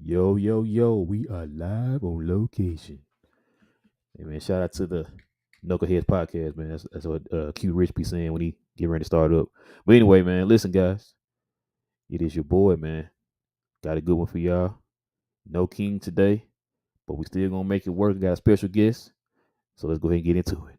Yo, yo, yo, we are live on location. Hey, man, shout out to the Knuckleheads podcast, man. That's what Q Rich be saying when he get ready to start up. But anyway, man, listen, guys. It is your boy, man. Got a good one for y'all. No King today, but we still gonna make it work. Got a special guest. So let's go ahead and get into it.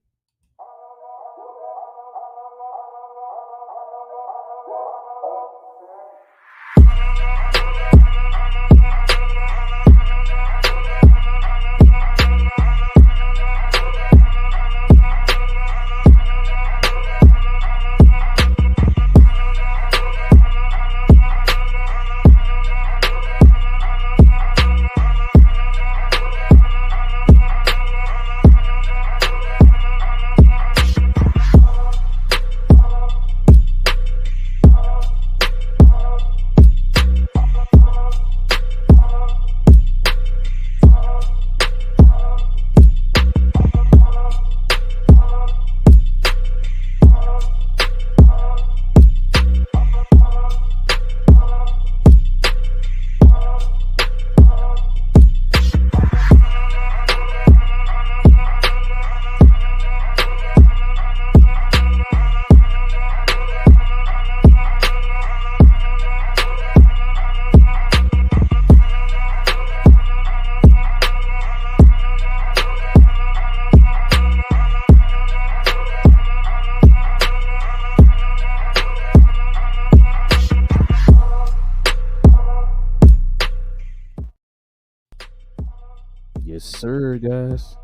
Yes, sir, guys.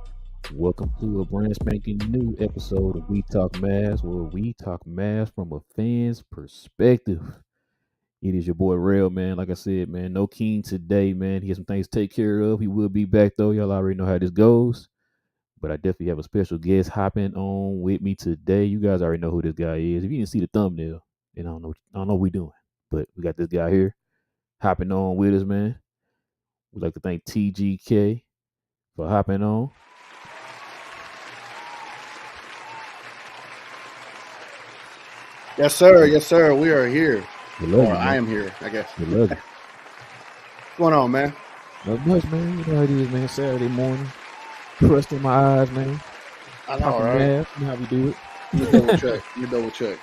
Welcome to a brand spanking new episode of We Talk Mavs, where we talk Mavs from a fan's perspective. It is your boy Rail, man. Like I said, man, no King today, man. He has some things to take care of. He will be back though. Y'all already know how this goes. But I definitely have a special guest hopping on with me today. You guys already know who this guy is. If you didn't see the thumbnail, then I don't know what we doing. But we got this guy here hopping on with us, man. We'd like to thank TGK for hopping on. Yes, sir. Yes, sir. We are here. We love Or you, I man. am here, I guess. We love you. What's going on, man? Not much, man. You know how it is, man. Saturday morning. Crust in my eyes, man. I know, Talking right? math. You know how we do it. You double check. You double check.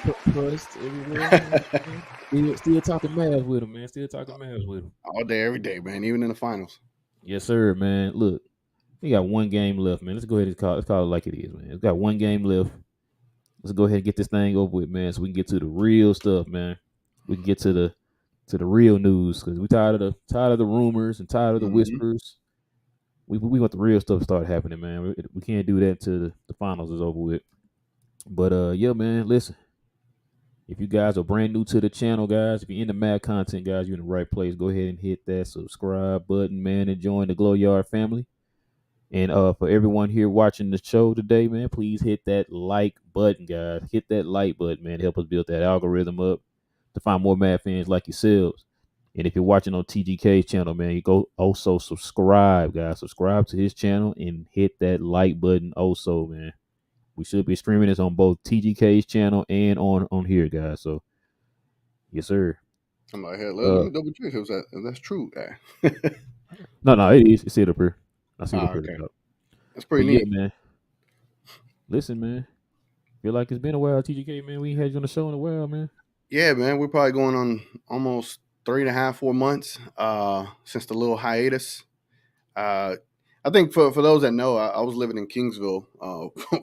All Crust everywhere. Still talking math with him, man. Still talking math with him. All day, every day, man. Even in the finals. Yes, sir, man. Look, we got one game left, man. Let's go ahead and let's call it like it is, man. It's got one game left. Let's go ahead and get this thing over with, man, so we can get to the real stuff, man. We can get to the real news because we tired of the rumors and tired of the whispers. We want the real stuff to start happening, man. We can't do that until the finals is over with. But yeah, man, listen. If you guys are brand new to the channel, guys, if you're into mad content, guys, you're in the right place. Go ahead and hit that subscribe button, man, and join the Glow Yard family. And for everyone here watching the show today, man, please hit that like button, guys. Hit that like button, man, to help us build that algorithm up to find more mad fans like yourselves. And if you're watching on TGK's channel, man, you go also subscribe, guys. Subscribe to his channel and hit that like button also, man. We should be streaming this on both TGK's channel and on here, guys. So, yes, sir. I'm like, hey, let me double check if that's true. No, it is. It's it up here. I see it up okay. here. That's pretty But neat. yeah, man. Listen, man. Feel like it's been a while, TGK, man. We ain't had you on the show in a while, man. Yeah, man. We're probably going on almost 3.5, 4 months since the little hiatus. I think for those that know, I was living in Kingsville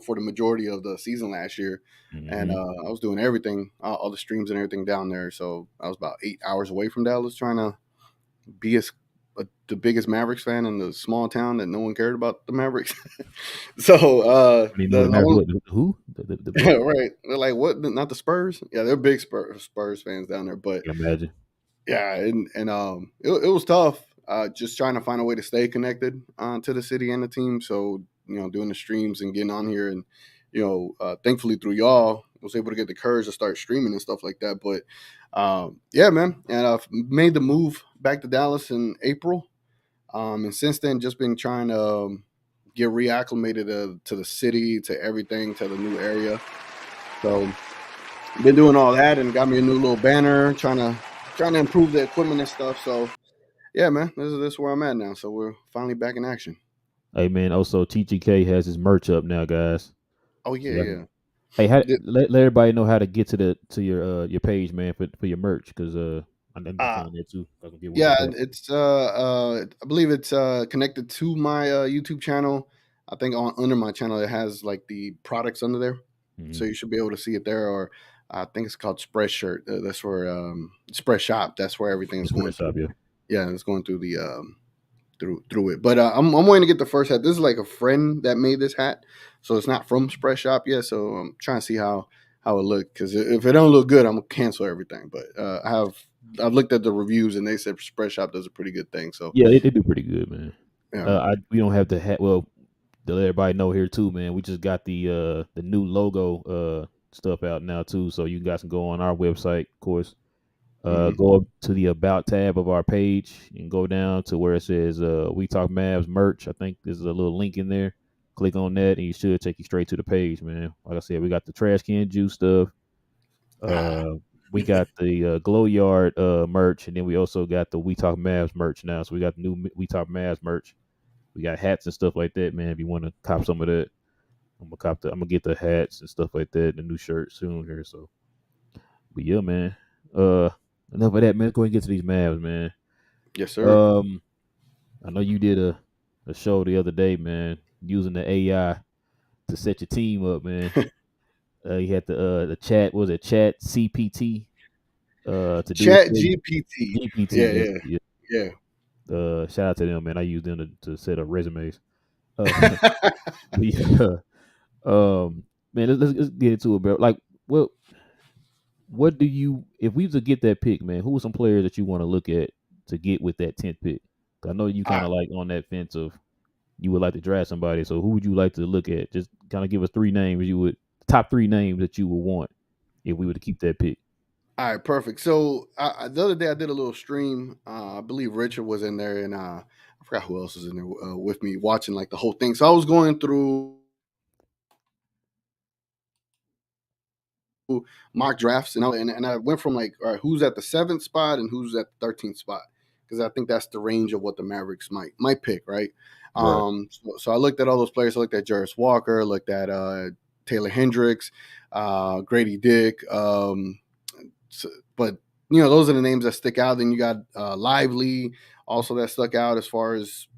for the majority of the season last year. Mm-hmm. And I was doing everything, all the streams and everything down there. So I was about 8 hours away from Dallas trying to be the biggest Mavericks fan in the small town that no one cared about the Mavericks. So who? Right. They're like, what? Not the Spurs? Yeah, they're big Spurs fans down there. But imagine. Yeah, and it was tough. Just trying to find a way to stay connected to the city and the team. So, doing the streams and getting on here and, thankfully through y'all, I was able to get the courage to start streaming and stuff like that. But, yeah, man. And I've made the move back to Dallas in April. And since then, just been trying to get reacclimated to the city, to everything, to the new area. So, been doing all that and got me a new little banner, trying to improve the equipment and stuff. So, yeah, man, this is where I'm at now. So we're finally back in action. Hey man, also TGK has his merch up now, guys. Oh So yeah, y'all yeah. can, hey, Did- let everybody know how to get to the your page, man, for your merch, because I need to Uh, find that too. I can get one yeah, myself. it's I believe it's connected to my YouTube channel. I think on under my channel it has like the products under there, Mm-hmm. so you should be able to see it there. Or I think it's called Spreadshirt. That's where Spreadshop. That's where everything is It's pretty going through. shop, yeah. Yeah, it's going through the through it. But I'm waiting to get the first hat. This is like a friend that made this hat, so it's not from Spread Shop yet. So I'm trying to see how it look, because if it don't look good, I'm gonna cancel everything. But I've looked at the reviews and they said Spread Shop does a pretty good thing. So Yeah, they do pretty good, man. yeah, We don't have the hat. Well, to let everybody know here too, man. We just got the new logo stuff out now too, so you guys can go on our website, of course. hmm Go up to the about tab of our page and go down to where it says We Talk Mavs merch. I think there's a little link in there. Click on that and you should take you straight to the page, man. Like I said, we got the trash can juice stuff. ah, We got the Glow Yard merch, and then we also got the We Talk Mavs merch now. So we got the new We Talk Mavs merch. We got hats and stuff like that, man. If you want to cop some of that, I'm gonna get the hats and stuff like that, the new shirt soon here. So, but yeah, man. Uh, enough of that, man. Let's go ahead and get to these Mavs, man. yes sir. Um, I know you did a show the other day, man, using the AI to set your team up, man. You had the chat, what was it Chat CPT to do it Chat for you. GPT. GPT, Yeah, yes, yeah, yeah. yeah. Shout out to them, man. I use them to set up resumes. Uh, but yeah, man, let's get into it, bro. Like, well, what do you, if we was to get that pick, man? Who are some players that you want to look at to get with that 10th pick? 'Cause I know you kind Ah, of like on that fence of you would like to draft somebody. So who would you like to look at? Just kind of give us three names you would, top three names that you would want if we were to keep that pick. all right, perfect. So the other day I did a little stream. I believe Richard was in there, and I forgot who else was in there with me watching like the whole thing. So I was going through mock drafts, and I went from like, all right, who's at the seventh spot and who's at the 13th spot, because I think that's the range of what the Mavericks might pick, right? Right. So I looked at all those players. I looked at Jarris Walker, looked at Taylor Hendricks, Grady Dick, so, but those are the names that stick out. Then you got Lively, also that stuck out as far as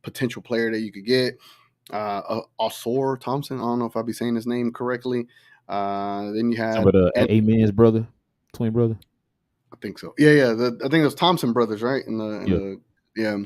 potential player that you could get. Osor Thompson. I don't know if I'll be saying his name correctly. Then you Some had, of the and A-Man's brother, twin brother. I think so. Yeah, yeah. I think it was Thompson brothers, right? Yeah. Yeah.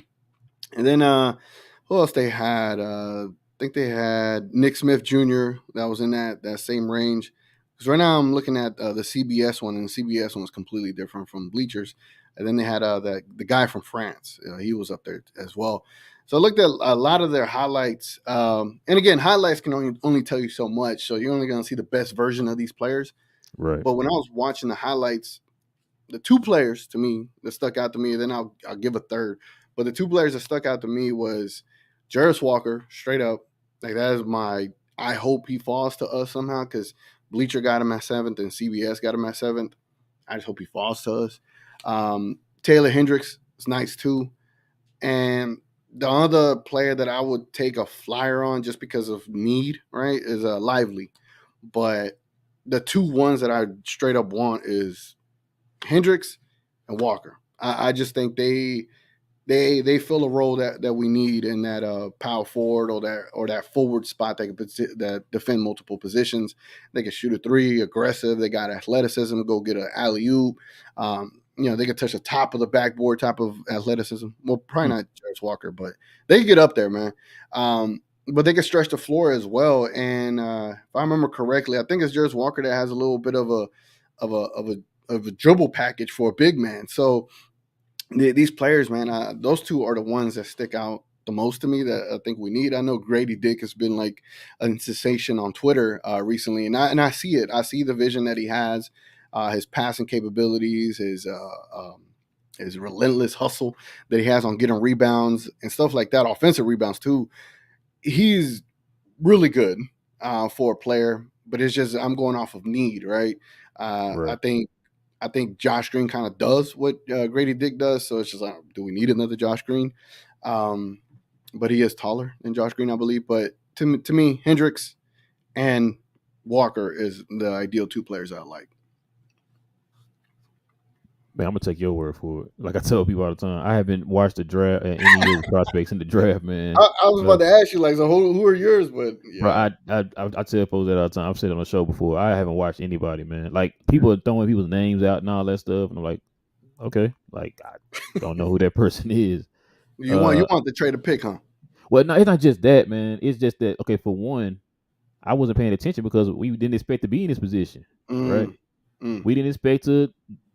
And then who else they had? I think they had Nick Smith Jr. that was in that same range. Because right now I'm looking at the CBS one, and the CBS one was completely different from Bleachers. And then they had the guy from France. He was up there as well. So I looked at a lot of their highlights. And again, highlights can only tell you so much. So you're only going to see the best version of these players. Right. But when I was watching the highlights, the two players to me that stuck out to me, then I'll give a third. But the two players that stuck out to me was Jarris Walker, straight up. Like that is my. I hope he falls to us somehow, because Bleacher got him at seventh and CBS got him at seventh. I just hope he falls to us. Taylor Hendricks is nice too, and the other player that I would take a flyer on just because of need, right, is Lively. But the two ones that I straight up want is Hendricks and Walker. I just think they fill a role that we need in that power forward or that forward spot that defend multiple positions. They can shoot a three, aggressive. They got athleticism. Go get an alley oop. They can touch the top of the backboard, type of athleticism. Well, probably Hmm. not Jarvis Walker, but they can get up there, man. But they can stretch the floor as well. And if I remember correctly, I think it's Jarvis Walker that has a little bit of a dribble package for a big man. So these players, man, those two are the ones that stick out the most to me that I think we need. I know Grady Dick has been like a sensation on Twitter recently, and I see it. I see the vision that he has, his passing capabilities, his relentless hustle that he has on getting rebounds and stuff like that, offensive rebounds too. He's really good for a player, but it's just I'm going off of need, right? I Right. think I think Josh Green kind of does what Grady Dick does. So it's just like, do we need another Josh Green? But he is taller than Josh Green, I believe. But to me, Hendricks and Walker is the ideal two players I like. Man, I'm gonna take your word for it. Like I tell people all the time, I haven't watched the draft any of the prospects in the draft, man. I was about to ask you, like, so who are yours? But Bro, yeah, I tell folks that all the time. I've said it on the show before. I haven't watched anybody, man. Like people are throwing people's names out and all that stuff, and I'm like, okay, like I don't know who that person is. you want the trade a pick, huh? Well, no, it's not just that, man. It's just that okay. For one, I wasn't paying attention because we didn't expect to be in this position, right? Mm, mm, We didn't expect to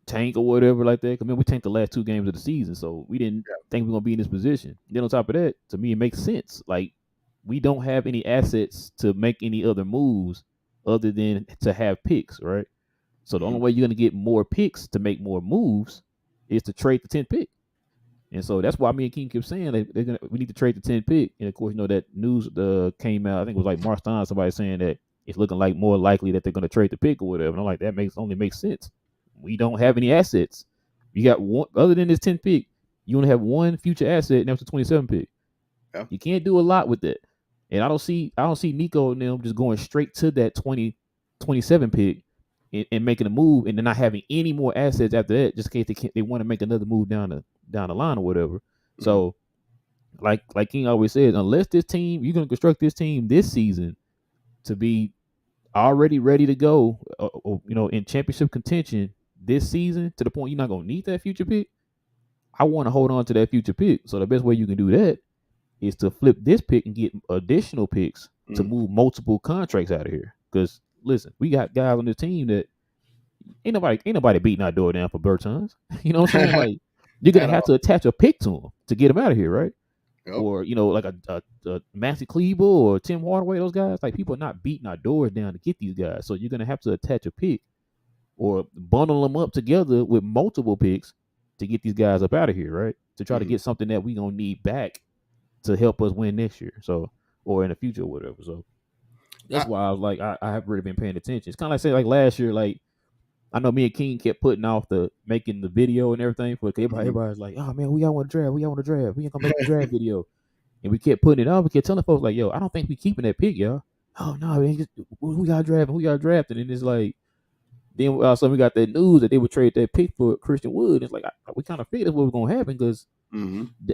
tank or whatever like that. I mean, we tanked the last 2 games of the season, so we didn't think we are gonna be in this position. Then on top of that, to me, it makes sense. Like we don't have any assets to make any other moves other than to have picks, right? So the only mm, way you're gonna get more picks to make more moves is to trade the 10th pick. And so that's why me and King kept saying we need to trade the 10th pick. And of course, that news came out. I think it was like March time. Somebody saying that it's looking like more likely that they're going to trade the pick or whatever. And I'm like, that only makes sense. We don't have any assets. You got one other than this 10th pick. You only have one future asset, and that's the 27th pick. yeah. You can't do a lot with that. And I don't see Nico and them just going straight to that 27 pick and making a move, and then not having any more assets after that, just in case they want to make another move down the line or whatever. Mm-hmm. So, like King always says, unless this team you're gonna construct this team this season to be already ready to go, in championship contention this season to the point you're not gonna need that future pick. I want to hold on to that future pick. So the best way you can do that is to flip this pick and get additional picks to move multiple contracts out of here. Because listen, we got guys on this team that ain't nobody beating our door down for Bertans. You know what I'm saying? Like you're gonna have to attach a pick to him to get him out of here, right? Yep. Or like a Maxi Kleber or Tim Hardaway, those guys. Like people are not beating our doors down to get these guys, so you're gonna have to attach a pick or bundle them up together with multiple picks to get these guys up out of here, right? To try to get something that we gonna need back to help us win next year, so or in the future or whatever. So that's why I was like, I haven't really been paying attention. It's kind of like say like last year, like I know me and King kept putting off making the video and everything for everybody's like, oh man, we all want to draft, we ain't gonna make the draft video, and we kept putting it off. We kept telling folks like, yo, I don't think we keeping that pick, y'all. Oh no, we got drafting, and it's like. Then also we got that news that they would trade that pick for Christian Wood. It's like we kind of figured that's what was going to happen because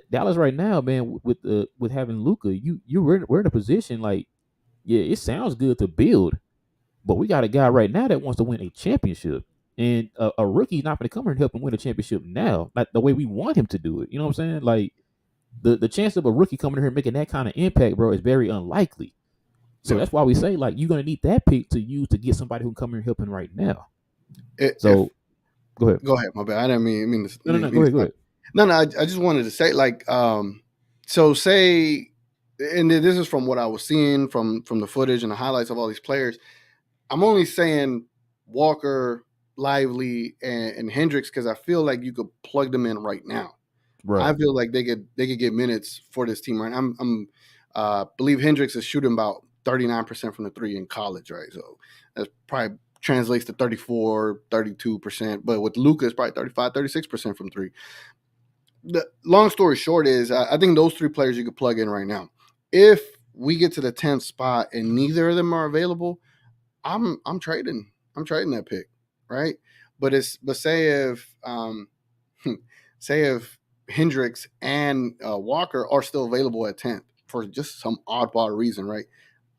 Dallas right now, man, with having Luka, we're in a position like, yeah, it sounds good to build, but we got a guy right now that wants to win a championship, and a rookie's not going to come here and help him win a championship now, like the way we want him to do it. You know what I'm saying? Like the chance of a rookie coming here and making that kind of impact, bro, is very unlikely. So that's why we say like you're gonna need that pick to use to get somebody who can come here and help him right now. Go ahead. Go ahead. My bad. I didn't mean to. No. Go ahead. No. I just wanted to say like, so say, and this is from what I was seeing from the footage and the highlights of all these players. I'm only saying Walker, Lively, and Hendricks because I feel like you could plug them in right now. Right. I feel like they could get minutes for this team right now. I'm believe Hendricks is shooting about 39% from the three in college, right? So that's probably translates to 34, 32%. But with Luka, it's probably 35, 36% from three. The long story short is I think those three players you could plug in right now. If we get to the 10th spot and neither of them are available, I'm trading that pick, right? But say if Hendricks and Walker are still available at 10th for just some oddball reason, right?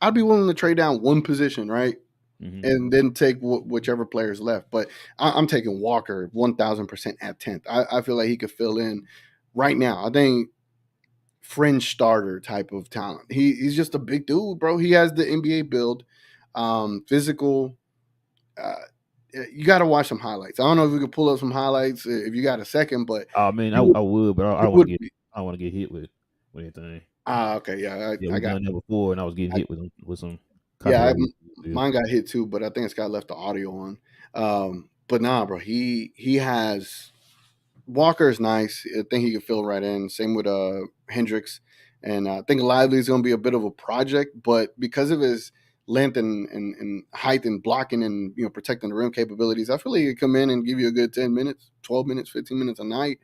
I'd be willing to trade down one position, right? Mm-hmm. And then take whichever player's left. But I'm taking Walker 1,000% at 10th. I feel like he could fill in right now. I think fringe starter type of talent. He's just a big dude, bro. He has the NBA build, physical. You got to watch some highlights. I don't know if we could pull up some highlights if you got a second, but I would, but I want to get hit with anything. Okay, yeah, I got done that before, and I was getting hit with some. Yeah, mine got hit too, but I think it's got left the audio on. But nah, bro, he has Walker is nice. I think he can fill right in. Same with Hendricks, and I think Lively is going to be a bit of a project, but because of his length and height and blocking and protecting the rim capabilities, I feel like he could come in and give you a good 10 minutes, 12 minutes, 15 minutes a night.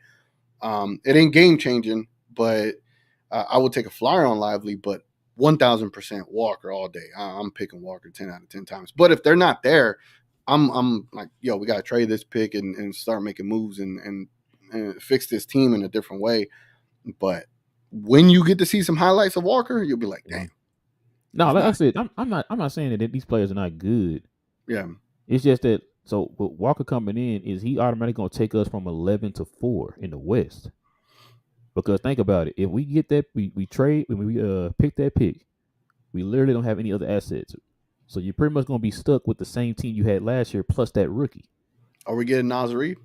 It ain't game changing, but I would take a flyer on Lively, but 1,000% Walker all day. I'm picking Walker 10 out of 10 times. But if they're not there, I'm like, yo, we got to trade this pick and start making moves and fix this team in a different way. But when you get to see some highlights of Walker, you'll be like, damn. No, like I said, I'm not saying that these players are not good. Yeah. It's just that so with Walker coming in, is he automatically gonna take us from 11-4 in the West? Because think about it, if we get that we trade when we pick that pick, we literally don't have any other assets. So you're pretty much gonna be stuck with the same team you had last year plus that rookie. Are we getting Naz Reid?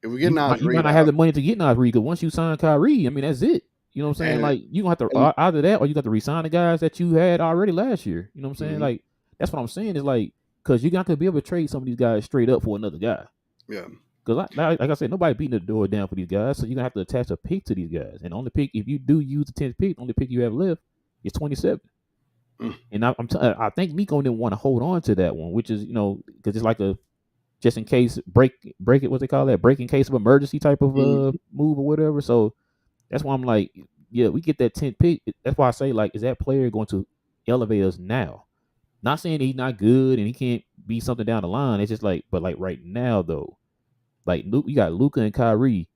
If we get Naz You might Reid, not have the money to get Nas Reed because once you sign Kyrie, I mean that's it. You know what I'm saying? Like you gonna have to either that or you got to resign the guys that you had already last year. You know what I'm saying? Like that's what I'm saying is like because you're not gonna be able to trade some of these guys straight up for another guy. Yeah. Because like I said, nobody beating the door down for these guys, so you're gonna have to attach a pick to these guys. And the only pick, if you do use the 10th pick, the only pick you have left is 27. And I think Nico didn't want to hold on to that one, which is because it's like a just in case break it, what they call that, break in case of emergency type of move or whatever. So that's why I'm like, yeah, we get that 10th pick. That's why I say, like, is that player going to elevate us now? Not saying he's not good and he can't be something down the line. It's just like, but like right now though, like you got Luka and Kyrie.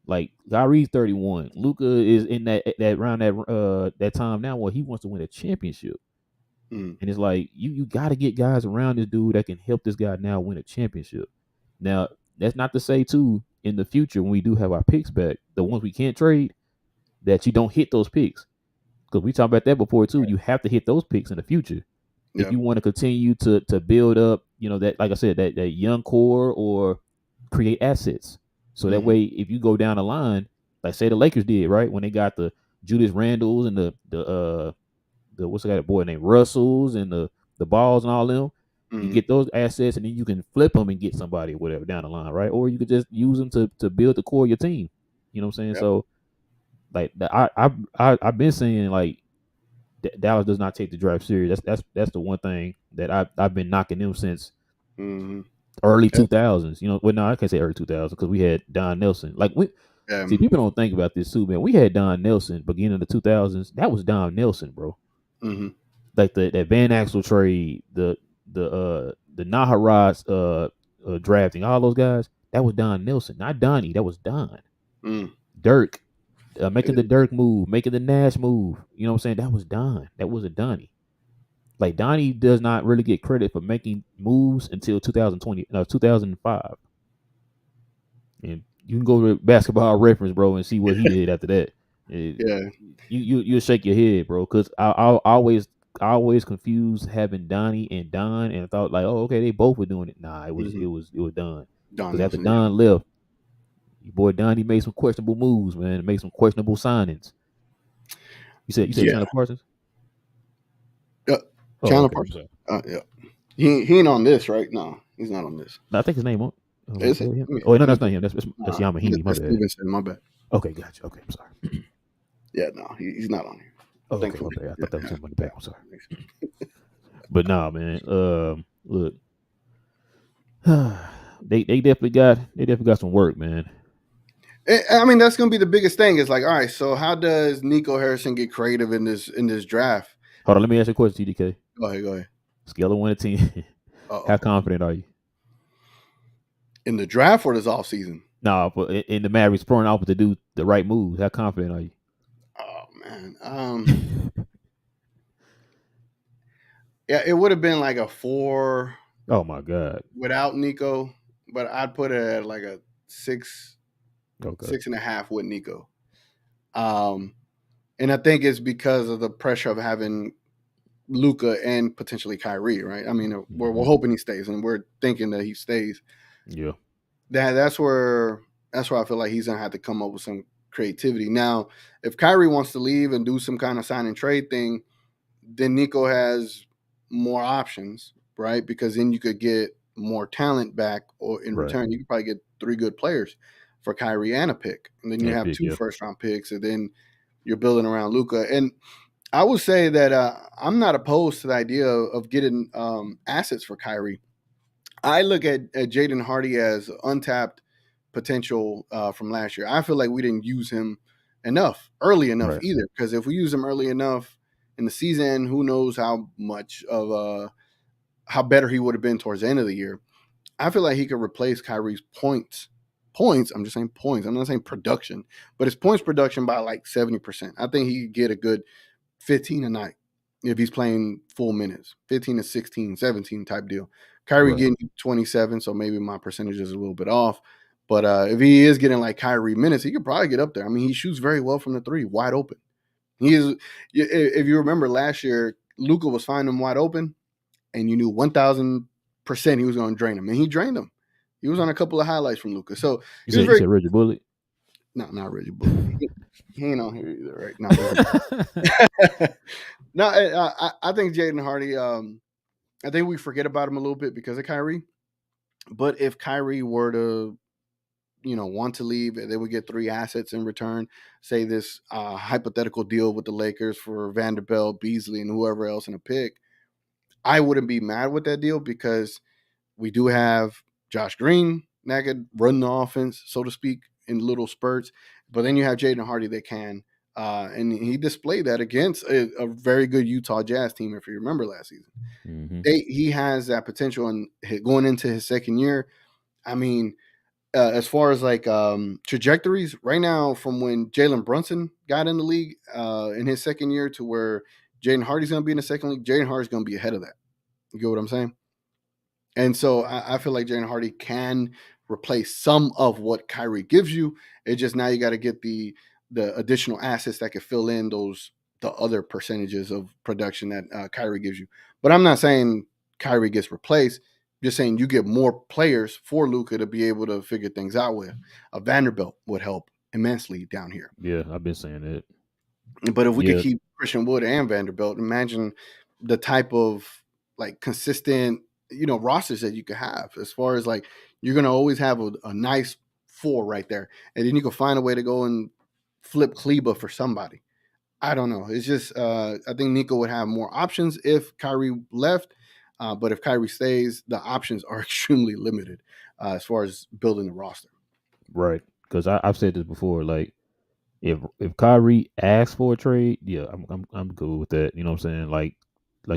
Like Kyrie's 31. Luka is in that around that time now where he wants to win a championship. And it's like you got to get guys around this dude that can help this guy now win a championship. Now that's not to say too in the future when we do have our picks back, the ones we can't trade, that you don't hit those picks. Because we talked about that before too. You have to hit those picks in the future if you want to continue to build up. That, like I said, that young core or create assets. So that way, if you go down the line, like say the Lakers did, right, when they got the Julius Randles and the what's that boy named Russells and the balls and all them, you get those assets and then you can flip them and get somebody or whatever down the line, right? Or you could just use them to build the core of your team. You know what I'm saying? Yep. So like I've been saying like Dallas does not take the draft serious. That's the one thing that I've been knocking them since early 2000s. Well, no, I can't say early 2000s because we had Don Nelson. Like see, people don't think about this too, man. We had Don Nelson beginning of the 2000s. That was Don Nelson, bro. Like that Van Axel trade, the Naharaz drafting, all those guys. That was Don Nelson, not Donnie. That was Don. Dirk. Making the Dirk move, making the Nash move. You know what I'm saying? That was Don. That wasn't Donnie. Like Donnie does not really get credit for making moves until 2005. And you can go to Basketball Reference, bro, and see what he did after that. You'll shake your head, bro, because I always confused having Donnie and Don, and I thought like, oh, okay, they both were doing it. Nah, it was Don. Because after Don left, your boy Donnie made some questionable moves, man. Made some questionable signings. You said Chandler Parsons? Yeah. Chandler Parsons. Yeah. He ain't on this, right? No, he's not on this. No, I think his name on. Is it? Oh, no, that's not him. That's Yamahini. My bad. Stevenson, my bad. Okay, gotcha. Okay, I'm sorry. Yeah, no, he's not on here. Oh, okay, my bad. I thought that was him on the back. I'm sorry. But nah, man. Look, they definitely got some work, man. I mean, that's gonna be the biggest thing. Is like, all right, so how does Nico Harrison get creative in this draft? Hold on, let me ask you a question, T.G.K. Go ahead. Scale of 1 to 10. How confident are you in the draft or this offseason? No, but in the Mavericks front office to do the right moves. How confident are you? Oh man, yeah, it would have been like a 4. Oh my God! Without Nico, but I'd put it at like a 6. 6.5 with Nico. And I think it's because of the pressure of having Luka and potentially Kyrie, right? I mean, we're hoping he stays, and we're thinking that he stays. Yeah. That's where I feel like he's gonna have to come up with some creativity. Now, if Kyrie wants to leave and do some kind of sign and trade thing, then Nico has more options, right? Because then you could get more talent back, or in return, you could probably get 3 good players for Kyrie and a pick. And then you have 2 first-round picks, and then you're building around Luka. And I would say that I'm not opposed to the idea of getting assets for Kyrie. I look at Jaden Hardy as untapped potential from last year. I feel like we didn't use him early enough Right. either. Because if we use him early enough in the season, who knows how much of how better he would have been towards the end of the year. I feel like he could replace Kyrie's points. Points. I'm just saying points. I'm not saying production, but his points production by like 70%. I think he could get a good 15 a night if he's playing full minutes, 15 to 16, 17 type deal. Kyrie Right. getting 27, so maybe my percentage is a little bit off. But if he is getting like Kyrie minutes, he could probably get up there. I mean, he shoots very well from the three, wide open. He is. If you remember last year, Luka was finding him wide open, and you knew 1,000% he was going to drain him, and he drained him. He was on a couple of highlights from Luka, so You he was said you very said Reggie Bullock. no, not Reggie Bullock. He ain't on here either, right? Not Reggie. No, I think Jaden Hardy. I think we forget about him a little bit because of Kyrie. But if Kyrie were to, want to leave, they would get 3 assets in return. Say this hypothetical deal with the Lakers for Vanderbilt, Beasley, and whoever else in a pick. I wouldn't be mad with that deal because we do have Josh Green that could run the offense, so to speak, in little spurts. But then you have Jaden Hardy that can. And he displayed that against a very good Utah Jazz team, if you remember last season. Mm-hmm. He has that potential, and going into his second year, I mean, as far as like trajectories, right now from when Jalen Brunson got in the league in his second year to where Jaden Hardy's going to be in the second league, Jaden Hardy's going to be ahead of that. You get what I'm saying? And so I feel like Jaden Hardy can replace some of what Kyrie gives you. It's just now you got to get the additional assets that can fill in the other percentages of production that Kyrie gives you. But I'm not saying Kyrie gets replaced. Just saying you get more players for Luka to be able to figure things out with. A Vanderbilt would help immensely down here. Yeah, I've been saying that. But if we could Yeah. keep Christian Wood and Vanderbilt, imagine the type of like consistent, rosters that you could have. As far as like you're gonna always have a nice 4 right there, and then you can find a way to go and flip Kleba for somebody. I don't know. It's just I think Nico would have more options if Kyrie left, but if Kyrie stays, the options are extremely limited as far as building the roster. Right. Because I've said this before. Like, if Kyrie asks for a trade, yeah, I'm good with that. You know what I'm saying? Like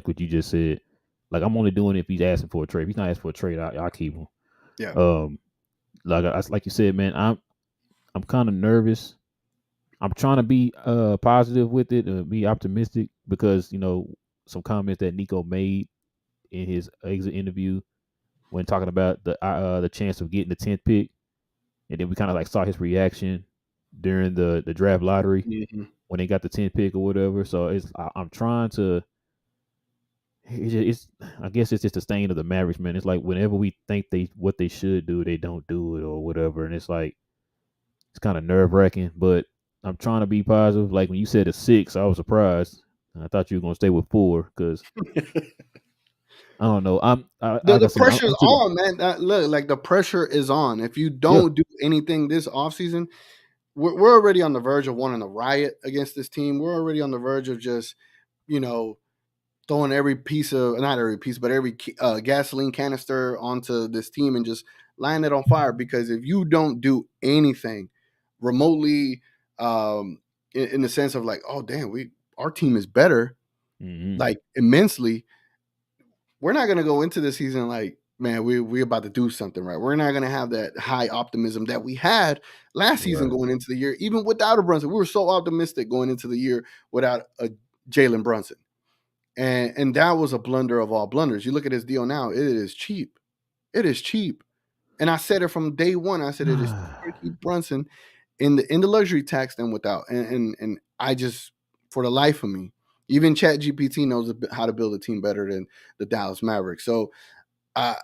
what you just said. Like, I'm only doing it if he's asking for a trade. If he's not asking for a trade, I'll keep him. Yeah. Um, like you said, man, I'm kind of nervous. I'm trying to be positive with it, be optimistic because some comments that Nico made in his exit interview when talking about the chance of getting the 10th pick, and then we kind of like saw his reaction during the draft lottery Mm-hmm. when they got the 10th pick or whatever. So I'm trying to. It's I guess it's just the stain of the Mavericks, man. It's like whenever we think what they should do, they don't do it or whatever, and it's like it's kind of nerve wracking. But I'm trying to be positive. Like when you said a 6, I was surprised. I thought you were gonna stay with 4 because I don't know. Like I The said, pressure's I'm to the on, man. Look, like the pressure is on. If you yeah. don't do anything this offseason, we're already on the verge of wanting a riot against this team. We're already on the verge of just, you know, throwing every piece of, not every piece, but every gasoline canister onto this team and just lighting it on fire. Because if you don't do anything remotely, in the sense of like, oh damn, our team is better, Mm-hmm. like immensely, we're not gonna go into the season like, man, we about to do something right. We're not gonna have that high optimism that we had last season Right. going into the year, even without a Brunson. We were so optimistic going into the year without a Jalen Brunson. And that was a blunder of all blunders. You look at his deal now, it is cheap. It is cheap. And I said it from day one. I said it is cheaper to keep Brunson in the luxury tax than without. And I just, for the life of me, even Chat GPT knows how to build a team better than the Dallas Mavericks. So uh,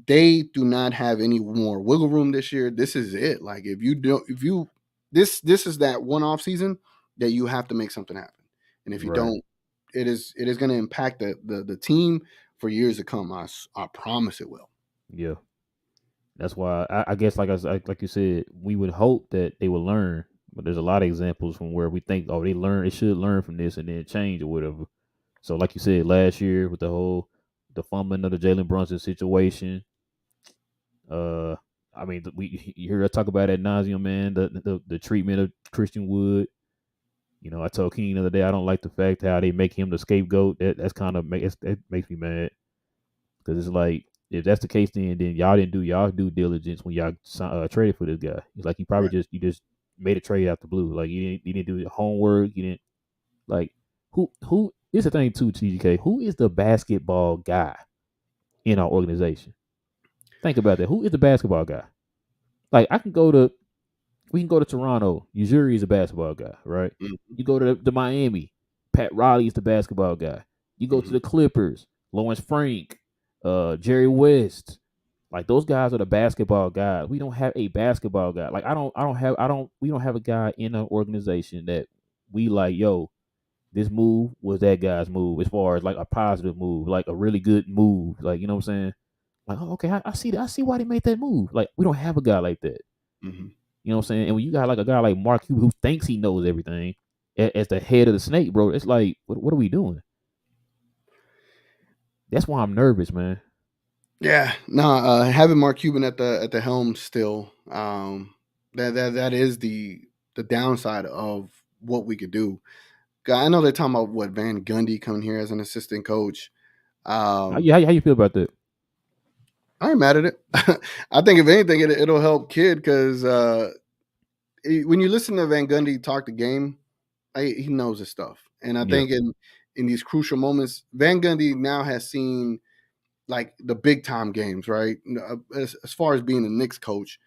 they do not have any more wiggle room this year. This is it. Like if you this is that one off season that you have to make something happen. And if you Right. don't, it is going to impact the team for years to come. I promise it will. Yeah. That's why I guess like you said, we would hope that they will learn. But there's a lot of examples from where we think, oh, they should learn from this and then change or whatever. So, like you said, last year with the fumbling of the Jalen Brunson situation, uh, I mean, we you hear us talk about ad nauseum, man. The treatment of Christian Wood. You know, I told King the other day I don't like the fact how they make him the scapegoat. That's kind of that makes me mad because it's like if that's the case, then y'all didn't do y'all due diligence when y'all traded for this guy. It's like Right. you just made a trade out the blue. Like you didn't do your homework. You didn't like who. This is the thing too, TGK. Who is the basketball guy in our organization? Think about that. Who is the basketball guy? Like I can go to we can go to Toronto. Ujiri is a basketball guy, right? Mm-hmm. You go to Miami. Pat Riley is the basketball guy. You go to Mm-hmm. the Clippers. Lawrence Frank, Jerry West. Like those guys are the basketball guys. We don't have a basketball guy. Like we don't have a guy in an organization that we like, yo, this move was that guy's move as far as like a positive move, like a really good move. Like, you know what I'm saying? Like, oh, okay, I see that. I see why they made that move. Like, we don't have a guy like that. Mm-hmm. You know what I'm saying? And when you got like a guy like Mark Cuban who thinks he knows everything as the head of the snake, bro, it's like, what are we doing? That's why I'm nervous, man. Yeah, no, having Mark Cuban at the helm still, that is the downside of what we could do. I know they're talking about what Van Gundy coming here as an assistant coach. Um, How you feel about that? I ain't mad at it. I think if anything, it'll help Kid because when you listen to Van Gundy talk the game, he knows his stuff, and I Yeah, think in these crucial moments, Van Gundy now has seen like the big time games, right? As far as being the Knicks coach,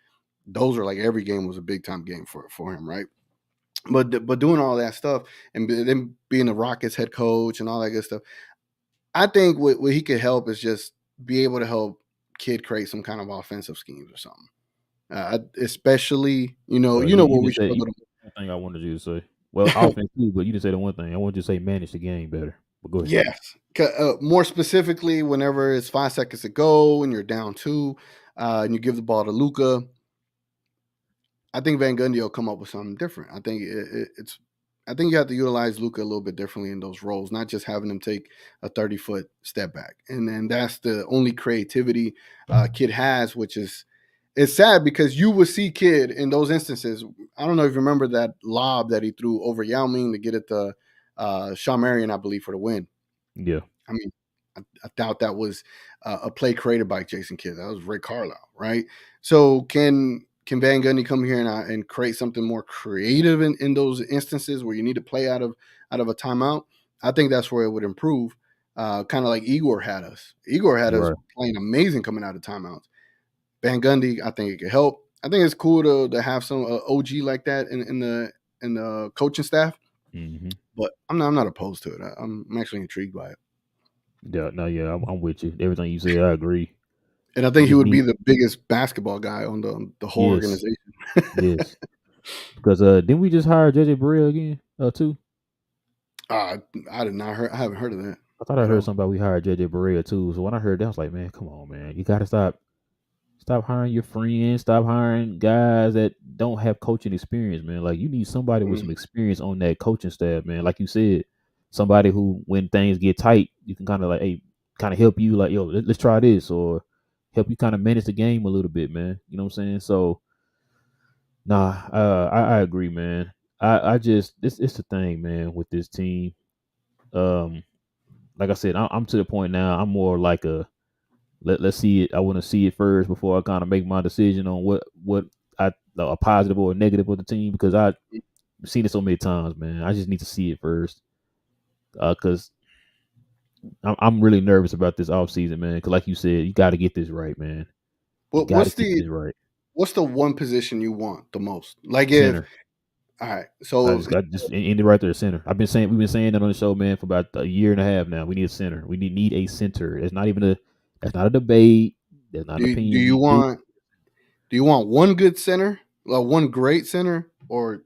those are like every game was a big time game for him, right? But doing all that stuff and then being the Rockets head coach and all that good stuff, I think what he could help is just be able to help Kid create some kind of offensive schemes or something. Especially, you know you what we just said struggled. one thing I wanted you to say. Well, offense too, but you didn't say the one thing. I wanted you to say manage the game better. But go ahead. Yes. More specifically, whenever it's 5 seconds to go and you're down two, and you give the ball to Luca, I think Van Gundy will come up with something different. I think it's. I think you have to utilize Luca a little bit differently in those roles, not just having him take a 30-foot step back. And then that's the only creativity Kid has, which is it's sad because you would see Kid in those instances. I don't know if you remember that lob that he threw over Yao Ming to get it to Shawn Marion, I believe, for the win. Yeah. I mean, I doubt that was a play created by Jason Kidd. That was Ray Carlisle, right? So can Van Gundy come here and create something more creative in those instances where you need to play out of a timeout? I think that's where it would improve. Kind of like Igor had us. Igor had us Right. playing amazing coming out of timeouts. Van Gundy, I think it could help. I think it's cool to have some OG like that in the coaching staff. Mm-hmm. But I'm not opposed to it. I'm actually intrigued by it. Yeah. No. Yeah. I'm with you. Everything you said, I agree. And I We think he just would be need the biggest basketball guy on the whole yes, organization. yes. Because didn't we just hire JJ Barea again? Too. uh, I did not heard. I haven't heard of that I thought I at heard all. something about we hired JJ Barea too. So when I heard that, I was like, man, come on, man, you gotta stop hiring your friends, stop hiring guys that don't have coaching experience, man. Like you need somebody with Mm, some experience on that coaching staff, man. Like you said, somebody who when things get tight, you can kind of like, hey, kind of help you, like, yo, let's try this, or help you kind of manage the game a little bit, man. You know what I'm saying? So, nah, I agree, man. I just it's the thing, man, with this team. Um, like I said, I'm to the point now. I'm more like a let's see it. I want to see it first before I kind of make my decision on what I a positive or a negative with the team because I've seen it so many times, man. I just need to see it first because I'm really nervous about this offseason, man. Because like you said, you got to get this right, man. You What got to get this right. what's the one position you want the most? Like if Center. all right, so I just end it right there, center. We've been saying that on the show, man, for about a year and a half now. We need a center. We need a center. It's not even that's not a debate. That's not an do opinion. you We do. want one good center, one great center, or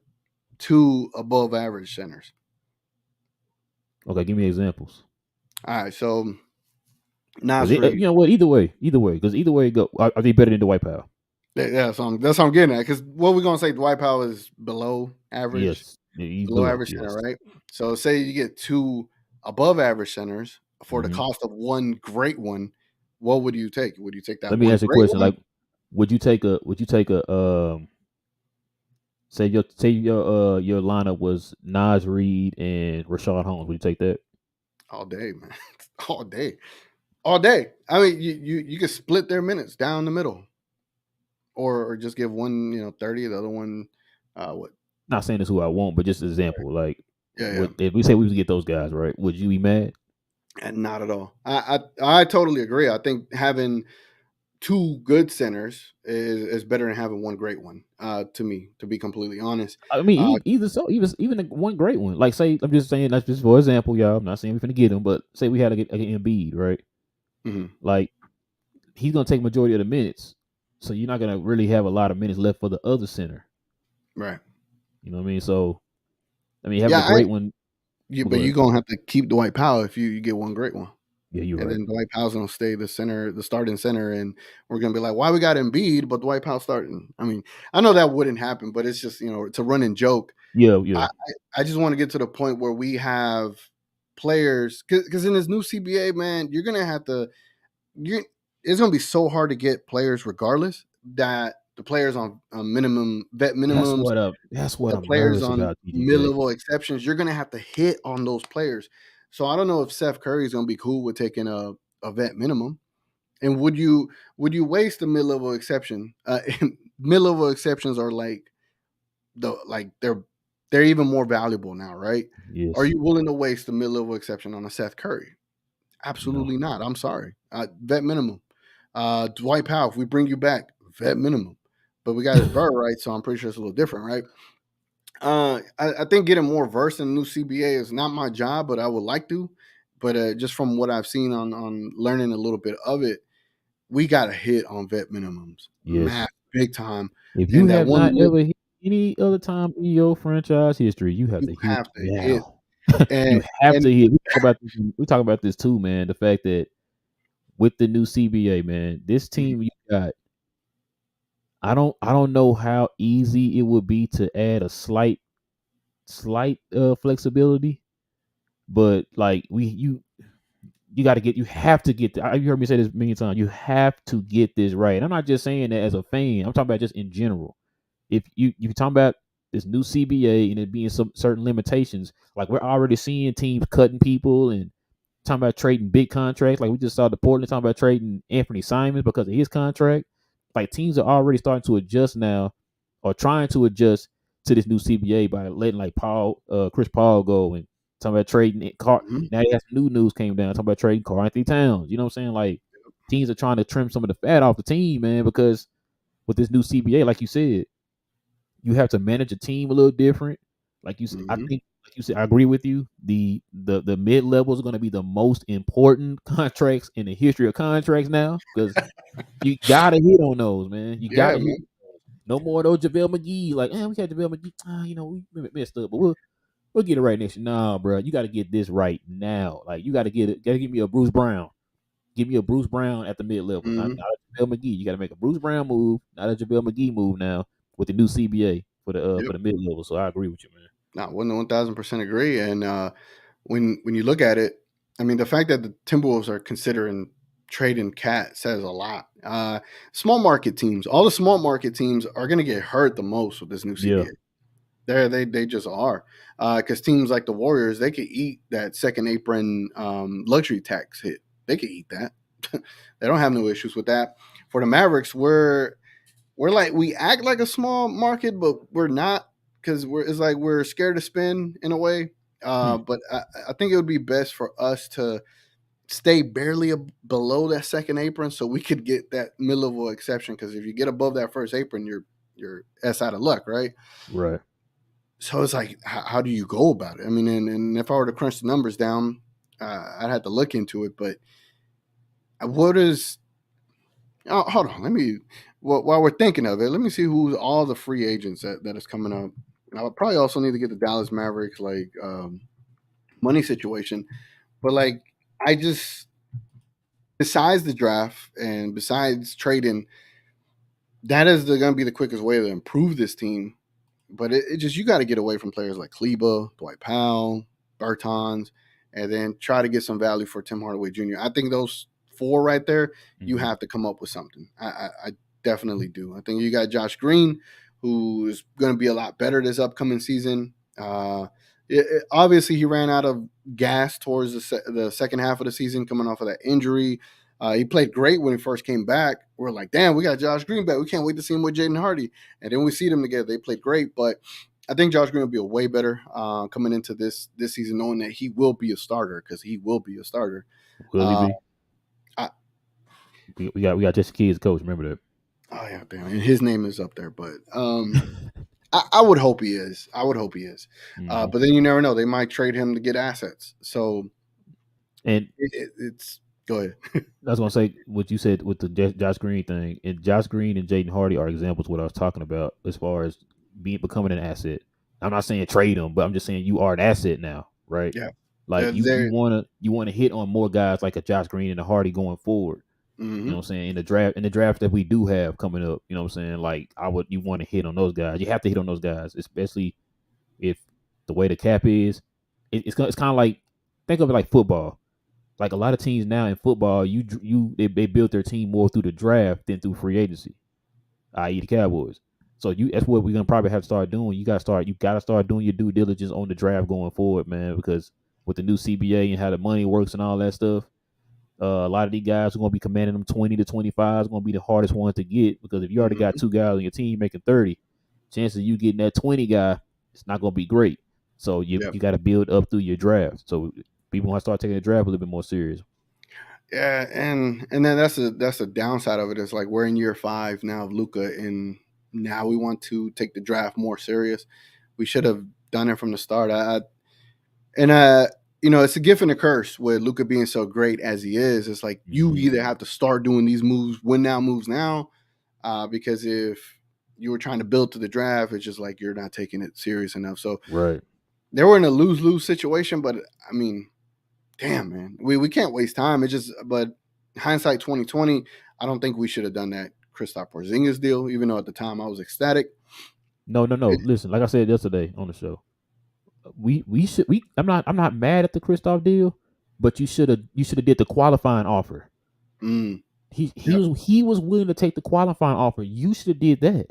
two above average centers? Okay, give me examples. All right, so Because Nas Reed. you know what, either way, because either way it go, are they better than Dwight Powell? That's what I'm getting at. Because what we're gonna say, Dwight Powell is Yes, he's below below. average center, Yes. right? So say you get two above average centers for the Hmm. cost of one great one. What would you take? Would you take that Let me one ask you a great question. one? Like, would you take a say your lineup was Nas Reed and Rashad Holmes? Would you take that? All day, man. All day. All day. I mean, you could split their minutes down the middle, or just give one 30, the other one what? Not saying this who I want, but just an example. Like, Yeah, yeah. if we say we was to get those guys, right? Would you be mad? And not at all. I totally agree. I think having two good centers is better than having one great one. To me, to be completely honest. I mean, Uh, either so, even one great one. Like, say, I'm just saying that's just for example, y'all. I'm not saying we're gonna get him, but say we had to get an Embiid, right? mhm, Like, he's gonna take majority of the minutes, so you're not gonna really have a lot of minutes left for the other center. right. You know what I mean? So, I mean, having Yeah, a great one. But go but you're ahead. gonna have to keep Dwight Powell if you get one great one. Yeah, you're And right. then Dwight Powell's gonna stay the center, the starting center, and we're gonna be like, why we got Embiid, but Dwight Powell starting? I mean, I know that wouldn't happen, but it's just it's a running joke. Yeah, I, yeah, I just want to get to the point where we have players because in this new CBA, man, you're gonna have to you it's gonna be so hard to get players regardless that the players on vet minimums, that's what the I'm players nervous on about, TGK. mid-level exceptions, you're gonna have to hit on those players. So I don't know if Seth Curry is gonna be cool with taking a vet minimum. And would you waste a mid-level exception? Mid-level exceptions are they're even more valuable now, right? Are Yes. you willing to waste a mid-level exception on a Seth Curry? No. Absolutely not. I'm sorry. Vet minimum. Dwight Powell, if we bring you back, vet minimum. But we got his bird right, so I'm pretty sure it's a little different, right? I think getting more versed in the new CBA is not my job, but I would like to. But just from what I've seen on learning a little bit of it, we got to hit on vet minimums, Yes. big time. If you And that have one not ever hit any other time in your franchise history, you have you to hit have to hit, now. and You have and to hit. We talk about this too, man. The fact that with the new CBA, man, this mhm, team you got, I don't know how easy it would be to add a slight flexibility, but like you have to get you heard me say this many times. You have to get this right. I'm not just saying that as a fan. I'm talking about just in general. If you talking about this new CBA and it being some certain limitations, like we're already seeing teams cutting people and talking about trading big contracts. Like we just saw the Portland talking about trading Anthony Simons because of his contract. Like teams are already starting to adjust now, or trying to adjust to this new CBA by letting like Chris Paul go and talking about trading Car. mhm, Now he has new news came down talking about trading Karl Anthony Towns. You know what I'm saying? Like teams are trying to trim some of the fat off the team, man, because with this new CBA, like you said, you have to manage a team a little different. Like you said, I mhm. think, like you said, I agree with you. The mid levels are going to be the most important contracts in the history of contracts now because you gotta hit on those, man. You Yeah, gotta hit. man. No more of those JaVale McGee. Like, we had JaVale McGee. We messed up, but we'll get it right next year. Nah, bro, you got to get this right now. Like, you got to get it. Got to give me a Bruce Brown. Give me a Bruce Brown at the mid level, Mhm. not a JaVale McGee. You got to make a Bruce Brown move, not a JaVale McGee move now with the new CBA Yep. for the mid level. So I agree with you, man. No, 1,000% agree. And when you look at it, I mean, the fact that the Timberwolves are considering trading Cat says a lot. Small market teams, all the small market teams are going to get hurt the most with this new Yeah, CBA. They just are because teams like the Warriors, they could eat that second apron luxury tax hit. They could eat that. They don't have no issues with that. For the Mavericks, we're like we act like a small market, but we're not because it's like we're scared to spend in a way. hmm. But I think it would be best for us to stay barely below that second apron so we could get that mid level exception. Because if you get above that first apron, you're s out of luck, right? Right. So it's like, how do you go about it? I mean, and if I were to crunch the numbers down, I'd have to look into it. But what is hold on. Let me while we're thinking of it, let me see who's all the free agents that is coming up. I'll probably also need to get the Dallas Mavericks money situation. But like I just besides the draft and besides trading that is going to be the quickest way to improve this team. But it just, you got to get away from players like Kleba, Dwight Powell, Bertans, and then try to get some value for Tim Hardaway Jr. I think those four right there, you have to come up with something. I definitely do. I think you got Josh Green, who is going to be a lot better this upcoming season. Obviously, he ran out of gas towards the second half of the season, coming off of that injury. He played great when he first came back. We're like, damn, we got Josh Green back. We can't wait to see him with Jaden Hardy. And then we see them together. They played great, but I think Josh Green will be a way better coming into this season, knowing that he will be a starter, because he will be a starter. Will he Uh, be? I, We got TGK as coach. Remember that. oh yeah, damn, and his name is up there, but I would hope he is. I would hope he is. Mm-hmm. But then you never know. They might trade him to get assets. So And it's go ahead. I was gonna say what you said with the Josh Green thing, and Josh Green and Jaden Hardy are examples of what I was talking about as far as becoming an asset. I'm not saying trade them, but I'm just saying you are an asset now, right? Yeah, Like you wanna hit on more guys like a Josh Green and a Hardy going forward. You know what I'm saying? In the draft that we do have coming up, you know what I'm saying? Like you want to hit on those guys. You have to hit on those guys, especially if the way the cap is. It's kind of like, think of it like football. Like a lot of teams now in football, they built their team more through the draft than through free agency, i.e. the Cowboys. So that's what we're gonna probably have to start doing. You gotta start doing your due diligence on the draft going forward, man, because with the new CBA and how the money works and all that stuff, a lot of these guys are going to be commanding them 20 to 25 is going to be the hardest ones to get, because if you already got two guys on your team making 30, chances of you getting that 20 guy, it's not going to be great. So you got to build up through your draft. So people want to start taking the draft a little bit more serious. Yeah, and then that's a downside of it. It's like we're in year 5 now of Luka, and now we want to take the draft more serious. We should have done it from the start. It's a gift and a curse with Luka being so great as he is. It's like you either have to start doing these moves, moves now, because if you were trying to build to the draft, it's just like you're not taking it serious enough. So right, they were in a lose-lose situation, but I mean, damn, man, we can't waste time. But hindsight 2020, I don't think we should have done that Kristaps Porzingis deal, even though at the time I was ecstatic. No. Listen, like I said yesterday on the show, I'm not mad at the Kristaps deal, but you should have did the qualifying offer. He was willing to take the qualifying offer. You should have did that.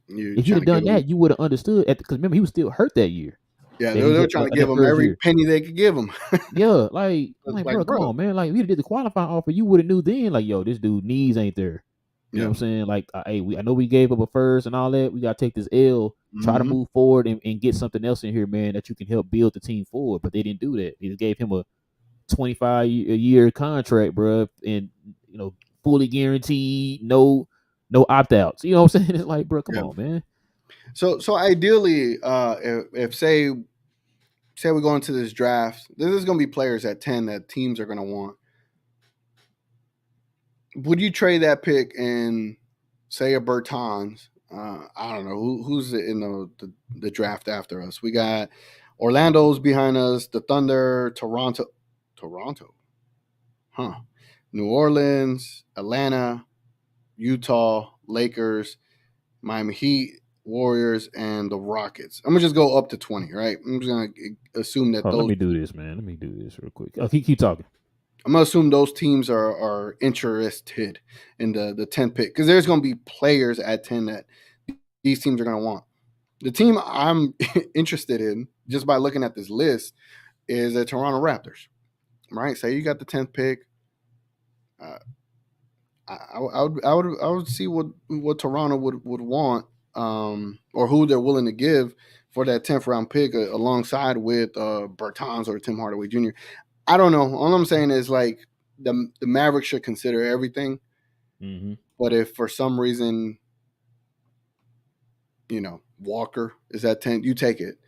If you'd have done that, you would have understood. Because remember, he was still hurt that year. Yeah, they were trying to give him every penny they could give him. Yeah, like bro, come on, man. Like, if you did the qualifying offer, you would have knew then, like, yo, this dude knees ain't there. You know what I'm saying? Like, hey, I know we gave up a first and all that. We got to take this L, try to move forward and get something else in here, man, that you can help build the team forward. But they didn't do that. They just gave him a 25-year contract, bro, and fully guaranteed, no opt outs. You know what I'm saying? It's like, bro, come on, man. So ideally, if say we go into this draft, this is going to be players at 10 that teams are going to want. Would you trade that pick and say a Bertans? I don't know who's in the draft after us. We got Orlando's behind us, the Thunder, Toronto, New Orleans, Atlanta, Utah, Lakers, Miami Heat, Warriors, and the Rockets. I'm gonna just go up to 20, right? I'm just gonna assume that Let me do this, man. Let me do this real quick. Keep talking. I'm gonna assume those teams are interested in the 10th pick, because there's gonna be players at 10 that these teams are gonna want. The team I'm interested in, just by looking at this list, is the Toronto Raptors. Right? Say you got the 10th pick. I would see what Toronto would want, or who they're willing to give for that 10th round pick, alongside with Bertans or Tim Hardaway Jr. I don't know. All I'm saying is, like, the Mavericks should consider everything. But if for some reason, Walker is at 10, you take it.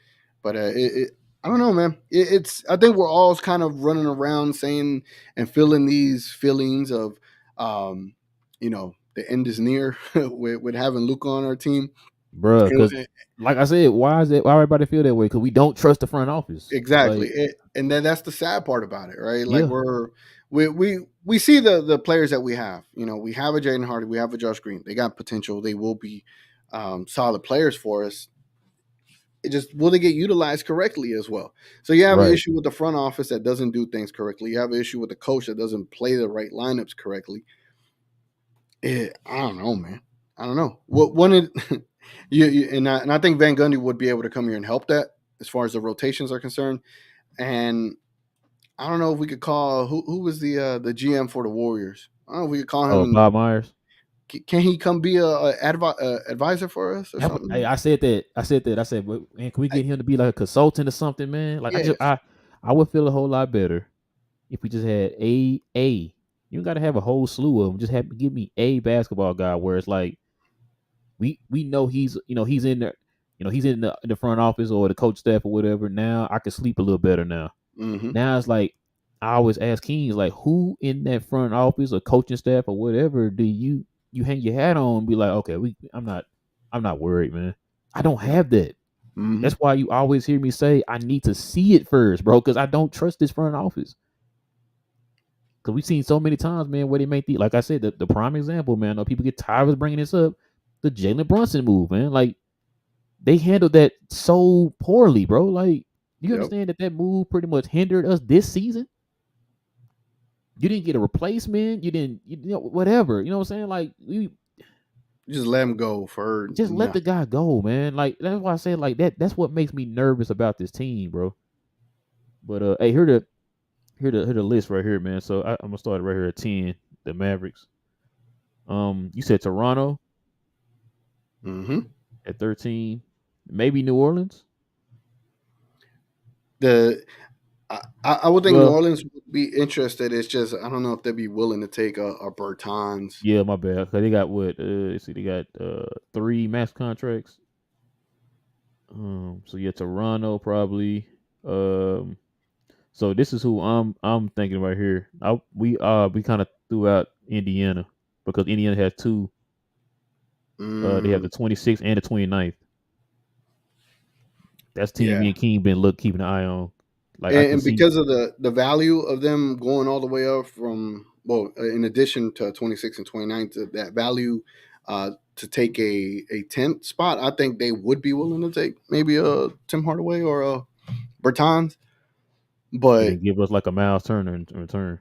But I don't know, man. I think we're all kind of running around saying and feeling these feelings of, the end is near with having Luka on our team, bro. Because, like I said, why everybody feel that way? Because we don't trust the front office. Exactly, and then that's the sad part about it, right? Like, we see the players that we have. You know, we have a Jaden Hardy, we have a Josh Green. They got potential. They will be solid players for us. It just will they get utilized correctly as well. So you have an Right. issue with the front office that doesn't do things correctly. You have an issue with the coach that doesn't play the right lineups correctly. I don't know, man. I don't know. What one it and I think Van Gundy would be able to come here and help that as far as the rotations are concerned. And I don't know if we could call who was the GM for the Warriors. I don't know if we could call him Oh, and Bob Myers. can he come be a advisor for us or Hey, something? I said that. I said that. I said, man, can we I, get him to be like a consultant or something, man? Like yes. I would feel a whole lot better if we just had a. You got to have a whole slew of them. Just have give me a basketball guy where it's like we know he's in there, he's in the front office or the coach staff or whatever. Now I can sleep a little better now. Mm-hmm. Now it's like I always ask Kings like who in that front office or coaching staff or whatever do you hang your hat on and be like, okay, I'm not worried, man. I don't Yeah. have that. Mm-hmm. That's why you always hear me say I need to see it first, bro, because I don't trust this front office. Because we've seen so many times, man, where they make like I said, the prime example, man. I know people get tired of bringing this up. The Jalen Brunson move, man. Like they handled that so poorly, bro. Like you Yep. understand that move pretty much hindered us this season. You didn't get a replacement. You didn't, whatever. You know what I'm saying? Like you Just let him go for just let the nothing. guy go, man. Like that's why I say like that. That's what makes me nervous about this team, bro. But hey, here the list right here, man. So I'm gonna start right here at 10. The Mavericks. You said Toronto Mm-hmm. at 13. Maybe New Orleans. The I would think New Well, Orleans would be interested. It's just I don't know if they'd be willing to take a Bertans. yeah, my bad. 'Cause they got what? Let's see, they got 3 max contracts. So yeah, Toronto probably. Um, so this is who I'm thinking right here. We kind of threw out Indiana because Indiana has 2. They have Mm, the 26th and the 29th. That's team yeah, me and King been keeping an eye on. Like I can and see. because of the value of them going all the way up from in addition to 26 and 29, to that value to take a 10th spot, I think they would be willing to take maybe a Tim Hardaway or a Bertans. And But then give us like a Miles Turner in return.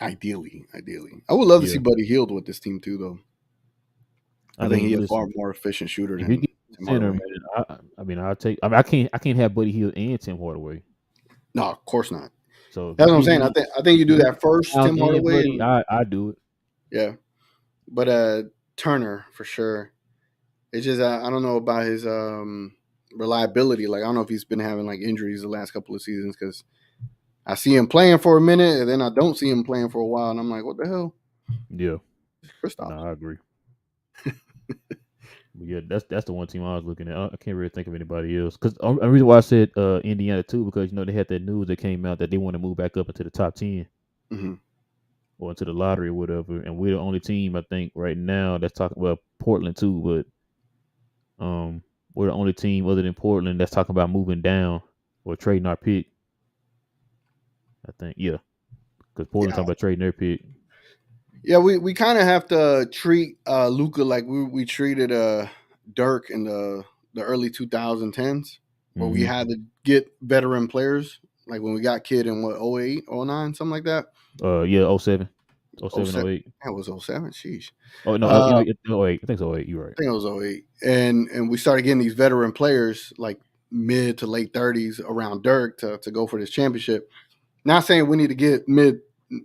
ideally, I would love to see Yeah, Buddy Hield with this team too, though. I I think mean, he's a far listen, more efficient shooter if you than get Tim center, Hardaway. man, I mean, I'll take. I mean, I can't have Buddy Hield and Tim Hardaway. No, of course not. So if you That's what I'm give saying. me I think you do that first, Miles Tim and Hardaway, Buddy, and I do it. yeah. But Turner for sure. It's just I don't know about his reliability. Like I don't know if he's been having like injuries the last couple of seasons because I see him playing for a minute and then I don't see him playing for a while, and I'm like, what the hell, Yeah, Kristaps? no, I agree. But yeah, that's the one team I was looking at. I can't really think of anybody else. Because the reason why I said Indiana too, because they had that news that came out that they want to move back up into the top 10 Mm-hmm. or into the lottery or whatever. And we're the only team I think right now that's talking. Well, Portland too, but we're the only team other than Portland that's talking about moving down or trading our pick. I think because Portland Yeah, talking about trading their pick. yeah. We kind of have to treat Luca like we treated Dirk in the early 2010s, where we Mm-hmm. had to get veteran players. Like when we got Kid in what 08, 09, something like that. Yeah, oh 07. Oh Oh 07, oh seven. 08. That was 07. Sheesh. Oh no, Uh, oh 08. I think it's 08. You're right. I think it was 08. And we started getting these veteran players like mid to late 30s around Dirk to go for this championship. Not saying we need to get mid.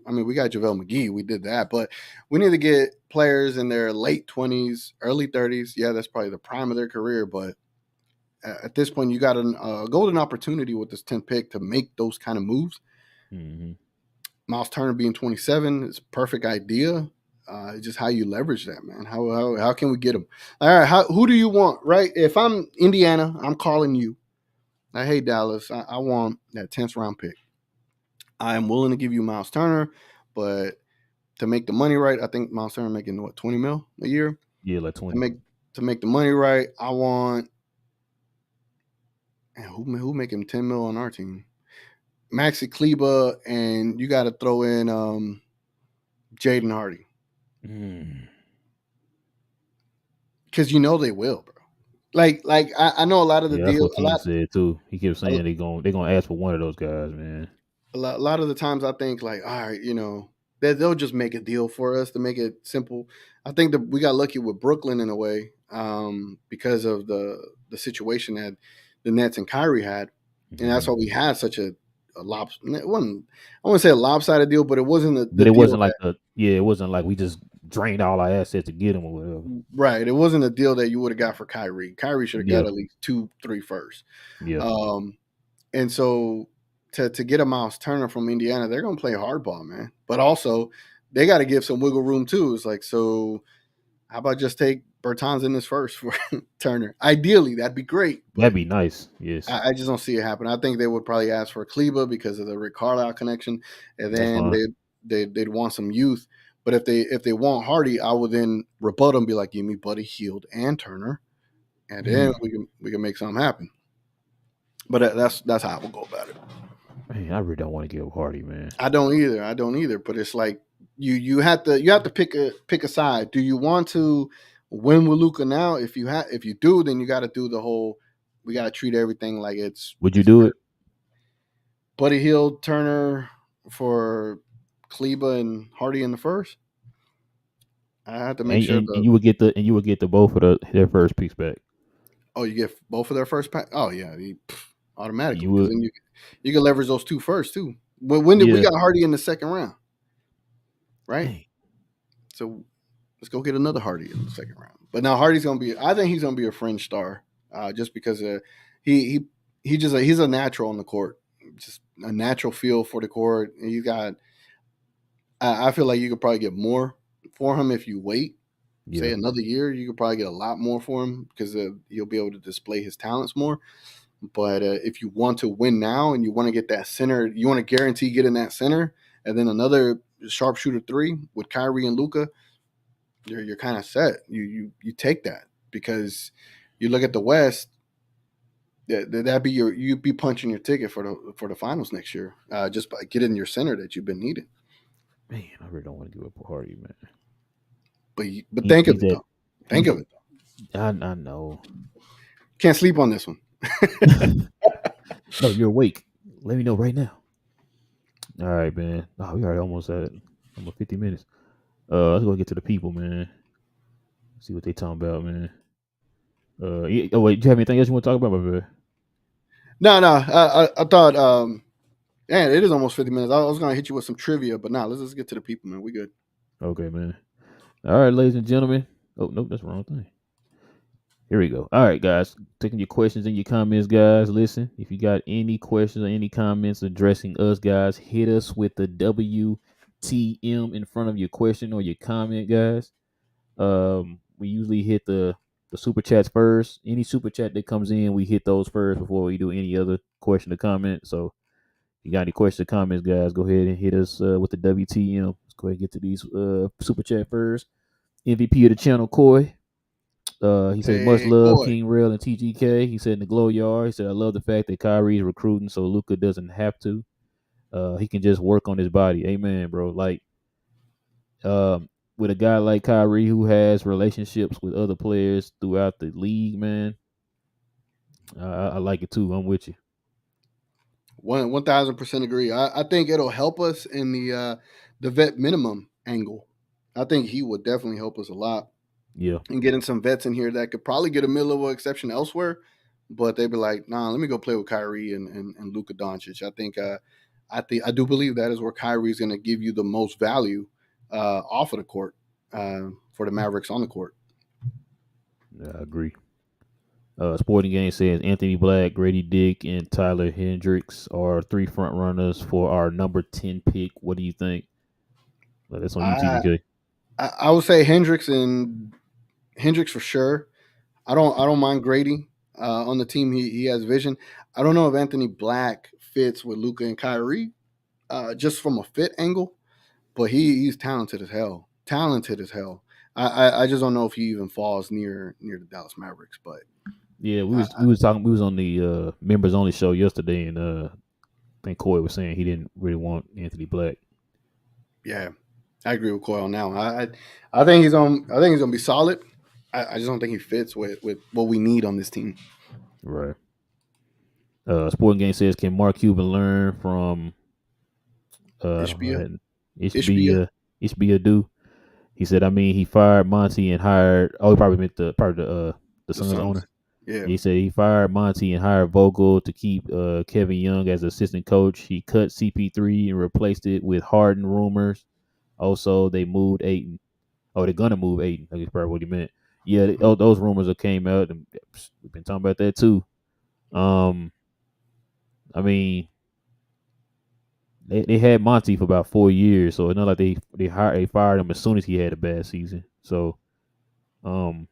I mean, we got JaVale McGee. We did that. But we need to get players in their late 20s, early 30s. Yeah, that's probably the prime of their career. But at this point, you got a golden opportunity with this 10th pick to make those kind of moves. Mm-hmm. Miles Turner being 27 is a perfect idea. Just how you leverage that, man. How can we get him? All right, who do you want? Right? If I'm Indiana, I'm calling you. Like, hey Dallas, I want that 10th round pick. I am willing to give you Miles Turner, but to make the money right, I think Miles Turner making what 20 mil a year. Yeah, like To 20. make the money right, I want and who make him 10 mil on our team. Maxi Kleba, and you got to throw in Jaden Hardy because you know they will, bro. I know a lot of the Yeah, that's deal, what King said too. He kept saying they gonna ask for one of those guys, man. a lot of the times I think like, all right, they'll just make a deal for us to make it simple. I think that we got lucky with Brooklyn in a way because of the situation that the Nets and Kyrie had, and that's why we had such a it wasn't, I wouldn't say a lopsided deal, but it wasn't the But it deal wasn't like it wasn't like we just drained all our assets to get him or whatever. right. It wasn't a deal that you would have got for Kyrie. Kyrie should have Yeah, got at least 2, 3 first. yeah. And so to get a Miles Turner from Indiana, they're going to play hardball, man. But also, they got to give some wiggle room too. It's like, so how about just take Bertans in this first for Turner? Ideally, that'd be great, That'd but be nice. Yes, I just don't see it happen. I think they would probably ask for Kleba because of the Rick Carlisle connection, and that's then fine. they'd want some youth. But if they want Hardy, I would then rebut them, be like, give me Buddy Hield and Turner, and then we can make something happen. But that's how I would go about it. Man, I really don't want to give Hardy, man. I don't either. I don't either. But it's like you have to pick a side. Do you want to win with Luca now? If you do, then you got to do the whole. We got to treat everything like Would you it's do it? Buddy Hield, Turner for Kleba and Hardy in the first. I have to make And, sure and you would get the both of their first picks back. you get both of their first pack. Oh yeah, automatically You because would, then you can leverage those two first too. When did we yeah. got Hardy in the second round, right? Dang. So let's go get another Hardy in the second round. But now Hardy's gonna be. I think he's gonna be a fringe star, just because he he's a natural on the court, just a natural feel for the court. And you got. I feel like you could probably get more for him if you wait. Say Yeah, another year, you could probably get a lot more for him because you'll be able to display his talents more. But if you want to win now and you want to get that center, you want to guarantee getting that center, and then another sharpshooter three with Kyrie and Luca, you're kind of set. You take that because you look at the West. That'd be you'd be punching your ticket for the finals next year, just by getting your center that you've been needing. man, I really don't want to give up Hardy, man. But think of He's it that though. Think he's. of it. I know. Can't sleep on this one. No, you're awake. Let me know right now. All right, man. Oh, we already almost at almost 50 minutes. Let's go get to the people, man. See what they talking about, man. Oh wait, do you have anything else you want to talk about, my brother? No. I thought. Man, it is almost 50 minutes. I was gonna hit you with some trivia, but now let's get to the people, man. We good. Okay, man. All right, ladies and gentlemen. Oh nope, that's the wrong thing. Here we go. All right, guys. Taking your questions and your comments, guys. Listen, if you got any questions or any comments addressing us, guys, hit us with the WTM in front of your question or your comment, guys. We usually hit the super chats first. Any super chat that comes in, we hit those first before we do any other question or comment. So, if you got any questions or comments, guys, go ahead and hit us with the WTM. Let's go ahead and get to these super chat first. MVP of the channel, Coy. He says much Hey, love, boy. King Rail and TGK. He said in the glow yard. He said I love the fact that Kyrie's recruiting, so Luca doesn't have to. He can just work on his body. Amen, bro. Like, with a guy like Kyrie who has relationships with other players throughout the league, man, I like it too. I'm with you. 1,000% agree. I think it'll help us in the vet minimum angle. I think he would definitely help us a lot Yeah, in getting some vets in here that could probably get a mid-level exception elsewhere, but they'd be like, nah, let me go play with Kyrie and Luka Doncic. I do believe that is where Kyrie is going to give you the most value off of the court for the Mavericks on the court. I agree. Sporting Game says Anthony Black, Grady Dick, and Tyler Hendricks are three front runners for our number 10 pick. What do you think? That's on you, I TGK. I would say Hendricks for sure. I don't mind Grady on the team. He has vision. I don't know if Anthony Black fits with Luca and Kyrie just from a fit angle, but he's talented as hell. Talented as hell. I just don't know if he even falls near the Dallas Mavericks, but Yeah, we I, was talking. We was on the members only show yesterday, and think Coy was saying he didn't really want Anthony Black. Yeah, I agree with Coy on that one. I think he's on. I think he's gonna be solid. I just don't think he fits with what we need on this team. Right. Sporting Game says, can Mark Cuban learn from Ishbia, Ishbia, Ishbia do? He said, I mean, he fired Monty and hired. Oh, he probably meant the the Suns Suns. owner. Yeah, He said he fired Monty and hired Vogel to keep Kevin Young as assistant coach. He cut CP3 and replaced it with Harden rumors. Also, they moved Aiton. Oh, they're gonna move Aiton. That's probably what he meant. Yeah, those rumors that came out, and we've been talking about that too. I mean, they had Monty for about 4 years, so it's not like they fired him as soon as he had a bad season. So, um,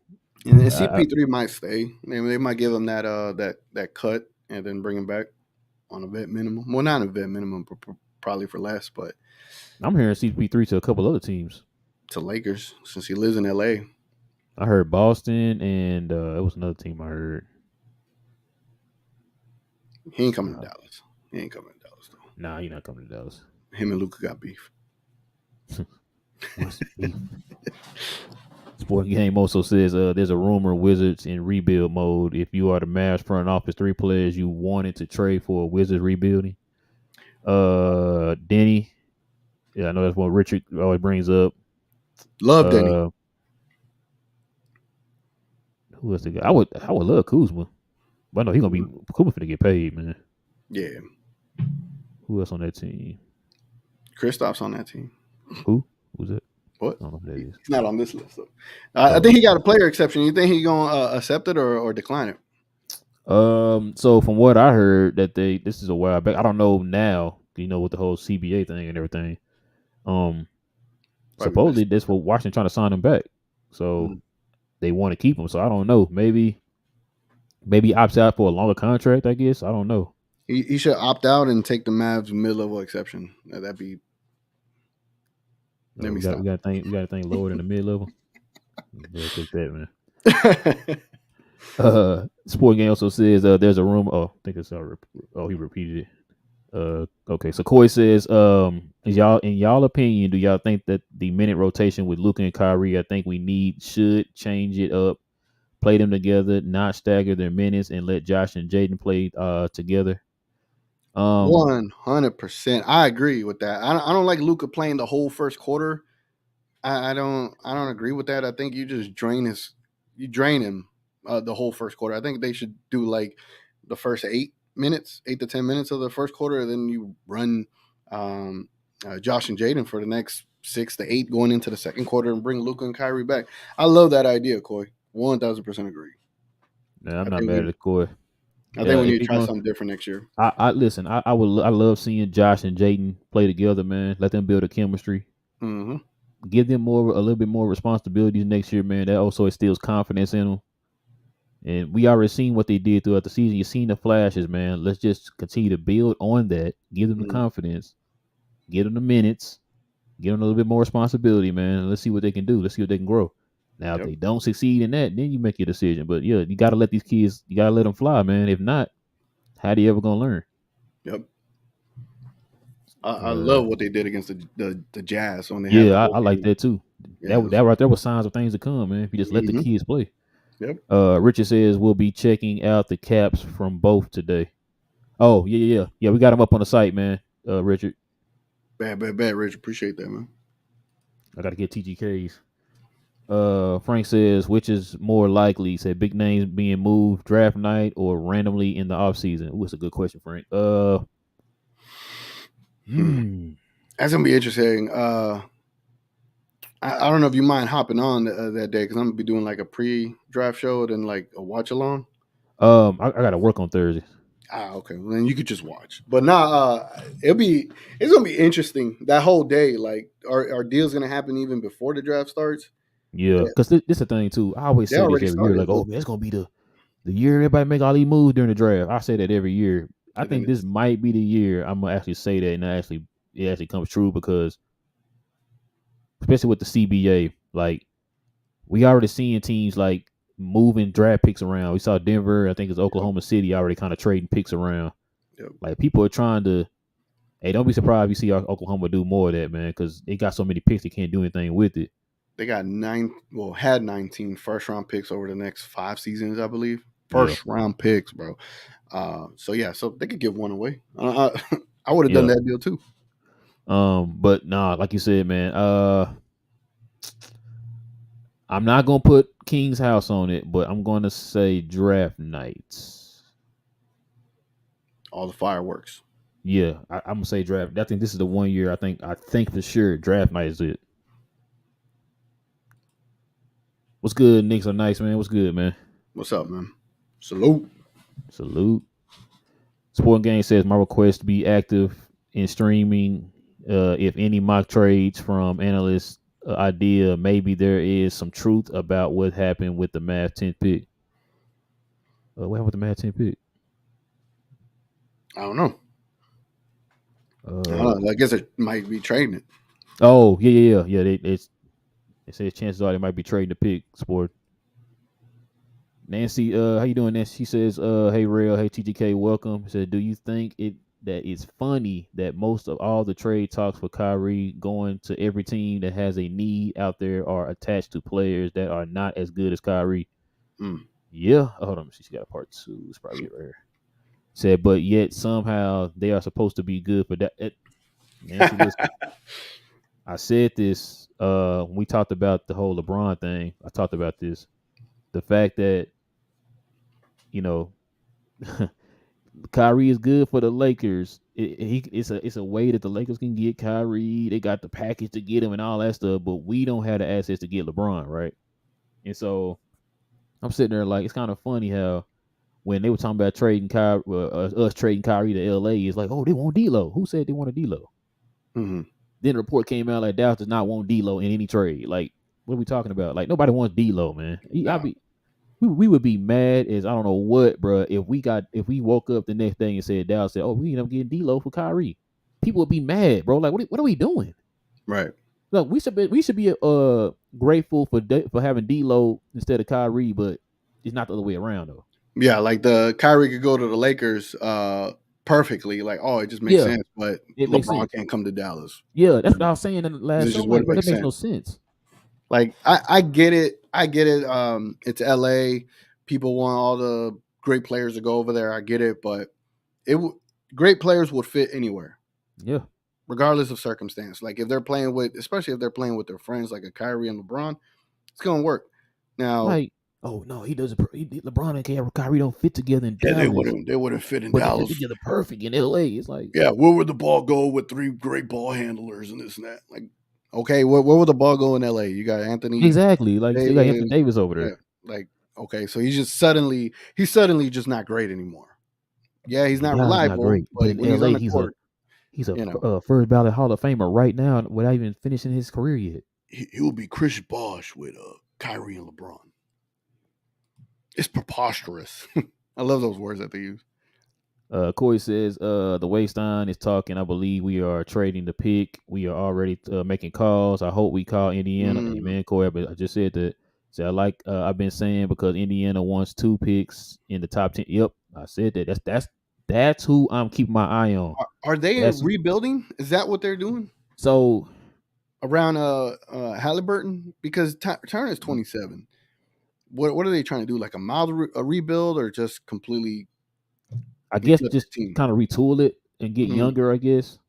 and I, CP3 might stay. They might give him that cut and then bring him back on a vet minimum. Well, not a vet minimum, probably for less, but I'm hearing CP3 to a couple other teams. to Lakers since he lives in LA. I heard Boston, and it was another team I heard. He ain't coming to Uh, Dallas. He ain't coming to Dallas though. nah, you're not coming to Dallas. Him and Luka got beef. What's the beef? Sporting Game also says there's a rumor Wizards in rebuild mode. If you are the Mavs front office, 3 players you wanted to trade for a Wizards rebuilding. Denny. Yeah, I know that's what Richard always brings up. Love Denny. Uh, who else the guy? I would love Kuzma, but I know he's gonna be Kuzma finna get paid, man. Yeah, Who else on that team? Kristaps on that team. Who was it? What? I don't know who that is. He's not on this list though. I think he got a player exception. You think he gonna accept it or decline it? So from what I heard, that this is a while back. I don't know now, with the whole CBA thing and everything. Um, Probably best. Supposedly that's what Washington trying to sign him back. So they want to keep him. So I don't know. Maybe he opts out for a longer contract. I guess I don't know. He should opt out and take the Mavs mid-level exception. That'd be. Let me stop. We got to think lower than the mid level. Better take that, man. Sport Game also says there's a rumor. Oh, I think it's he repeated it. Okay, so Coy says, is y'all opinion, do y'all think that the minute rotation with Luka and Kyrie, I think we should change it up, play them together, not stagger their minutes, and let Josh and Jaden play together? 100%. I agree with that. I don't like Luka playing the whole first quarter. I don't agree with that. I think you just drain him the whole first quarter. I think they should do like the first 8 to 10 minutes of the first quarter, and then you run Josh and Jaden for the next 6 to 8 going into the second quarter and bring Luka and Kyrie back. I love that idea, Coy. 1000% agree. Yeah, I'm not mad at Coy. I think we need to try something different next year. I listen. I love seeing Josh and Jaden play together, man. Let them build a chemistry. Mm-hmm. Give them a little bit more responsibilities next year, man. That also instills confidence in them. And we already seen what they did throughout the season. You've seen the flashes, man. Let's just continue to build on that. Give them the confidence. Give them the minutes. Give them a little bit more responsibility, man. Let's see what they can do. Let's see what they can grow. Now, if they don't succeed in that, then you make your decision. But yeah, you got to let these kids. You got to let them fly, man. If not, how do you ever gonna learn? Yep. I love what they did against the Jazz when they had I like that too. Yeah, that right there was signs of things to come, man. If you just let the kids play. Yep. Richard says we'll be checking out the caps from both today. Oh yeah. We got them up on the site, man. Richard. Bad, Richard. Appreciate that, man. I got to get TGKs. Frank says, which is more likely? He said big names being moved draft night or randomly in the offseason. Ooh, that's a good question, Frank. That's gonna be interesting. I don't know if you mind hopping on that day because I'm gonna be doing like a pre-draft show and like a watch along. I gotta work on Thursday. Okay. Well, then you could just watch. But it's gonna be interesting that whole day. Like, are deals gonna happen even before the draft starts? Yeah, because this is the thing too. I always say this every year, like, oh, man, it's gonna be the year everybody make all these moves during the draft. I say that every year. I think this might be the year I'm gonna actually say that, and it actually comes true because, especially with the CBA, like we already seeing teams like moving draft picks around. We saw Denver, I think it's Oklahoma City already kind of trading picks around. Yep. Like people are trying to Hey, don't be surprised if you see Oklahoma do more of that, man, because they got so many picks they can't do anything with it. They got had 19 first round picks over the next 5 seasons, I believe. Yeah, First round picks, bro. So yeah, so they could give one away. I would have done yeah. that deal too. But nah, like you said, man. I'm not gonna put King's House on it, but I'm gonna say draft nights. All the fireworks. Yeah, I'm gonna say draft. I think this is the one year. I think for sure draft night is it. What's good, Knicks are nice, man. What's good, man? What's up, man? Salute. Salute. Sporting Game says my request to be active in streaming. If any mock trades from analysts idea, maybe there is some truth about what happened with the Mavs 10th pick. What happened with the Mavs 10th pick? I don't know. Uh, I guess it might be trading it. oh yeah. They say chances are they might be trading the pick. Sport. Nancy, how you doing, Nancy? She says, hey Real, hey TGK, welcome. She said, do you think that it's funny that most of all the trade talks for Kyrie going to every team that has a need out there are attached to players that are not as good as Kyrie? Mm. Yeah. Oh, hold on, she got a part two. It's probably right here. Said, but yet somehow they are supposed to be good for that. Nancy, listen. I said this when we talked about the whole LeBron thing. I talked about this. The fact that, you know, Kyrie is good for the Lakers. It's a way that the Lakers can get Kyrie. They got the package to get him and all that stuff, but we don't have the assets to get LeBron, right? And so I'm sitting there like it's kind of funny how when they were talking about trading Kyrie, us trading Kyrie to LA, it's like, oh, they want D'Lo. Who said they want a D'Lo? Mm-hmm. Then the report came out like Dallas does not want D'Lo in any trade. Like, what are we talking about? Like, nobody wants D'Lo, man. No. We would be mad as I don't know what, bro. If we woke up the next day and said Dallas said, oh, we end up getting D'Lo for Kyrie, people would be mad, bro. Like, what are we doing? Right. Look, we should be grateful for having D'Lo instead of Kyrie, but it's not the other way around though. Yeah, like the Kyrie could go to the Lakers perfectly. Like, oh, it just makes Yeah, sense. But it makes LeBron sense. can't come to Dallas. Yeah, that's what I was saying in the last This show. just I'm like, wouldn't bro, make that makes no sense. sense. Like, I get it. I get it. It's LA. People want all the great players to go over there. I get it, but great players would fit anywhere, Yeah, regardless of circumstance. Like if they're playing with, especially if they're playing with their friends, like a Kyrie and LeBron, it's gonna work. Now, like, oh no, he doesn't. LeBron and Kyrie don't fit together in yeah, Dallas, they wouldn't fit in but they fit Dallas. together perfect in LA. It's like, Yeah, where would the ball go with 3 great ball handlers and this and that? Like, okay, where would the ball go in LA? You got Anthony exactly. Like, you still got Anthony Davis. Davis over Yeah, there. like okay, so he's suddenly just not great anymore. Yeah, he's In not Dallas, not reliable, great, but but in when he's on LA, the court, he's a you know, first ballot Hall of Famer right now without even finishing his career yet. he will be Chris Bosh with Kyrie and LeBron. It's preposterous. I love those words that they use. Corey says, the Wastein is talking. I believe we are trading the pick. We are already making calls. I hope we call Indiana. Mm. Amen, Corey. But I just said that. So I've been saying because Indiana wants 2 picks in the top 10. Yep, I said that. That's who I'm keeping my eye on. Are they That's rebuilding? Is that what they're doing so. around Halliburton? Because Turner is 27. What are they trying to do? Like a mild rebuild or just completely I guess reflip the just team? kind of retool it and get Mm-hmm. younger. I guess.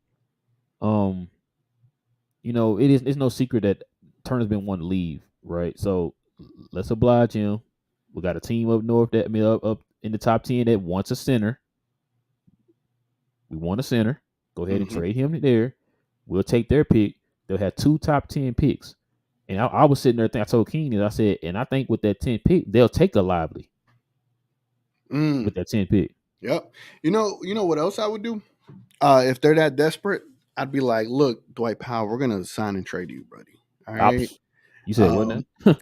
Um, it's no secret that Turner's been wanting to leave, right? So let's oblige him. We got a team up north that up in the top 10 that wants a center. We want a center. Go ahead and Mm-hmm. trade him there. We'll take their pick. They'll have 2 top 10 picks. And I was sitting there thinking, I told Keenan, I said, and I think with that 10 pick, they'll take a Lively with that 10 pick. Yep. You know what else I would do? If they're that desperate, I'd be like, look, Dwight Powell, we're gonna sign and trade you, buddy. All right. You said what now? Um,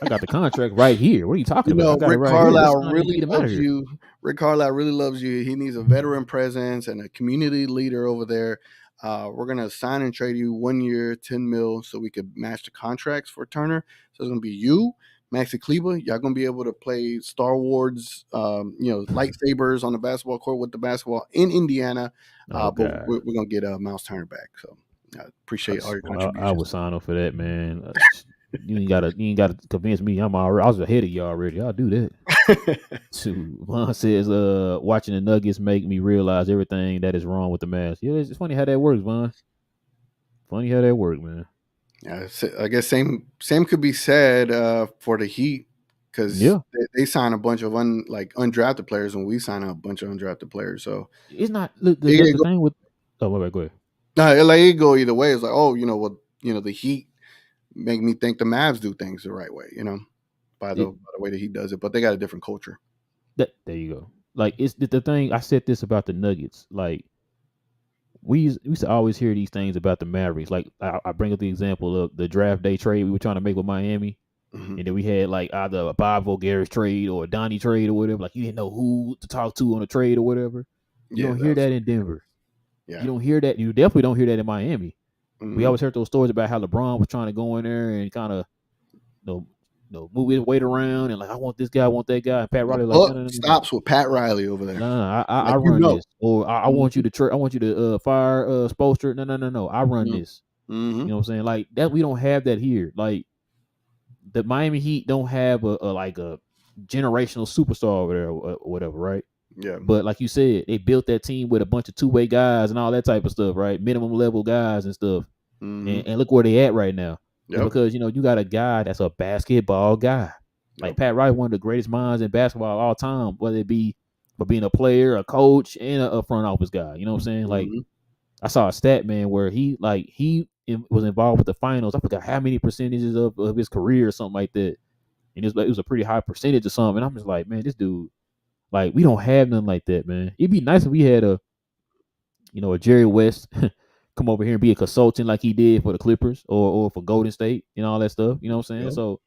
I got the contract right here. What are you talking about? I got it Rick right here. Let's Carlisle sign it and really get him out of loves here. you. Rick Carlisle really loves you. He needs a veteran presence and a community leader over there. We're gonna sign and trade you 1 year, 10 mil, so we could match the contracts for Turner. So it's gonna be you, Maxi Kleba, y'all gonna be able to play Star Wars, lightsabers on the basketball court with the basketball in Indiana. Oh But God. we're gonna get Miles Turner back. So I appreciate all your I contributions. would sign up for that, man. You ain't gotta convince me. I was ahead of you already. I'll do that. Shoot. Vaughn says, watching the Nuggets make me realize everything that is wrong with the Mavs. Yeah, it's funny how that works, Vaughn. Funny how that works, man. Yeah, I guess same could be said for the Heat because Yeah. they sign a bunch of undrafted players, and we sign a bunch of undrafted players. So It's not look it the go, thing with oh my bad, go ahead. it go either way. It's like, oh, the Heat make me think the Mavs do things the right way. By It the way that he does it, but they got a different culture. that there you go. Like it's the thing I said this about the Nuggets. Like we used to always hear these things about the Mavericks. Like I bring up the example of the draft day trade we were trying to make with Miami. Hmm. And then we had like either a Bob Voulgaris trade or a Donnie trade or whatever. Like you didn't know who to talk to on a trade or whatever. You Yeah, don't hear that's that in Denver. You yeah. don't hear that. You definitely don't hear that in Miami. We Hmm. always heard those stories about how LeBron was trying to go in there and kind of move his weight around and like I want this guy, I want that guy. And Pat The Riley like no buck no no no no stops with Pat Riley over there. no no. I Like run this or I hmm want you to I want you to fire Spoelstra. No. I run this. hmm You know what I'm saying? Like that we don't have that here. Like the Miami Heat don't have a generational superstar over there or whatever, right? Yeah. But like you said, they built that team with a bunch of two-way guys and all that type of stuff, right? Minimum level guys and stuff. Hmm. And look where they at right now. It's Yep. because you got a guy that's a basketball guy. Like Yep. Pat Riley, one of the greatest minds in basketball of all time, whether it be for being a player, a coach, and a front office guy. You know what I'm saying? Like Hmm. I saw a stat, man, where was involved with the finals. I forgot how many percentages of his career or something like that. And it was a pretty high percentage or something. And I'm just like, man, this dude, like, we don't have nothing like that, man. It'd be nice if we had a Jerry West come over here and be a consultant like he did for the Clippers or for Golden State and all that stuff. You know what I'm saying? Yep. So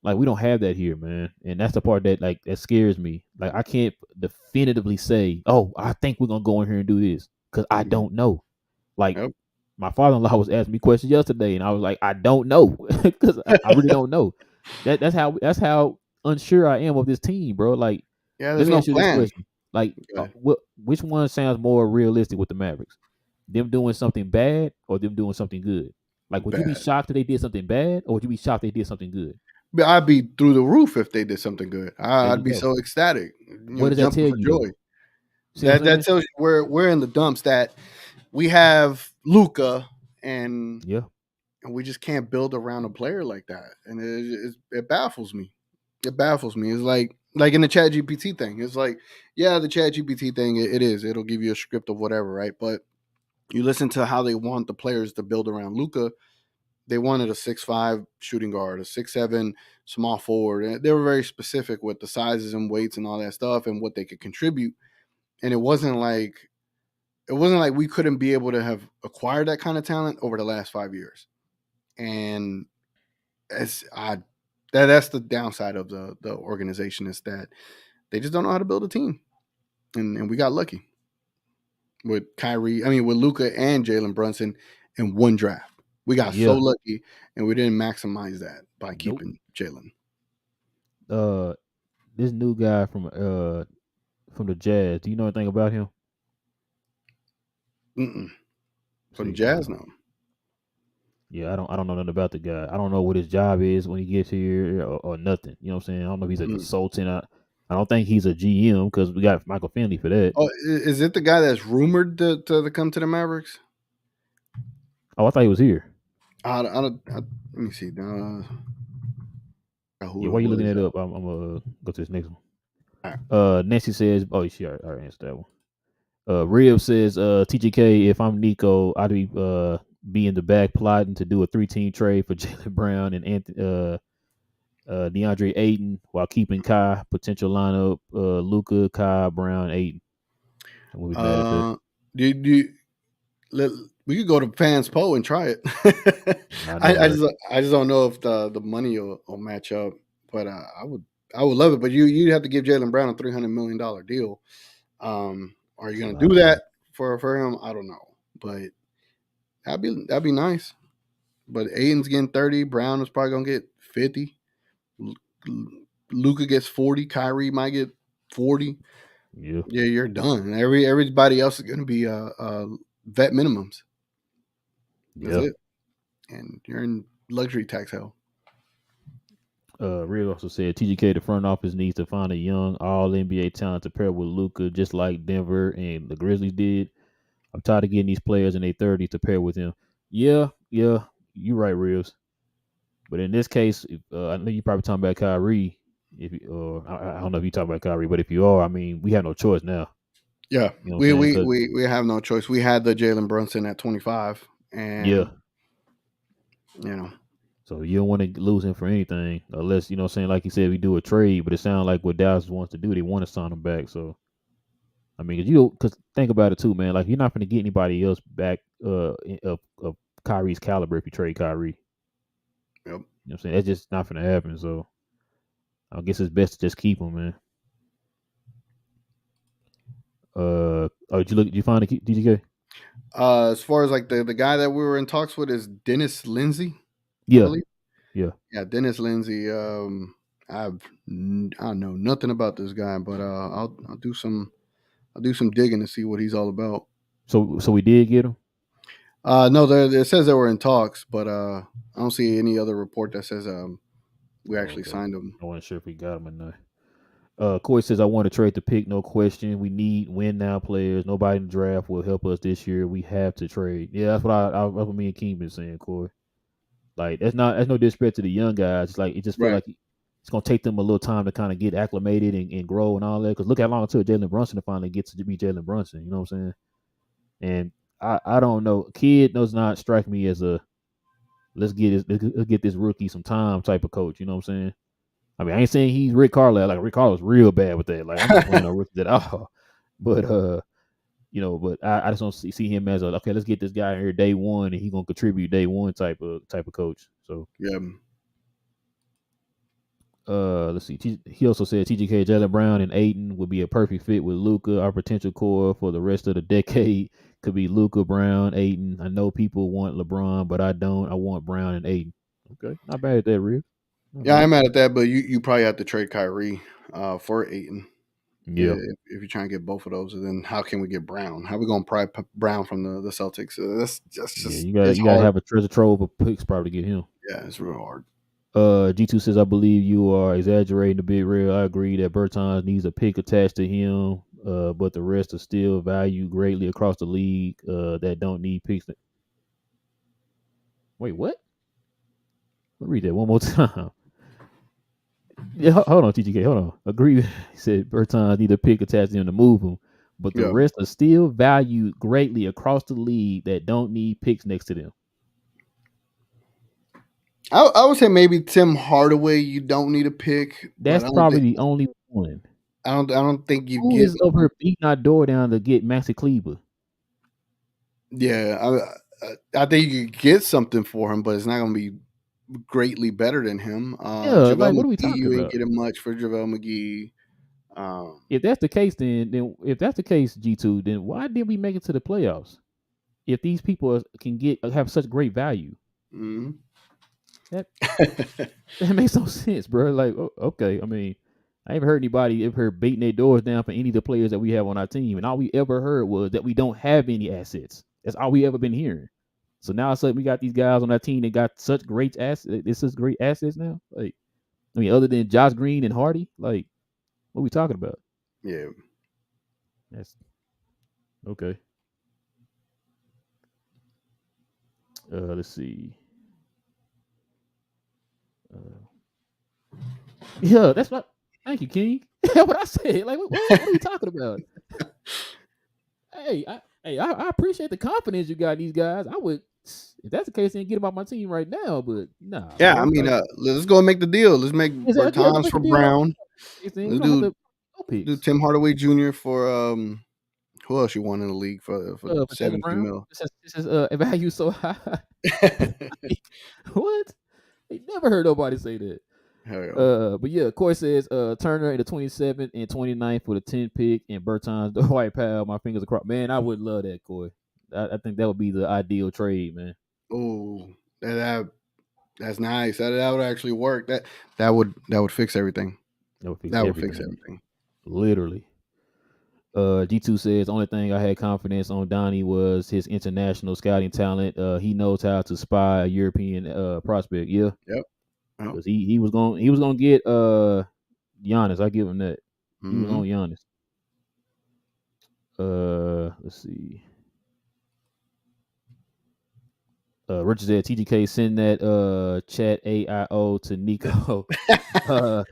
like we don't have that here, man. And that's the part that scares me. Like I can't definitively say, oh, I think we're gonna go in here and do this. Cause I Hmm. don't know. Like Yep. my father-in-law was asking me questions yesterday, and I was like, I don't know, because I really don't know. That's how unsure I am of this team, bro. Like, Yeah. let There's me no ask you this plan. question: like, Okay. which one sounds more realistic with the Mavericks? Them doing something bad or them doing something good? Like, would you be Bad. shocked if they did something bad, or would you be shocked they did something good? But I'd be through the roof if they did something good. There I'd you be go. so ecstatic, What does that jumping tell for you, joy. though? See what I'm That saying? tells you we're in the dumps. That we have Luca, and Yeah, we just can't build around a player like that, and it baffles me. It baffles me. It's like in the Chat GPT thing. It's like, yeah, the Chat GPT thing. It is. It'll give you a script of whatever, right? But you listen to how they want the players to build around Luca. They wanted a 6'5" shooting guard, a 6'7" small forward. And they were very specific with the sizes and weights and all that stuff and what they could contribute. And it wasn't like we couldn't be able to have acquired that kind of talent over the last 5 years. And it's odd. That's the downside of the organization, is that they just don't know how to build a team. And we got lucky with with Luca and Jalen Brunson in one draft. We got so yeah. lucky, and we didn't maximize that by Nope. keeping Jalen. Uh, this new guy from the Jazz. Do you know anything about him? Mm-mm. From the See, Jazz, no. yeah, I don't know nothing about the guy. I don't know what his job is when he gets here or nothing. You know what I'm saying? I don't know if he's a Mm. consultant. I don't think he's a GM because we got Michael Finley for that. Oh, is it the guy that's rumored to come to the Mavericks? Oh, I thought he was here. Let me see. Yeah, why you Who looking is that that? up? I'm gonna go to this next one. All right. Nancy says, oh, she already answered that one. Rib says, TGK, if I'm Nico, I'd be in the back plotting to do a 3-team trade for Jalen Brown and DeAndre Ayton while keeping Kai potential lineup. Luca, Kai, Brown, Ayton. I wouldn't be mad at that. Uh, do you, let, we could go to fans poll and try it. I know, I right? just don't know if the money will match up, but I would love it. But you'd have to give Jalen Brown a $300 million deal. Are you That's a gonna lot, do man. that for him? I don't know, but that'd be nice. But Aiden's getting 30. Brown is probably gonna get 50. Luka gets 40, Kyrie might get 40. Yeah. Yeah, you're done. Everybody else is going to be vet minimums. That's Yeah. it, and you're in luxury tax hell. Real also said TGK, the front office needs to find a young all NBA talent to pair with Luca, just like Denver and the Grizzlies did. I'm tired of getting these players in their 30s to pair with him. Yeah, you're right, Reels. But in this case, I know you're probably talking about Kyrie. If I don't know if you're talking about Kyrie, but if you are, I mean, we have no choice now. Yeah, You know what we I'm saying? we Because we we have no choice. We had the Jalen Brunson at 25, yeah, and you know, so you don't want to lose him for anything, unless you know what I'm saying. Like you said, we do a trade, but it sounds like what Dallas wants to do, they want to sign him back. So I mean, because think about it too, man. Like you're not going to get anybody else back of Kyrie's caliber if you trade Kyrie. yep. You know what I'm saying? That's just not going to happen. So I guess it's best to just keep him, man. Oh, did you find the DGK? As far as like the guy that we were in talks with is Dennis Lindsey, I Yeah, believe. yeah, Yeah, Dennis Lindsey. I don't know nothing about this guy, but I'll do some digging to see what he's all about. So we did get him. No, it says they were in talks, but I don't see any other report that says we Oh, actually okay. signed him. I wasn't sure if we got him or not. Corey says, I want to trade the pick, no question. We need win now players. Nobody in the draft will help us this year. We have to trade. Yeah, that's that's what me and King been saying, Corey. Like that's no disrespect to the young guys. It's like it just feel Right. like it's gonna take them a little time to kind of get acclimated and grow and all that. Because look how long it took Jalen Brunson to finally get to be Jalen Brunson. You know what I'm saying? And I don't know. Kid does not strike me as a let's get this rookie some time type of coach. You know what I'm saying? I mean, I ain't saying he's Rick Carlisle. Like Rick Carlisle's real bad with that. Like I'm not playing no rookies at all. But but I just don't see him as a okay. Let's get this guy here day one, and he's gonna contribute day one type of coach. So Yeah. let's see. He also said TGK, Jalen Brown, and Ayton would be a perfect fit with Luca. Our potential core for the rest of the decade could be Luca, Brown, Ayton. I know people want LeBron, but I don't. I want Brown and Ayton. Okay, not bad at that, Rick. Not Yeah, bad. I'm mad at that, but you probably have to trade Kyrie for Aiton. Yeah. If you're trying to get both of those, and then how can we get Brown? How are we going to pry Brown from the Celtics? That's Yeah, just you it's gotta hard. have a treasure trove of picks probably to get him. Yeah, it's real hard. G2 says I believe you are exaggerating a bit, real. I agree that Bertans needs a pick attached to him, but the rest are still valued greatly across the league that don't need picks. Wait, what? Let me read that one more time. Yeah, hold on, TGK, hold on. Agree. He said Bertans need a pick attached to him to move him, but the Yeah, rest are still valued greatly across the league that don't need picks next to them. I would say maybe Tim Hardaway. You don't need a pick, but That's probably the only one. I don't think you Who get. is over beating our door down to get Maxi Kleber? Yeah, I think you could get something for him, but it's not going to be greatly better than him. Yeah, JaVale like what are we McGee, talking you ain't about? getting much for JaVale McGee. If that's the case, then if that's the case, G2, then why didn't we make it to the playoffs? If these people can have such great value, Mm-hmm. that that makes no sense, bro. Like, okay, I mean, I ain't heard anybody ever beating their doors down for any of the players that we have on our team, and all we ever heard was that we don't have any assets. That's all we ever been hearing. So now it's like we got these guys on our team that got such great assets. This is great assets now. Like, I mean, other than Josh Green and Hardy, like, what we talking about? Yeah. That's okay. Let's see. Yeah, that's what. Thank you, King. That's what I said. Like, what are we talking about? I appreciate the confidence you got in these guys. I would, if that's the case, then get them off my team right now. But nah, Yeah, I bro. mean, Like, let's go and make the deal. Let's make yeah, let's Bertans make a for deal right Brown. now. Then we Let's don't have do to no picks. Tim Hardaway Jr. for who else you want in the league for For Jalen 70 Brown, mil? this is value so high. What? I never heard nobody say that. Hell yeah. But yeah, Corey says Turner in the 27th and 29th for the 10th pick, and Bertans the White Pal. My fingers across. Man, I would love that, Corey. I think that would be the ideal trade, man. Oh, that That's nice. That would actually work. That would fix everything. That would fix That would fix everything. everything. Literally. G2 says only thing I had confidence on Donnie was his international scouting talent. He knows how to spy a European prospect. Yeah, Yep. Yep. because he was gonna get Giannis. I give him that. He was Mm-hmm. on Giannis. Let's see. Richard said TGK send that chat AIO to Nico. uh,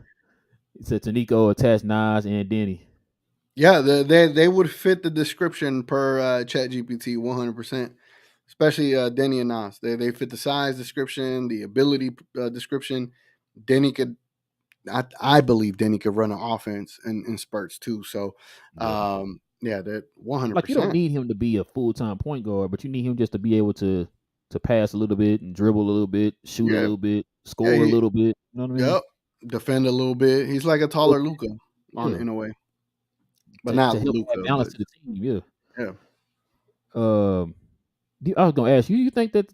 he said to Nico attach Nas and Denny. Yeah, they would fit the description per ChatGPT 100%. Especially Denny and Nas. They fit the size description, the ability description. Denny could, I believe Denny could run an offense in spurts too. So, Yeah. yeah, that Like you don't 100%. need him to be a full time point guard, but you need him just to be able to pass a little bit and dribble a little bit, shoot a Yeah, little bit, yeah, score a little bit. You know what I mean? yep. Defend a little bit. He's like a Little taller Luca bit, on yeah, in a way, but to not help add Luca. balance But to the team. Yeah. yeah, Um, I was gonna ask you. You think that the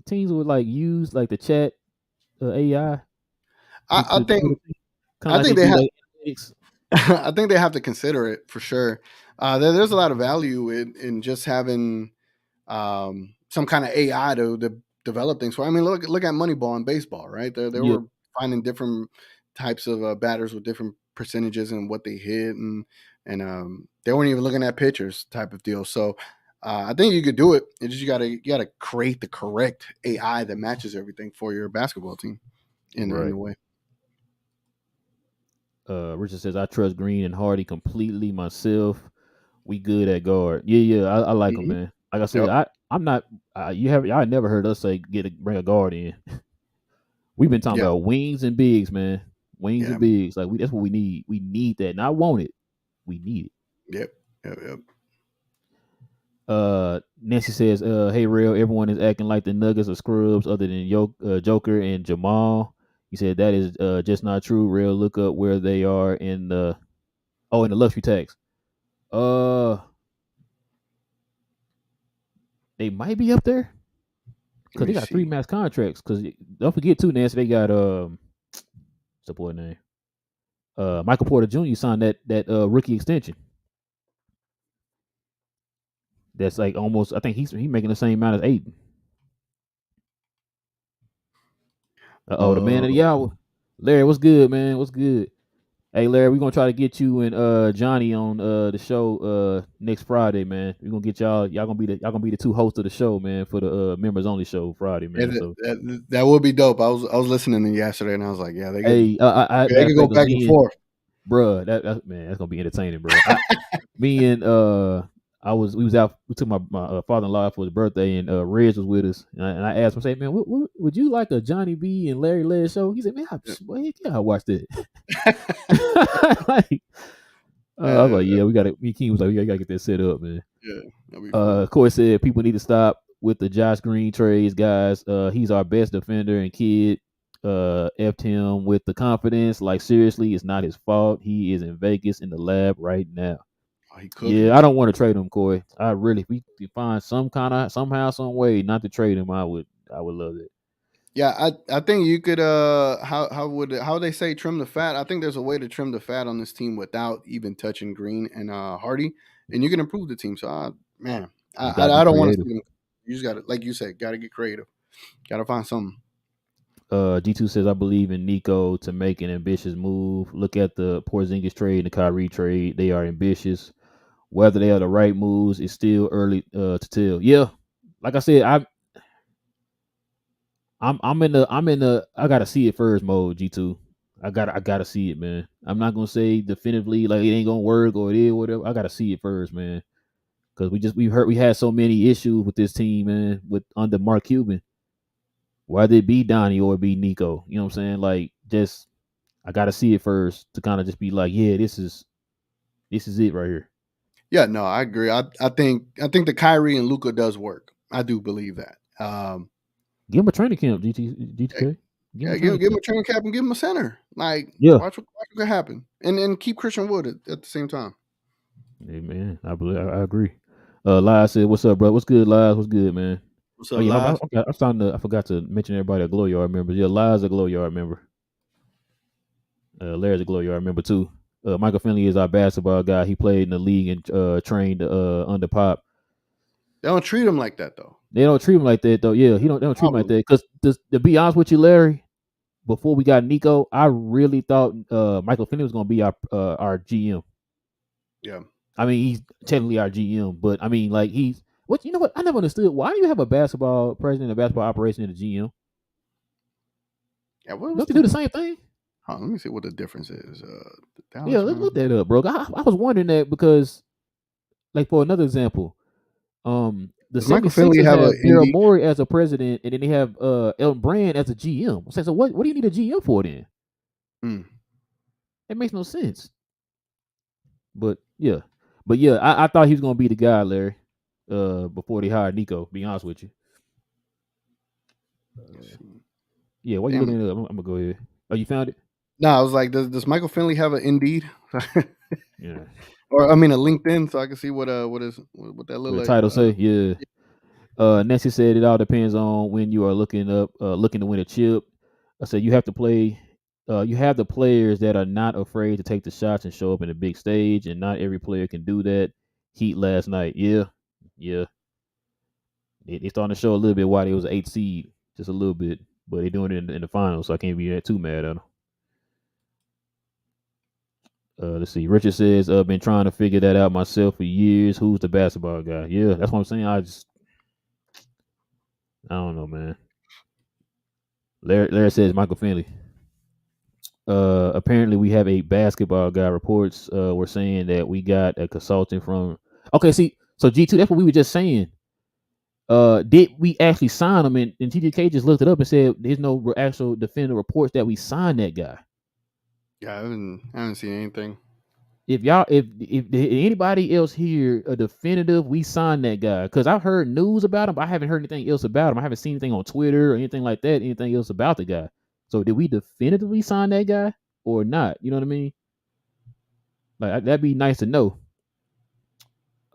teams would like use like the chat AI I to think build a team, kind of I like they think they do have. like analytics? I think they have to consider it for sure. There's a lot of value in just having some kind of AI to develop things for. I mean, look at Moneyball in baseball, right? They Yeah. were finding different types of batters with different percentages and what they hit, and they weren't even looking at pitchers type of deal. So I think you could do it. It's just you gotta create the correct AI that matches everything for your basketball team in Right. a way. Richard says I trust Green and Hardy completely myself. We good at guard. Yeah, yeah. I like him, Hmm. man. Like I said, Yep. I'm not. I never heard us say bring a guard in. We've been talking Yeah. about wings and bigs, man. Wings Yeah. and bigs. Like that's what we need. We need that. Not want it. We need it. Yep. Yep. Yep. Nancy says, hey real, everyone is acting like the Nuggets are scrubs other than Joker and Jamal. He said that is just not true. Real, look up where they are in the luxury tax. Uh they might be up there Let because they me got three see. max contracts. Because don't forget too, Nancy, they got what's the boy name? Michael Porter Jr. signed that rookie extension. That's like almost. I think he making the same amount as Aiden. The man Uh, of the hour, Larry. What's good, man? What's good? Hey, Larry, we're gonna try to get you and Johnny on the show next Friday, man. We're gonna get y'all gonna be the two hosts of the show, man, for the members only show Friday, yeah, man. So that would be dope. I was listening to yesterday and I was like, yeah, hey, they matter of could go fact, back and forth. bruh, man, that's gonna be entertaining, bro. Me and we was out. We took my father-in-law for his birthday, and Reg was with us. And I asked him, say, man, would you like a Johnny B and Larry Led show? He said, man, well, heck yeah, I watched it. Like, I was like, Yeah, yeah, we got it. Me and King was like, we gotta get that set up, man. yeah, that'd be fun. Corey said people need to stop with the Josh Green trades, guys. He's our best defender, and kid effed him with the confidence. Like seriously, it's not his fault. He is in Vegas in the lab right now. Oh, he cooking. Yeah, I don't want to trade him, Corey. I really, if we could find some kind of somehow, some way not to trade him, I would love it. Yeah, I think you could how they say trim the fat. I think there's a way to trim the fat on this team without even touching Green and Hardy, and you can improve the team. So man, I Just gotta I, be I don't want to creative. see them. You just got to, like you said, got to get creative. Got to find something. G2 says I believe in Nico to make an ambitious move. Look at the Porzingis trade and the Kyrie trade. They are ambitious. Whether they are the right moves is still early to tell. Yeah, like I said, I'm in the I gotta see it first mode. G2, I gotta see it, man. I'm not gonna say definitively like it ain't gonna work or it is whatever. I gotta see it first, man. Because we had so many issues with this team, man, with under Mark Cuban. Whether it be Donnie or it be Nico, you know what I'm saying? Like, just I gotta see it first to kind of just be like, yeah, this is it right here. Yeah, no, I agree. I think the Kyrie and Luca does work. I do believe that. Give him a training camp, Yeah, GTK. Give him yeah, a training give him camp. a training cap and give him a center. Like, Yeah. watch what could happen, and keep Christian Wood at the same time. Hey man, I agree. Lies said, "What's up, bro? What's good, Lies? What's good, man?" So Oh yeah, last, I starting to. I forgot to mention everybody a glow yard member. Yeah, Liza a glow yard member. Larry's a glow yard member too. Michael Finley is our basketball guy. He played in the league and trained under Pop. they don't treat him like that though. They don't treat him like that though. Yeah, he don't. They don't treat him like Problem. that. Because to be honest with you, Larry, before we got Nico, I really thought Michael Finley was going to be our GM. Yeah. I mean, he's technically our GM, but I mean, like he's what you know what I never understood. Why do you have a basketball president, a basketball operation, and a GM? Yeah. What was Don't they do the? the same thing? Let me see what the difference is. The Yeah, Dallas let's look Mavericks. that up, bro. I was wondering that because, like, for another example, the Does Michael Finley 76ers have an have Daryl Indeed? Morey as a president, and then they have Elton Brand as a GM. So what do you need a GM for then? Hmm. That makes no sense. But yeah, I thought he was gonna be the guy, Larry. Before they hired Nico. Be honest with you. Let's see. Yeah, while you Damn it. looking it up, I'm gonna go ahead. Oh, you found it? No, I was like, does Michael Finley have an Indeed? Yeah. Or I mean a LinkedIn, so I can see what that look What the like. title say? Yeah. Nancy said it all depends on when you are looking to win a chip. I said you have to play. You have the players that are not afraid to take the shots and show up in the big stage, and not every player can do that. Heat last night, yeah, yeah. It's starting to show a little bit why they was an 8 seed, just a little bit, but they're doing it in the finals, so I can't be too mad at them. Let's see. Richard says, been trying to figure that out myself for years. Who's the basketball guy? Yeah, that's what I'm saying. I don't know, man. Larry says Michael Finley. Apparently we have a basketball guy. Reports were saying that we got a consultant from. Okay, see, so G2, that's what we were just saying. Did we actually sign him? And TGK just looked it up and said there's no actual definitive reports that we signed that guy. Yeah, I haven't seen anything. If anybody else here a definitive, we signed that guy, because I've heard news about him, but I haven't heard anything else about him. I haven't seen anything on Twitter or anything like that, anything else about the guy. So did we definitively sign that guy or not? You know what I mean? Like that'd be nice to know.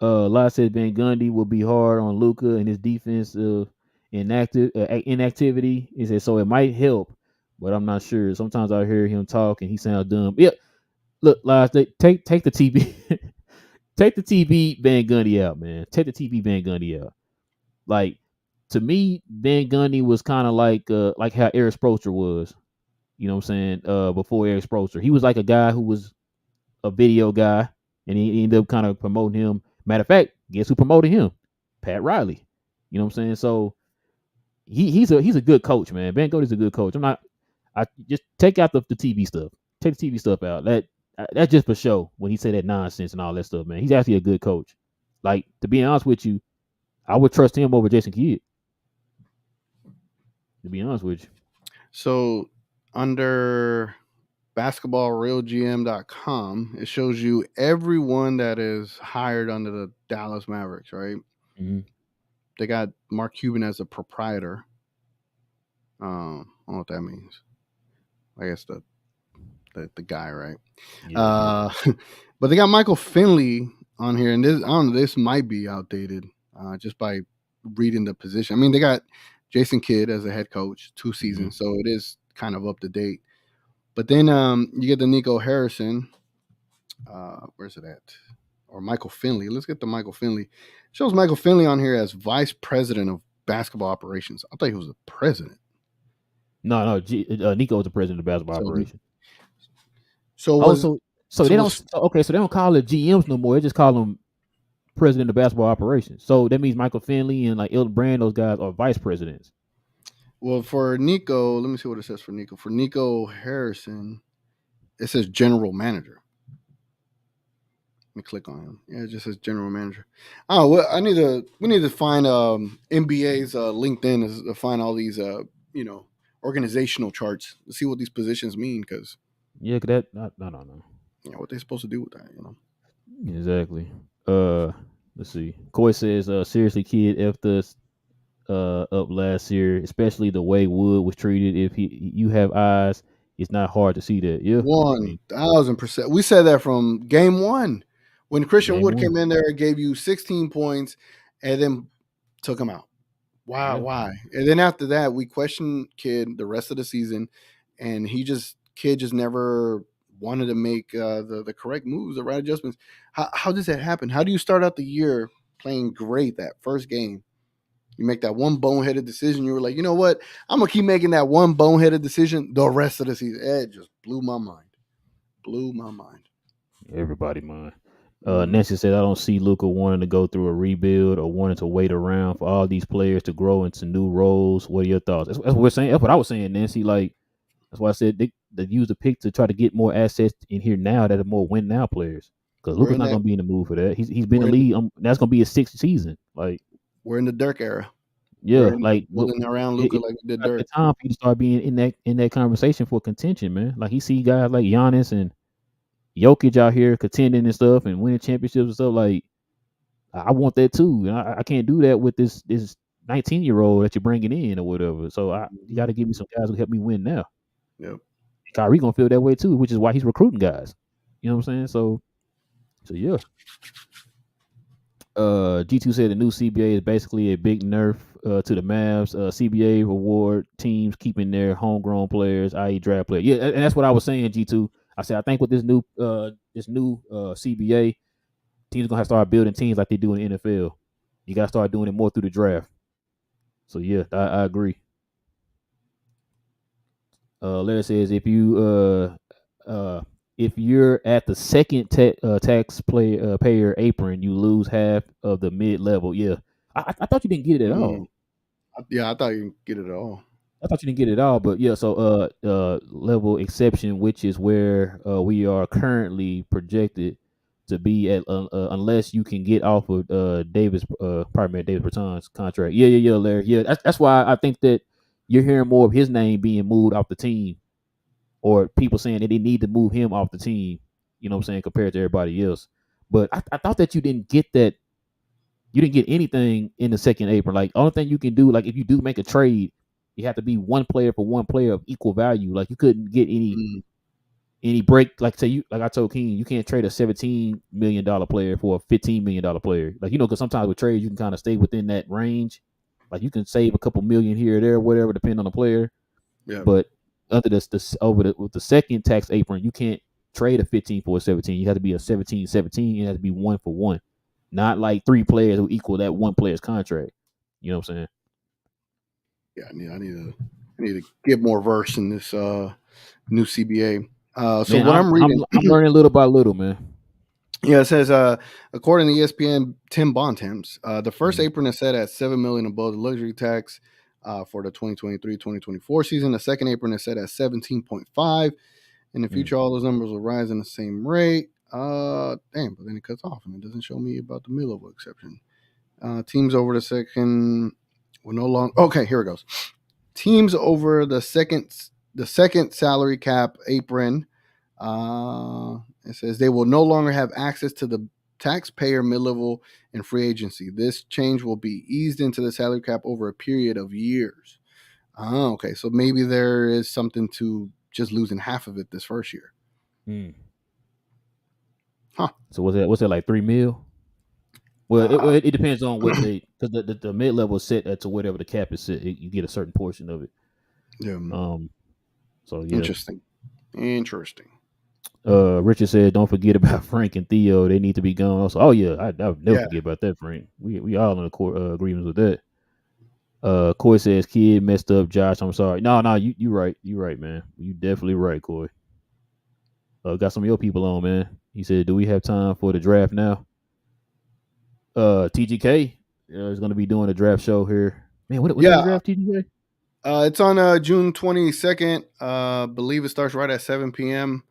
Lot said Van Gundy will be hard on Luka and his defensive inactivity. He said so it might help, but I'm not sure. Sometimes I hear him talk and he sounds dumb. Yeah, look, Lies, take the TB, take the TB Van Gundy out, man. Take the TB Van Gundy out. Like to me, Van Gundy was kind of like how Eric Spoelstra was. You know what I'm saying? Before Eric Spoelstra, he was like a guy who was a video guy, and he ended up kind of promoting him. Matter of fact, guess who promoted him? Pat Riley. You know what I'm saying? So he's a good coach, man. Van Gundy's a good coach. I just take out the TV stuff. Take the TV stuff out. That's just for show when he said that nonsense and all that stuff, man. He's actually a good coach. Like, to be honest with you, I would trust him over Jason Kidd. To be honest with you. So under basketballrealgm.com, it shows you everyone that is hired under the Dallas Mavericks, right? Mm-hmm. They got Mark Cuban as a proprietor. I don't know what that means. I guess the guy, right? Yeah. But they got Michael Finley on here, and this I don't know. This might be outdated just by reading the position. I mean, they got Jason Kidd as a head coach, 2 seasons, so it is kind of up to date. But then you get the Nico Harrison. Where's it at? Or Michael Finley. Let's get the Michael Finley. It shows Michael Finley on here as vice president of basketball operations. I thought he was the president. No. Nico was the president of the basketball So, operation. so Oh, was so they don't. Okay, so they don't call it GMs no more. They just call them president of basketball operations. So that means Michael Finley and like Elton Brand, those guys are vice presidents. well for Nico. Let me see what it says for Nico. For Nico Harrison, it says general manager. Let me click on him. Yeah, it just says general manager. Oh, well, we need to find NBA's LinkedIn to find all these organizational charts to see what these positions mean, because Yeah, that no. what they're supposed to do with that. Exactly. Let's see. Coy says, seriously, kid, effed us up last year, especially the way Wood was treated. If you have eyes, it's not hard to see that. Yeah, I mean, 1,000%. We said that from game one when Christian game Wood one. came in there and gave you 16 points and then took him out. Wow, Yeah, why? And then after that, we questioned Kid the rest of the season, and Kid just never wanted to make the correct moves, the right adjustments. How does that happen? How do you start out the year playing great that first game? You make that one boneheaded decision. You were like, you know what? I'm gonna keep making that one boneheaded decision the rest of the season. It just blew my mind. Blew my mind. everybody mind. Mm-hmm. Nancy said, I don't see Luca wanting to go through a rebuild or wanting to wait around for all these players to grow into new roles. What are your thoughts? That's what we're saying. That's what I was saying, Nancy. Like, that's why I said they use the pick to try to get more assets in here now that are more win now players. Because We're Luca's in not that. going to be in the mood for that. He's been in We're the in. league. That's going to be his sixth season. Like, We're in the Dirk era. We're yeah, in like building around Luca it like we did got Dirk. that time for you to start being in that conversation for contention, man. Like he see guys like Giannis and Jokic out here contending and stuff and winning championships and stuff. Like I want that too. And I can't do that with this 19-year-old that you're bringing in or whatever. So you Mm-hmm. got to give me some guys who help me win now. Yep. Kyrie gonna feel that way too, which is why he's recruiting guys. You know what I'm saying? So yeah. G2 said the new CBA is basically a big nerf to the Mavs. CBA reward teams keeping their homegrown players, i.e., draft players. Yeah, and that's what I was saying. G2. I said I think with this new CBA, teams gonna have to start building teams like they do in the NFL. You gotta start doing it more through the draft. So yeah, I agree. Larry says if you're at the second payer apron, you lose half of the mid level. Yeah, I thought you didn't get it at Mm. all. Yeah, I thought you didn't get it at all. I thought you didn't get it at all, but yeah. So level exception, which is where we are currently projected to be at, unless you can get off of Davis Bertans contract. Yeah, Larry. Yeah, that's why I think that you're hearing more of his name being moved off the team, or people saying that they need to move him off the team. You know what I'm saying, compared to everybody else. But I thought that you didn't get that. You didn't get anything in the second apron. Like only thing you can do, like if you do make a trade, you have to be one player for one player of equal value. Like you couldn't get Mm. any break. Like say you, like I told King, you can't trade a $17 million player for a $15 million player. Like because sometimes with trades you can kind of stay within that range. Like you can save a couple million here or there, whatever, depending on the player. Yeah. But under this over with the second tax apron, you can't trade a 15 for a 17. You have to be a 17-17. It has to be one for one, not like three players who equal that one player's contract. You know what I'm saying? Yeah. I need to get more verse in this new CBA. So Man, what I'm I'm I'm reading, I'm learning little by little, man. yeah, it says according to ESPN, Tim Bontemps, the first Mhm. apron is set at 7 million above the luxury tax for the 2023-2024 season. The second apron is set at 17.5. In the Mm. future, all those numbers will rise in the same rate. Damn, but then it cuts off and it doesn't show me about the mid-level exception. Teams over the second will no longer. Okay, here it goes. Teams over the second salary cap apron. It says they will no longer have access to the taxpayer mid-level in free agency. This change will be eased into the salary cap over a period of years. Okay, so maybe there is something to just losing half of it this first year. Mm. Huh. So what's that like 3 mil? Well, Uh, it depends on what they, because the mid level is set to whatever the cap is set. You get a certain portion of it. yeah, Um. So yeah. interesting. Interesting. Richard said, "Don't forget about Frank and Theo. They need to be gone." Also, oh yeah, I would never Yeah. forget about that, Frank. We all in agreements with that. Coy says, "Kid messed up, Josh. I'm sorry." No, you right. You right, man. You definitely right, Coy. Got some of your people on, man. He said, "Do we have time for the draft now?" TGK is going to be doing a draft show here. Man, what is the Yeah. draft, TGK? It's on June 22nd. Believe it starts right at 7 p.m.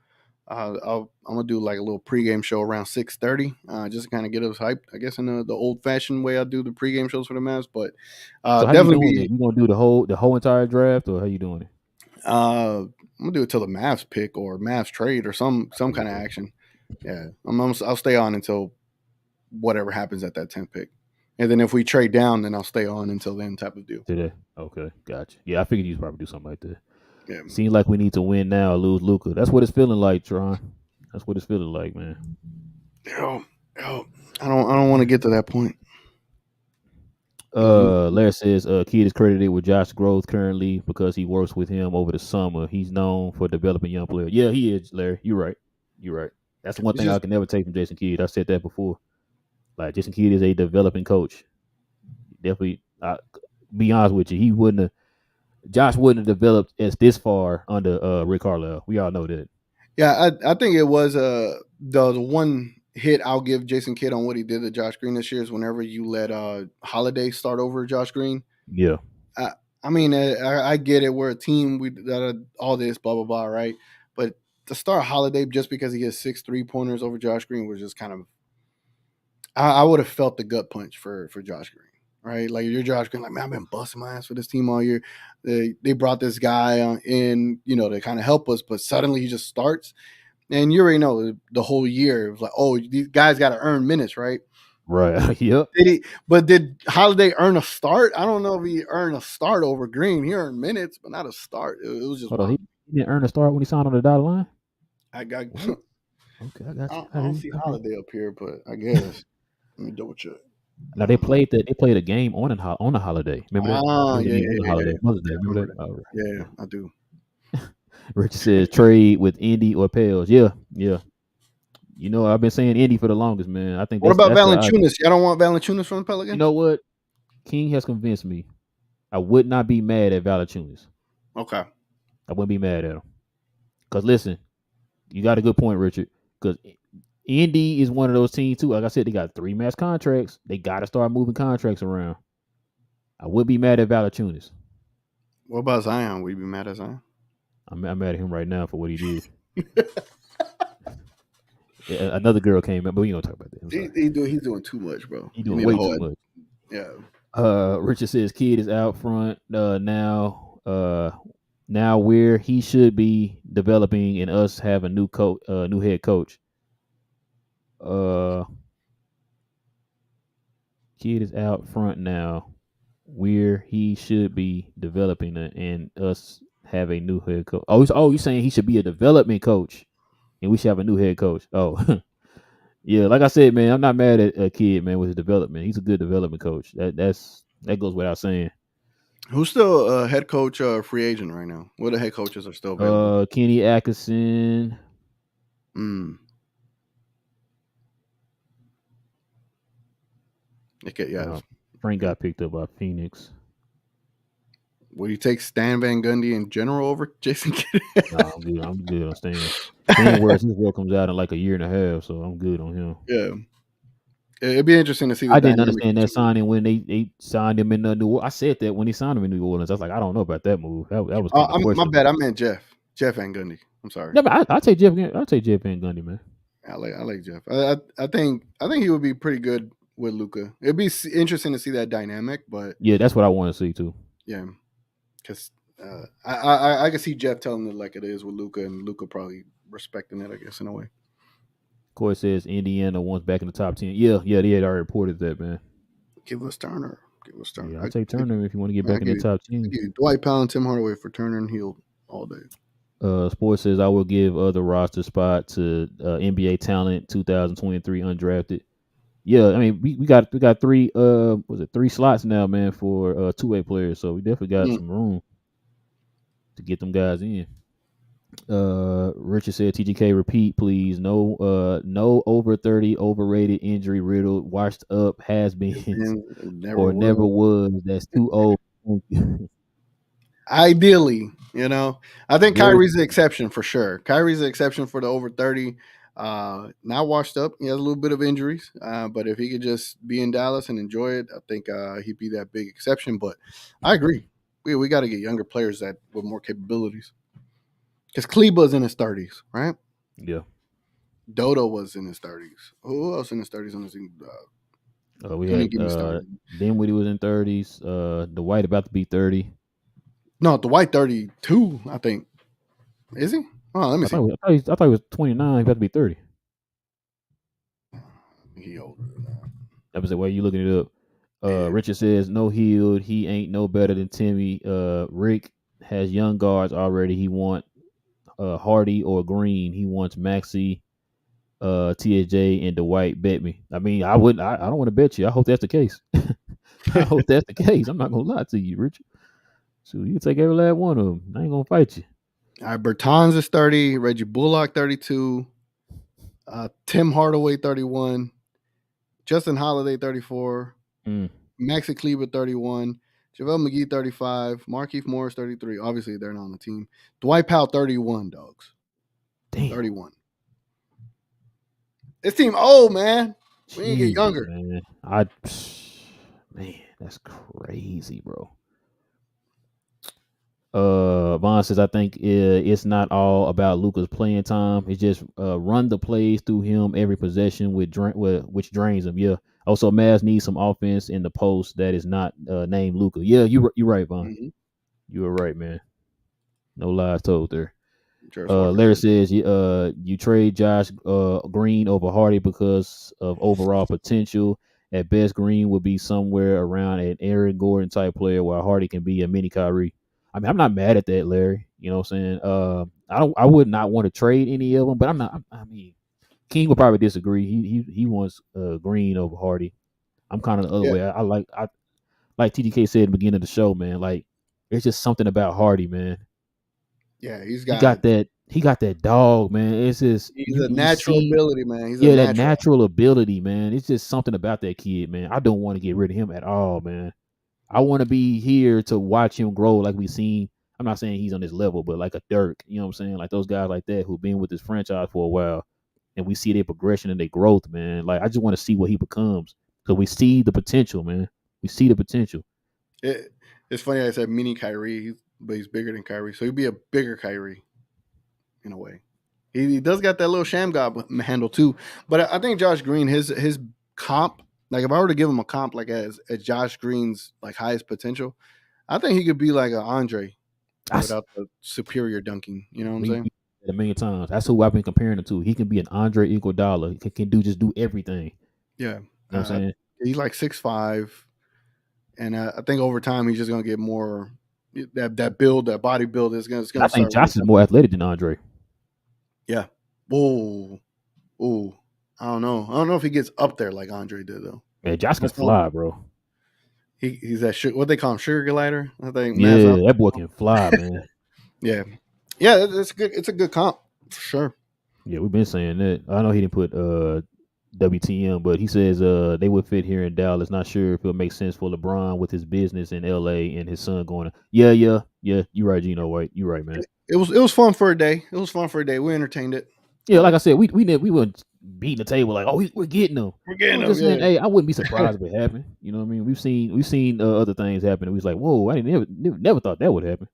I'm gonna do like a little pregame show around 6:30, just to kind of get us hyped. I guess in the old-fashioned way I do the pregame shows for the Mavs, but So how you definitely doing be. it? You gonna do the whole entire draft, or how you doing it? I'm gonna do it till the Mavs pick or Mavs trade or some kind of Okay. action. Yeah, I'll stay on until whatever happens at that 10th pick, and then if we trade down, then I'll stay on until then, type of deal. Today. Okay, gotcha. Yeah, I figured you'd probably do something like that. Yeah. Seems like we need to win now or lose Luca. That's what it's feeling like, Tron. That's what it's feeling like, man. Yo, I don't want to get to that point. Larry says Kid is credited with Josh growth currently because he works with him over the summer. He's known for developing young players. Yeah, he is, Larry. You're right. You're right. That's the one It's thing I just can never take from Jason Kidd. I said that before. Like Jason Kidd is a developing coach. Definitely, be honest with you, he wouldn't have. Josh wouldn't have developed as this far under Rick Carlisle. We all know that. yeah, I think it was the one hit I'll give Jason Kidd on what he did to Josh Green this year is whenever you let Holiday start over Josh Green. Yeah. I, I mean, I get it. We're a team. We all this blah blah blah, right? But to start Holiday just because he has 6 3-pointers over Josh Green was just kind of. I would have felt the gut punch for Josh Green, right? Like you're Josh Green, like man, I've been busting my ass for this team all year. They brought this guy in, to kind of help us, but suddenly he just starts, and you already know the whole year it was like, oh, these guys got to earn minutes, right? Right. Yep. Did Holiday earn a start? I don't know if he earned a start over Green. He earned minutes, but not a start. It was just Hold on. wild. He didn't earn a start when he signed on the dotted line. I got. What? Okay, I got you. I don't see Holiday up here, but I guess let me double check. Now they played a game on a holiday. Remember that? Ah, There was a yeah, game yeah, on the yeah, holiday. yeah. Mother's Day. Yeah, I Remember remember that? that. All right. Yeah, I do. Richard says trade with Indy or Pels. Yeah, yeah. I've been saying Indy for the longest, man. I think What that's about that's the ideal. Valanciunas? Y'all don't want Valanciunas from the You Pelicans? know what? King has convinced me. I would not be mad at Valanciunas. Okay. I wouldn't be mad at him. Cause listen, you got a good point, Richard. Cause Indy is one of those teams too. Like I said, they got 3 max contracts. They got to start moving contracts around. I would be mad at Valanciunas. What about Zion? Would you be mad at Zion? I'm mad at him right now for what he did. Yeah, another girl came up, but we don't talk about that. I'm sorry. He's doing too much, bro. He You doing need a way too whole much. yeah. Richard says Kid is out front now. Now where he should be developing and us have a new coach, new head coach. Uh, Kid is out front now, where he should be developing and us have a new head coach. Oh, you saying he should be a development coach, and we should have a new head coach? Oh, yeah. Like I said, man, I'm not mad at a Kid, man, with his development. He's a good development coach. That goes without saying. Who's still head coach free agent right now? What the head coaches are still available? Kenny Atkinson. Mm. Okay, yeah. Frank got picked up by Phoenix. Would you take Stan Van Gundy in general over Jason Kidd? Nah, I'm good. I'm good on Stan. Stan West, his work comes out in like a year and a half, so I'm good on him. Yeah. It'd be interesting to see the I didn't dynamic. understand that signing when they signed him in New Orleans. I said that when he signed him in New Orleans. I was like, I don't know about that move. That was kind of My questionable. bad. I meant Jeff. Jeff Van Gundy. I'm sorry. Yeah, but I take Jeff. I take Jeff Van Gundy, man. I like Jeff. I think he would be pretty good with Luka. It'd be interesting to see that dynamic, but Yeah, that's what I want to see too. yeah, because I can see Jeff telling it like it is with Luka, and Luka probably respecting it, I guess, in a way. Corey says Indiana wants back in the top 10. Yeah, they had already reported that, man. Give us Turner. Yeah, I'll take Turner if you want to get back in the top 10. Dwight Powell and Tim Hardaway for Turner and Hield all day. Sports says I will give the roster spot to NBA talent 2023 undrafted. Yeah, I mean we got 3 3 slots now, man, for 2-way players, so we definitely got some room to get them guys in. Richard said TGK repeat please. No over 30 overrated injury riddled washed up has been or never was. That's too old. Ideally, I think Kyrie's the exception for sure. Kyrie's the exception for the over 30. Not washed up. He has a little bit of injuries, but if he could just be in Dallas and enjoy it, I think he'd be that big exception. But I agree. We got to get younger players that with more capabilities. Because Kleba's in his 30s, right? Yeah. Dodo was in his 30s. Who else in his 30s on the team? We had Dinwiddie was in 30s. Dwight about to be 30. No, Dwight 32, I think. Is he? Oh, let me see. I thought he was 29. He about to be 30. He older than that. That was the way you looking it up. Richard says no Hield. He ain't no better than Timmy. Rick has young guards already. He want Hardy or Green. He wants Maxey, TSJ, and Dwight. Bet me. I mean, I wouldn't. I don't want to bet you. I hope that's the case. I hope that's the case. I'm not gonna lie to you, Richard. So you can take every last one of them. I ain't gonna fight you. All right, Bertans is 30, Reggie Bullock 32, Tim Hardaway 31, Justin Holiday 34, Mm, Maxi Kleber 31, JaVale McGee 35, Markieff Morris 33. Obviously, they're not on the team. Dwight Powell 31, dogs. damn. 31. This team old, man. We need to get Jesus, younger. man. Man, that's crazy, bro. Vaughn says, I think it's not all about Luka's playing time. It's just run the plays through him every possession which drains him. Yeah. Also, Mavs needs some offense in the post that is not named Luka. Yeah, you're right, Vaughn. Mm-hmm. You were right, man. No lies told there. Jarvis Walker. Larry says you trade Josh Green over Hardy because of overall potential. At best, Green would be somewhere around an Aaron Gordon type player, while Hardy can be a mini Kyrie. I mean, I'm not mad at that, Larry. You know what I'm saying? I would not want to trade any of them, but I'm not. I mean, King would probably disagree. He wants Green over Hardy. I'm kind of the other Yeah, way. I like TGK said at the beginning of the show, man. Like, there's just something about Hardy, man. yeah, He got that dog, man. It's just he's a you natural see, ability, man. He's a yeah, that natural. natural ability, man. It's just something about that kid, man. I don't want to get rid of him at all, man. I want to be here to watch him grow like we seen. I'm not saying he's on this level, but like a Dirk, you know what I'm saying? Like those guys like that who've been with this franchise for a while, and we see their progression and their growth, man. Like I just want to see what he becomes because we see the potential, man. We see the potential. It's funny I said mini Kyrie, but he's bigger than Kyrie, so he'd be a bigger Kyrie in a way. He does got that little sham god handle too, but I think Josh Green, his comp, like if I were to give him a comp like as Josh Green's like highest potential, I think he could be like an Andre I, without the superior dunking. You know what I'm we saying? said a million times. That's who I've been comparing him to. He can be an Andre Iguodala. He can do everything. Yeah, You know what I'm saying? he's like 6'5", and I think over time he's just gonna get more that build, that body build is gonna I think start really Josh is coming. more athletic than Andre. Yeah. Whoa. Ooh. I don't know. I don't know if he gets up there like Andre did though. Man, Josh can That's one. fly, bro. He's that what they call him, sugar glider. I think Mavs Yeah, out. that boy can fly, man. Yeah. Yeah, that's good. It's a good comp for sure. Yeah, we've been saying that. I know he didn't put WTM, but he says they would fit here in Dallas. Not sure if it'll make sense for LeBron with his business in LA and his son going. Yeah. You right, Gino White. You right, man. It was fun for a day. It was fun for a day. We entertained it. Yeah, like I said, we weren't beating the table like, oh, we're getting them. We're We getting were them, just saying, yeah. hey, I wouldn't be surprised if it happened. You know what I mean? We've seen other things happen, and we was like, whoa, I never thought that would happen.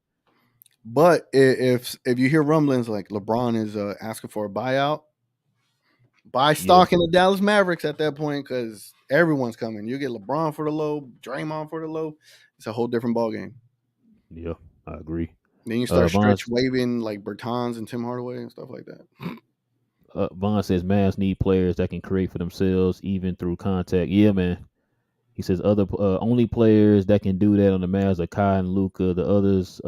But if you hear rumblings like LeBron is asking for a buyout, buy Yeah, stock in the Dallas Mavericks at that point because everyone's coming. You get LeBron for the low, Draymond for the low. It's a whole different ball game. yeah, I agree. Then you start Vaughn, stretch waving like Bertans and Tim Hardaway and stuff like that. Vaughn says Mavs need players that can create for themselves even through contact. Yeah, man. He says other only players that can do that on the Mavs are Kai and Luca. The others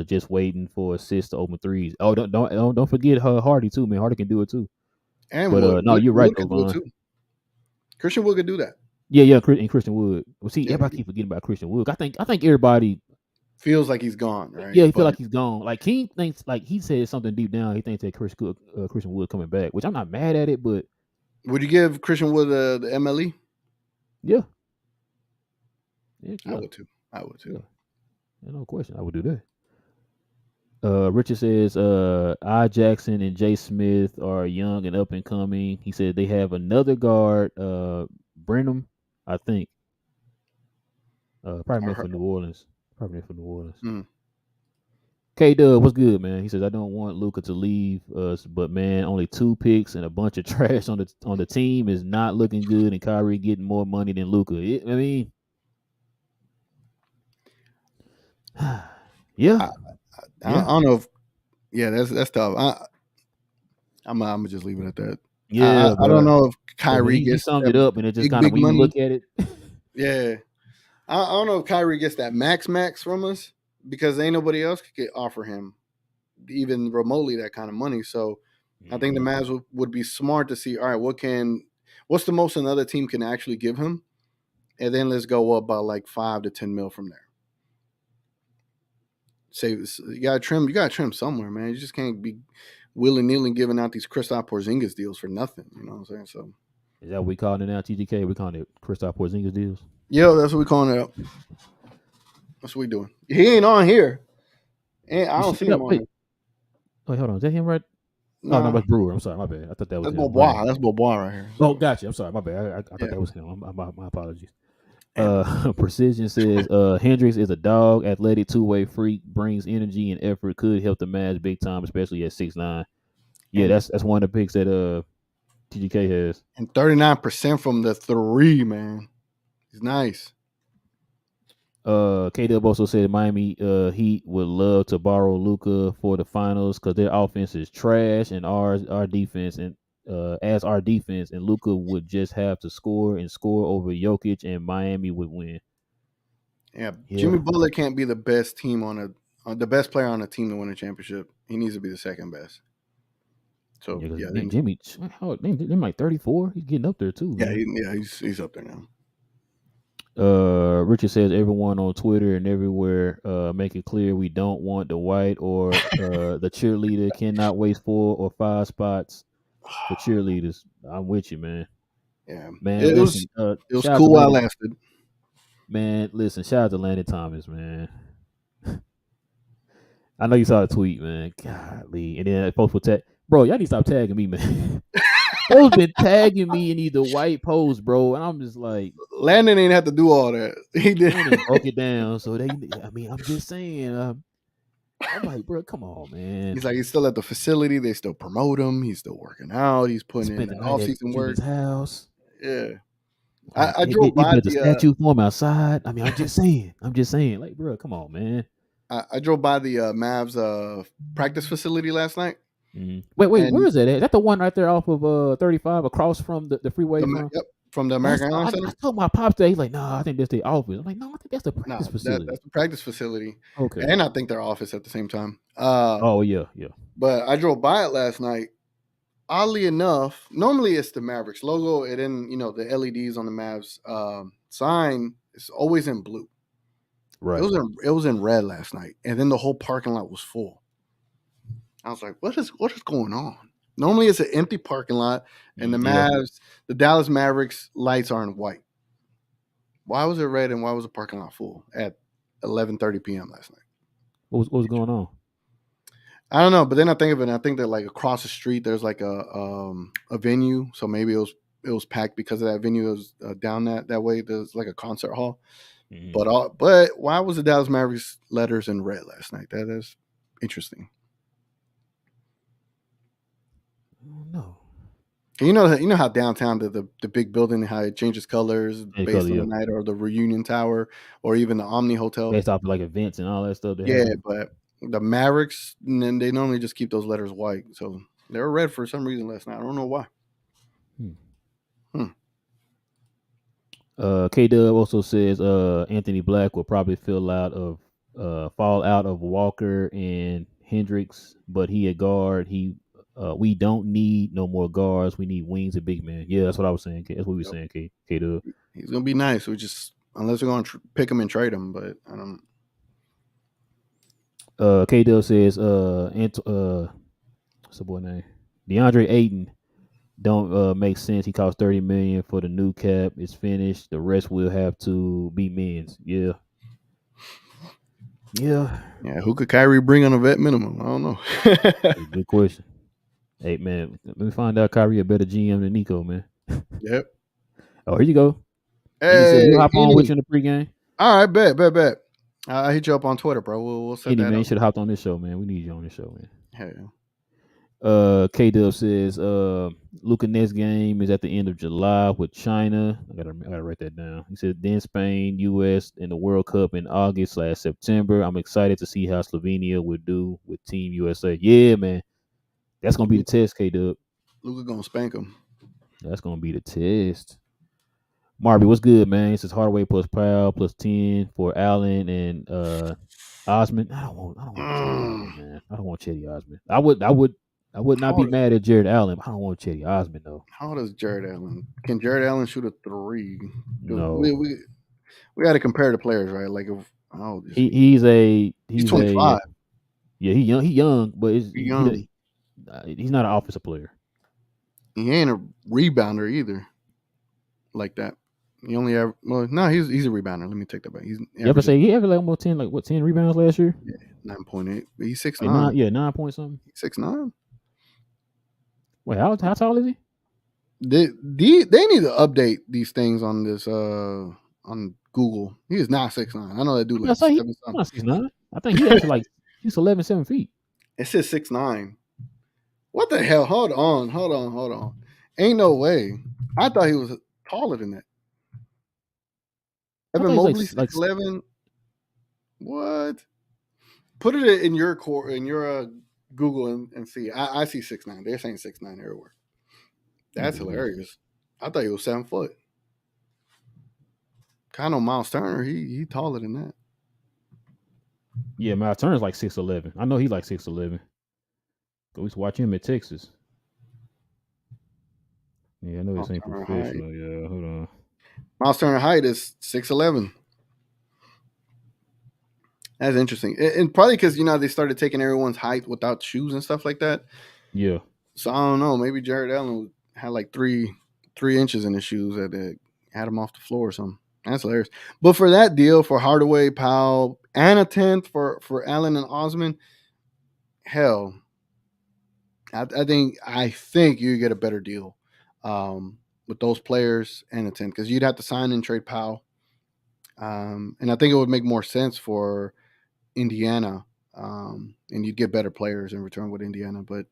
just waiting for assists to open threes. Oh, don't forget Hardy too, man. Hardy can do it too. And But Wood, no, you're right Wood though, could do it Vaughn. too. Christian Wood could do that. Yeah, and Christian Wood. Well, see, Yeah, everybody keep forgetting about Christian Wood. I think everybody, feels like he's gone, right? yeah, he feel But like he's gone. Like King thinks, like he said something deep down. He thinks that Christian Wood coming back, which I'm not mad at it, but would you give Christian Wood the MLE? yeah, yeah, I would too. I would too. yeah, no question, I would do that. Richard says I Jackson and Jay Smith are young and up and coming. He said they have another guard, Brenham, I think. Probably meant for New Orleans. Probably meant for New Orleans. Mm. K Dub, what's good, man? He says I don't want Luca to leave us, but man, only 2 picks and a bunch of trash on the team is not looking good, and Kyrie getting more money than Luca. I mean, yeah, I don't know if that's tough. I'm gonna just leave it at that. yeah, I don't bro. know if But Kyrie he gets summed that it up, and it just kind of big when you money. look at it, Yeah, I don't know if Kyrie gets that max from us because ain't nobody else could offer him even remotely that kind of money. So I think the Mavs would be smart to see, all right, what's the most another team can actually give him, and then let's go up by like 5 to 10 mil from there. Say you gotta trim. You gotta trim somewhere, man. You just can't be willy nilly giving out these Kristaps Porzingis deals for nothing. You know what I'm saying? So Is that what we calling it now, TGK? We calling it Kristaps Porzingis deals? yeah, that's what we calling it up. That's what we doing. He ain't on here. And I don't see him on here. Wait, hold on. Is that him right? Oh, no, Nah, that's Brewer. I'm sorry. My bad. I thought that was that's him. Bobois. That's Bobois right here. Oh, gotcha. I'm sorry. My bad. I thought Yeah. that was him. My apologies. And Precision says Hendricks is a dog, athletic, two-way freak, brings energy and effort, could help the Mavs big time, especially at 6'9". Yeah, And- that's one of the picks that TGK has. and 39% from the three, man. He's nice. K-Dub also said Miami Heat would love to borrow Luka for the finals because their offense is trash and our defense and as our defense, and Luka would just have to score over Jokic and Miami would win. Yeah, Jimmy Butler can't be the best team the best player on a team to win a championship. He needs to be the second best. So yeah, Jimmy, they're like 34. He's getting up there too. Yeah, man. he's up there now. Richard says everyone on Twitter and everywhere make it clear we don't want the white or the cheerleader cannot waste 4 or 5 spots for cheerleaders. I'm with you, man. Yeah, man. It was cool while it lasted. Man, listen, shout out to Landon Thomas, man. I know you saw the tweet, man. Golly, and then folks will tag, bro. Y'all need to stop tagging me, man. Folks been tagging me in either white posts, bro, and I'm just like, Landon ain't have to do all that. He did. Broke it down, so they. I mean, I'm just saying. I'm like, bro, come on, man. He's like, he's still at the facility. They still promote him. He's still working out. He's putting in the off-season work. House. Yeah. I drove by the statue form outside. I mean, I'm just saying. Like, bro, come on, man. I drove by the Mavs practice facility last night. Mm-hmm. Wait, where is that at? Is that the one right there off of 35 across from the freeway? Yep, from the American Airlines Center. I told my pops that. He's like, no, I think that's the office. I'm like, no, I think that's the practice facility. That's the practice facility. Okay. And I think their office at the same time. Oh, yeah. But I drove by it last night. Oddly enough, normally it's the Mavericks logo, and then the LEDs on the Mavs sign is always in blue. Right. It was in red last night, and then the whole parking lot was full. I was like, what is going on? Normally it's an empty parking lot, and the Dallas Mavericks lights are in white. Why was it red, and why was the parking lot full at 11:30 p.m. last night? What was going on? I don't know, but then I think of it, and I think that like across the street there's like a venue, so maybe it was packed because of that venue. It was down that way. There's like a concert hall, but why was the Dallas Mavericks letters in red last night? That is interesting. No. You know how downtown the big building, how it changes colors based on the night, or the Reunion Tower, or even the Omni Hotel, based off like events and all that stuff. But the Mavericks, and they normally just keep those letters white, so they were red for some reason last night. I don't know why. K-Dub also says Anthony Black will probably fall out of Walker and Hendricks, but he a guard. We don't need no more guards. We need wings and big men. Yeah, that's what I was saying. That's what we were saying, K-Dub. He's gonna be nice. We just, unless we're gonna pick him and trade him, but I don't. K-Dub says what's the boy name? DeAndre Ayton don't make sense. He costs $30 million for the new cap. It's finished. The rest will have to be men's. Yeah. Who could Kyrie bring on a vet minimum? I don't know. Good question. Hey man, let me find out Kyrie a better GM than Nico, man. Yep. Oh, here you go. Hey, we'll hop on with you in the pregame. All right, bet. I'll hit you up on Twitter, bro. We'll set that man, up. You should have hopped on this show, man. We need you on this show, man. Hell. K-Dub says Luka next game is at the end of July with China. I gotta write that down. He said then Spain, US, and the World Cup in August/September. I'm excited to see how Slovenia will do with Team USA. Yeah, man. That's gonna be the test, K-Dub. Luka gonna spank him. That's gonna be the test. Marby, what's good, man? This is Hardaway plus Powell plus 10 for Allen and Osman. I don't want Chetty, man. I don't want Chetty Osman. I would I would not How be old is, mad at Jared Allen. But I don't want Chetty Osman though. how old is Jared Allen? Can Jared Allen shoot a three? 'Cause No, we got to compare the players, right? Like, if, how old is he he? he's a He's he's a 25. yeah, he young, but He young. he's not an offensive player. He ain't a rebounder either, like that. He only ever well, no, he's a rebounder. Let me take that back. He's You ever averaging say he ever like almost 10 like what 10 rebounds last year? 9.8. He's six Like nine. 9 point something. He's 6'9". Wait, how tall is he? They need to update these things on this on Google. He is not 6'9". I know that dude I'm gonna like say he's 7 something. not 6'9". I think he actually like he's 11, 7 feet. It says 6'9". What the hell? Hold on. Ain't no way. I thought he was taller than that. I Evan thought he's Mobley like 6'11". What? Put it in your core in your Google and see. I see 6'9". They're saying 6'9" everywhere. That's mm, hilarious. I thought he was 7 foot. Kind of Miles Turner. He taller than that. yeah, Miles Turner's like 6'11". I know he like 6'11". We used to watch him at Texas. Yeah, I know this Miles ain't Turner height. professional. Yeah, hold on. Miles Turner height is 6'11". That's interesting, and probably because they started taking everyone's height without shoes and stuff like that. Yeah, So I don't know. Maybe Jared Allen had like 3 inches in his shoes that had him off the floor or something. That's hilarious. But for that deal, for Hardaway, Powell, and a tenth for Allen and Osman, hell, I think you get a better deal with those players and a tenth because you'd have to sign and trade Powell, and I think it would make more sense for Indiana, and you'd get better players in return with Indiana. But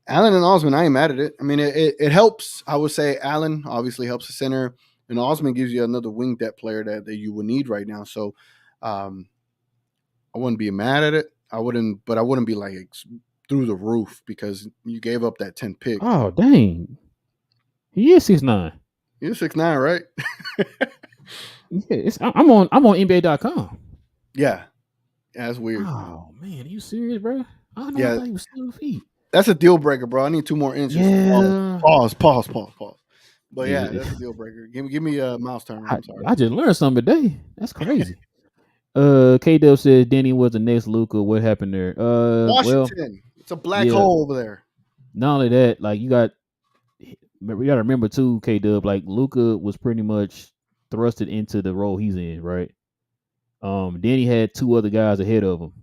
Allen and Osman, I ain't mad at it. I mean, it helps. I would say Allen obviously helps the center, and Osman gives you another wing depth player that you would need right now. So um, I wouldn't be mad at it. But I wouldn't be like through the roof because you gave up that 10th pick. oh dang, he is 6'9". You're 6'9", right? Yeah, I'm on NBA.com. Yeah, that's weird. Oh man, are you serious, bro? I know. I Yeah, thought he was 7 feet. that's a deal breaker, bro. I need 2 more inches. Yeah, Pause. But yeah, yeah. that's a deal breaker. Give me a Miles Turner. I, I'm sorry. I just learned something today. That's crazy. K Dub says Denny was the next Luca. What happened there? Well, Washington. It's a black yeah. hole over there. Not only that, like we got to remember too, K Dub. Like Luca was pretty much thrusted into the role he's in, right? Then he had two other guys ahead of him.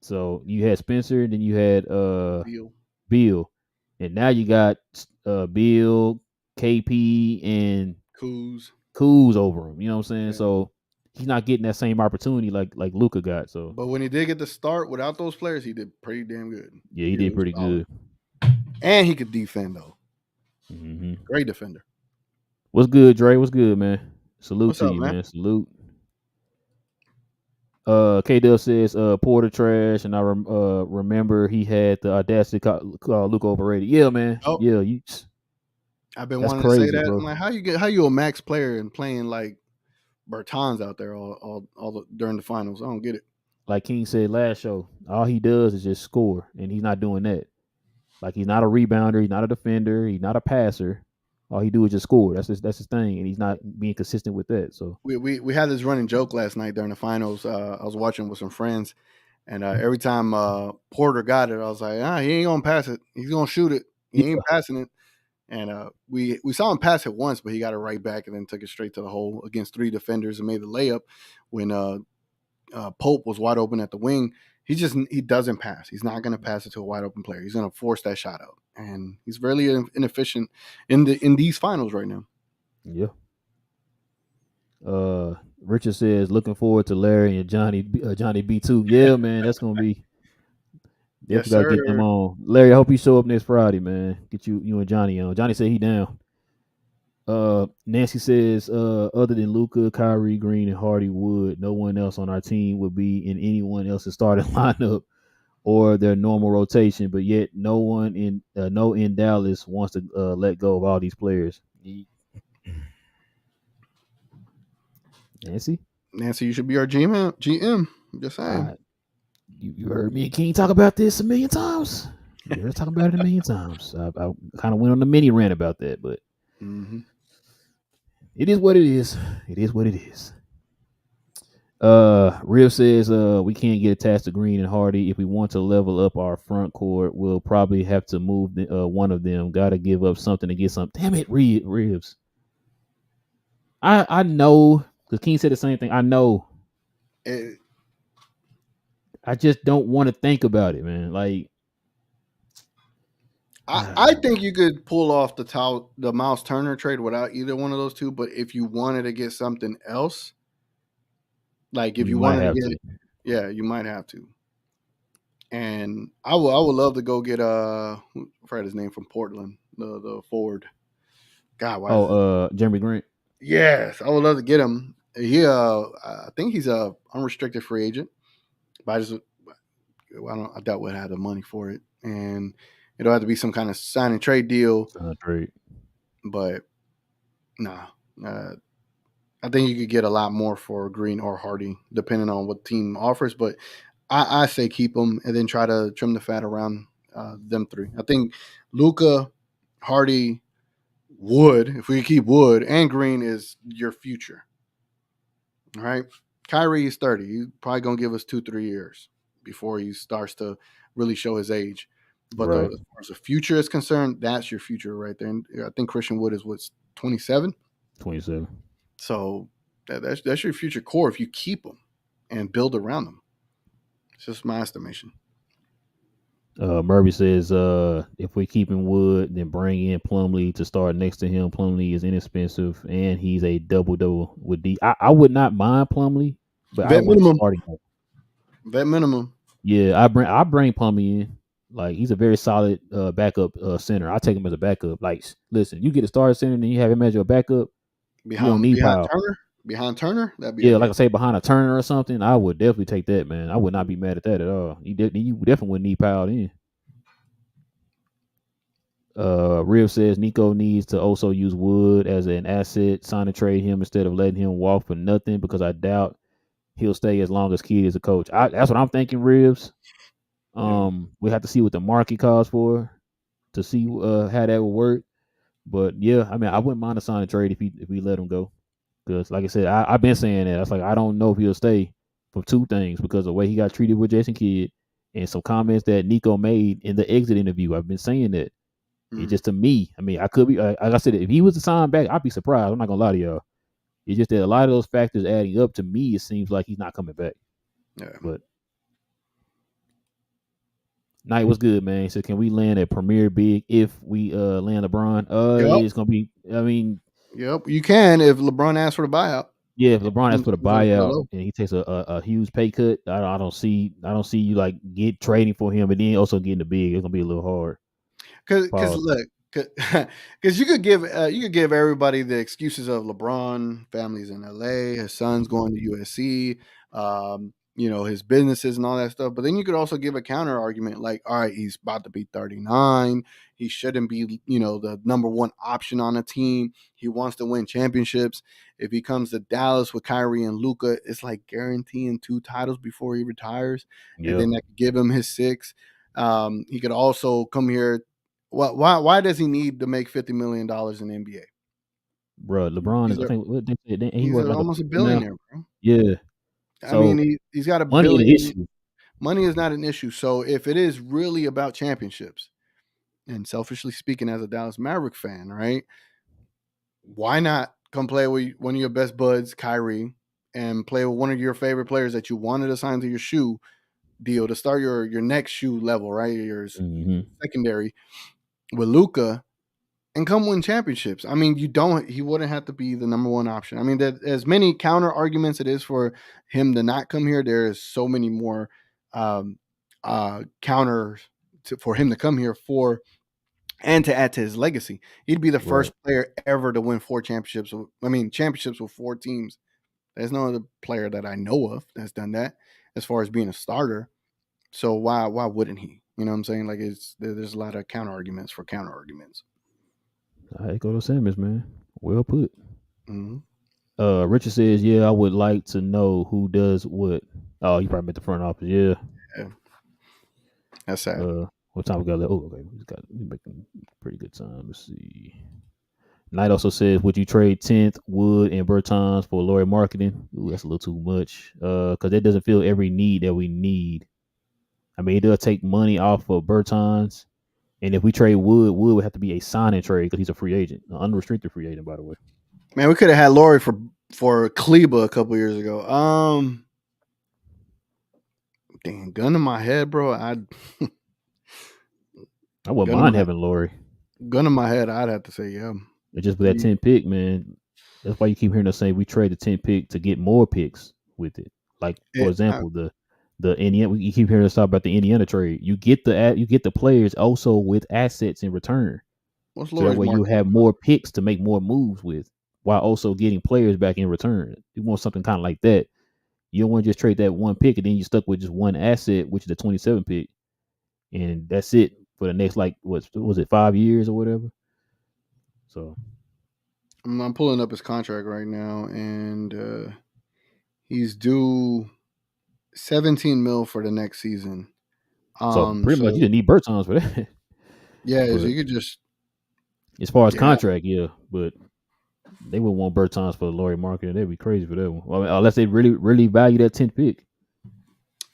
So you had Spencer, then you had Beal. Bill, and now you got Bill, KP, and Kuz. Kuz over him. You know what I'm saying? Yeah. So he's not getting that same opportunity like Luca got. So But when he did get the start without those players, he did pretty damn good. yeah, he did was pretty solid. good. And he could defend though. Mm-hmm. Great defender. What's good, Dre? What's good, man? Salute What's to up, you, man? man. Salute. K Dub says Porter trash, and I remember he had the audacity to call Luca overrated. Yeah, man. Oh, Yeah, I've been that's wanting to say crazy, that. bro. I'm like, how you a max player and playing like Bertans out there during the finals? I don't get it. Like King said last show, all he does is just score, and he's not doing that. Like he's not a rebounder, he's not a defender, he's not a passer. All he do is just score. That's his thing, and he's not being consistent with that. So We had this running joke last night during the finals. I was watching with some friends, and every time Porter got it, I was like, he ain't gonna pass it. He's gonna shoot it. He yeah, ain't passing it. And we saw him pass it once, but he got it right back and then took it straight to the hole against 3 defenders and made the layup when Pope was wide open at the wing. He doesn't pass. He's not going to pass it to a wide open player. He's going to force that shot out, and he's really inefficient in these finals right now. yeah. Richard says looking forward to Larry and Johnny B2. Yeah, man, that's gonna be Yes, definitely gotta get them sir. on. Larry, I hope you show up next Friday, man. Get you and Johnny on. Johnny said he down. Nancy says, other than Luca, Kyrie, Green, and Hardy Wood, no one else on our team would be in anyone else's starting lineup or their normal rotation. But yet, no in Dallas wants to let go of all these players. Nancy, Nancy, you should be our GM. I'm just saying. you heard me and King talk about this a million times. You heard us talking about it a million times. I kind of went on a mini rant about that, but Mm-hmm. it is what it is. It is what it is. Real says we can't get attached to Green and Hardy. If we want to level up our front court, we'll probably have to move one of them. Got to give up something to get something. Damn it, Ribs. I know because King said the same thing. I know. It, I just don't want to think about it, man. Like, I think you could pull off the Miles Turner trade without either one of those two. But if you wanted to get something else, like if you you might wanted to have get, to. yeah, you might have to. And I would love to go get I forgot his name from Portland, the forward. God, why is it? Jeremy Grant. Yes, I would love to get him. I think he's a unrestricted free agent, but I doubt we'd have the money for it, and it'll have to be some kind of sign and trade deal. Trade. But nah, uh, I think you could get a lot more for Green or Hardy, depending on what team offers. But I say keep them and then try to trim the fat around them three. I think Luca, Hardy, Wood, if we keep Wood and Green, is your future. All right. Kyrie is 30. He's probably going to give us 2-3 years before he starts to really show his age. But Right. as far as the future is concerned, that's your future right there. And I think Christian Wood is what's 27. 27. So that's your future core if you keep them and build around them. It's just my estimation. Murray says, if we keep him Wood, then bring in Plumlee to start next to him. Plumlee is inexpensive and he's a double with D. I would not mind Plumlee, but I Vet don't want him minimum. starting. Vet minimum. Yeah, I bring Plumlee in. Like he's a very solid backup center. I take him as a backup. Like, listen, you get a starter center, and then you have him as your backup. You don't need Behind Powell. Turner. Behind Turner, that'd be Yeah, like ideal. I say, behind a Turner or something, I would definitely take that, man. I would not be mad at that at all. You definitely wouldn't need Powell in. Real says Nico needs to also use Wood as an asset, sign and trade him instead of letting him walk for nothing because I doubt he'll stay as long as Kidd is a coach. That's what I'm thinking, Ribs. Yeah. We have to see what the market calls for to see how that will work. But yeah, I mean, I wouldn't mind a sign and trade if we let him go because, like I said, I've been saying that. It's like I don't know if he'll stay for two things because of the way he got treated with Jason Kidd and some comments that Nico made in the exit interview. I've been saying that. It Mm. just to me, I mean, I could be like I said, if he was to sign back, I'd be surprised. I'm not gonna lie to y'all. It's just that a lot of those factors adding up to me, it seems like he's not coming back. Yeah. But Knight was good, man. So can we land a premier big if we land LeBron? Yep. It's gonna be. I mean, Yep. You can if LeBron asks for the buyout. yeah, if LeBron has Comes put a for the buyout low. and he takes a huge pay cut, I don't see you like get trading for him, and then also getting the big. It's gonna be a little hard. Because Pause. look, because you could give everybody the excuses of LeBron, families in LA, his son's going to USC, his businesses and all that stuff. But then you could also give a counter argument like, all right, he's about to be 39. He shouldn't be, the number one option on a team. He wants to win championships. If he comes to Dallas with Kyrie and Luca, it's like guaranteeing 2 titles before he retires, and Yep, then that could give him his 6. He could also come here. Why does he need to make $50 million in the NBA? bro. LeBron is. He's I a think what they said, he he's worth like a almost a billion now. billionaire, bro. Yeah. I mean, So he's got a money ain't an billion. issue. Money is not an issue. So if it is really about championships, and selfishly speaking, as a Dallas Maverick fan, right? Why not come play with one of your best buds, Kyrie, and play with one of your favorite players that you wanted to sign to your shoe deal to start your next shoe level, right? Your Hmm. secondary with Luca and come win championships. I mean, he wouldn't have to be the number one option. I mean, that as many counter arguments it is for him to not come here, there is so many more um, counters for him to come here for and to add to his legacy. He'd be the Right. first player ever to win 4 championships. Championships with 4 teams. There's no other player that I know of that's done that as far as being a starter. So why wouldn't he? You know what I'm saying? Like there's a lot of counter arguments for counter arguments. I echo those sentiments, man. Well put. Mm-hmm. Richard says, "Yeah, I would like to know who does what." Oh, you probably meant the front office. Yeah. Yeah, that's sad. What time we got left? Oh, okay. We making pretty good time. Let's see. Knight also says, would you trade 10th, Wood, and Bertans for Laurie Marketing? Ooh, that's a little too much. Because that doesn't fill every need that we need. I mean, it does take money off of Bertans. And if we trade Wood, Wood would have to be a signing trade because he's a free agent, an unrestricted free agent, by the way. Man, we could have had Laurie for Kleba a couple years ago. Dang, gun to my head, bro. I wouldn't gun to mind my having Laurie. gun to my head. I'd have to say yeah. It's just with that 10 pick, man. That's why you keep hearing us say we trade the 10 pick to get more picks with it. Like, for example, the Indiana. You keep hearing us talk about the Indiana trade. You get the players also with assets in return. What's So that Laurie's way you market? have more picks to make more moves with, while also getting players back in return. You want something kind of like that. You don't want to just trade that one pick and then you're stuck with just one asset, which is the 27 pick, and that's it for the next like what was it 5 years or whatever. So I'm pulling up his contract right now, and he's due 17 mil for the next season. pretty much you didn't need Bertans for that. Yeah, so But you could just as far as yeah. contract, yeah, but they would want Bertans for the Laurie market. They'd be crazy for that one. Well, I mean, unless they really value that 10th pick.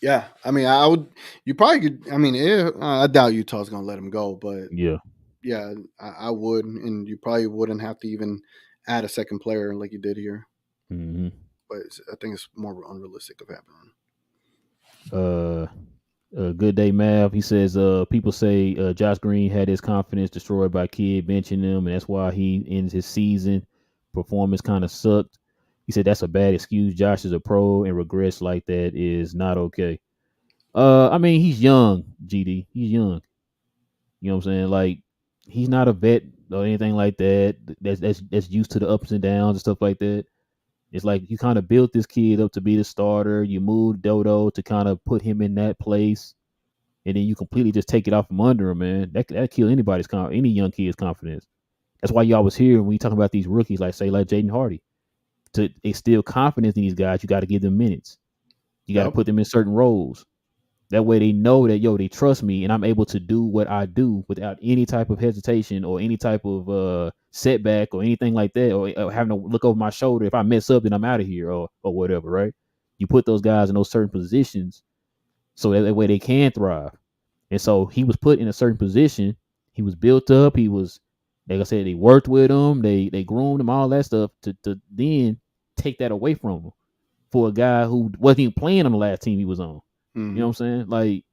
Yeah, I mean, I would. You probably could. I mean, I doubt Utah's gonna let him go, but Yeah. yeah, I would, and you probably wouldn't have to even add a second player like you did here. Mm-hmm. But I think it's more unrealistic of happening. Good day, Mav. He says, people say Josh Green had his confidence destroyed by Kid benching him, and that's why he ends his season. Performance kind of sucked. He said that's a bad excuse. Josh is a pro, and regrets like that is not okay. I mean, he's young, GD. He's young. You know what I'm saying? Like, he's not a vet or anything like that. That's used to the ups and downs and stuff like that. It's like you kind of built this kid up to be the starter. You moved Dodo to kind of put him in that place, and then you completely just take it off from under him, man. That kill any young kid's confidence. That's why you always hear when you talk about these rookies, like say like Jaden Hardy, to instill confidence in these guys, you got to give them minutes. You got to Yep. put them in certain roles. That way they know that they trust me and I'm able to do what I do without any type of hesitation or any type of setback or anything like that, or having to look over my shoulder. If I mess up, then I'm out of here or whatever, right? You put those guys in those certain positions so that way they can thrive. And so he was put in a certain position. He was built up. He was, like I said, they worked with him. They groomed him, all that stuff to then take that away from him for a guy who wasn't even playing on the last team he was on. You know Mm-hmm. what I'm saying?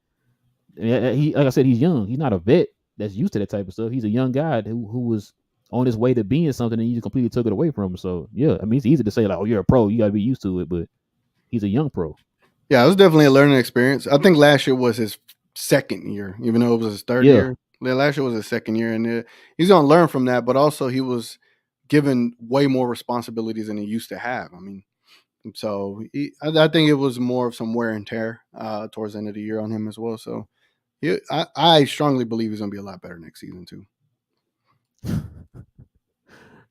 Like I said, he's young. He's not a vet that's used to that type of stuff. He's a young guy who was on his way to being something, and you just completely took it away from him. So yeah, I mean, it's easy to say like, "Oh, you're a pro. You got to be used to it," but he's a young pro. Yeah, it was definitely a learning experience. I think last year was his second year, even though it was his third Yeah, year. Last year was his second year, and he's gonna learn from that. But also, he was given way more responsibilities than he used to have. I mean, so I think it was more of some wear and tear towards the end of the year on him as well. So I strongly believe he's gonna be a lot better next season too.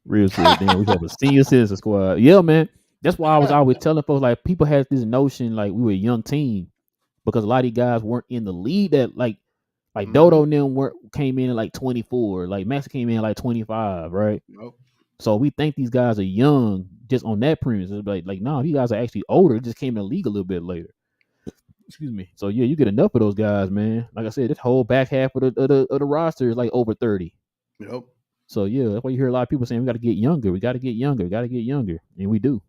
real said, damn, we have a senior citizen squad. Yeah, man. That's why I was always telling folks like people had this notion like we were a young team because a lot of these guys weren't in the league that like Mm-hmm. Dodo and them came in at like 24, like Max came in at like 25, right? Nope. So we think these guys are young just on that premise. It's like no, these guys are actually older. Just came in the league a little bit later. Excuse me. So yeah, you get enough of those guys, man. Like I said, this whole back half of the roster is like over 30. Nope. So yeah, that's why you hear a lot of people saying we got to get younger. We got to get younger. We got to get younger, and we do.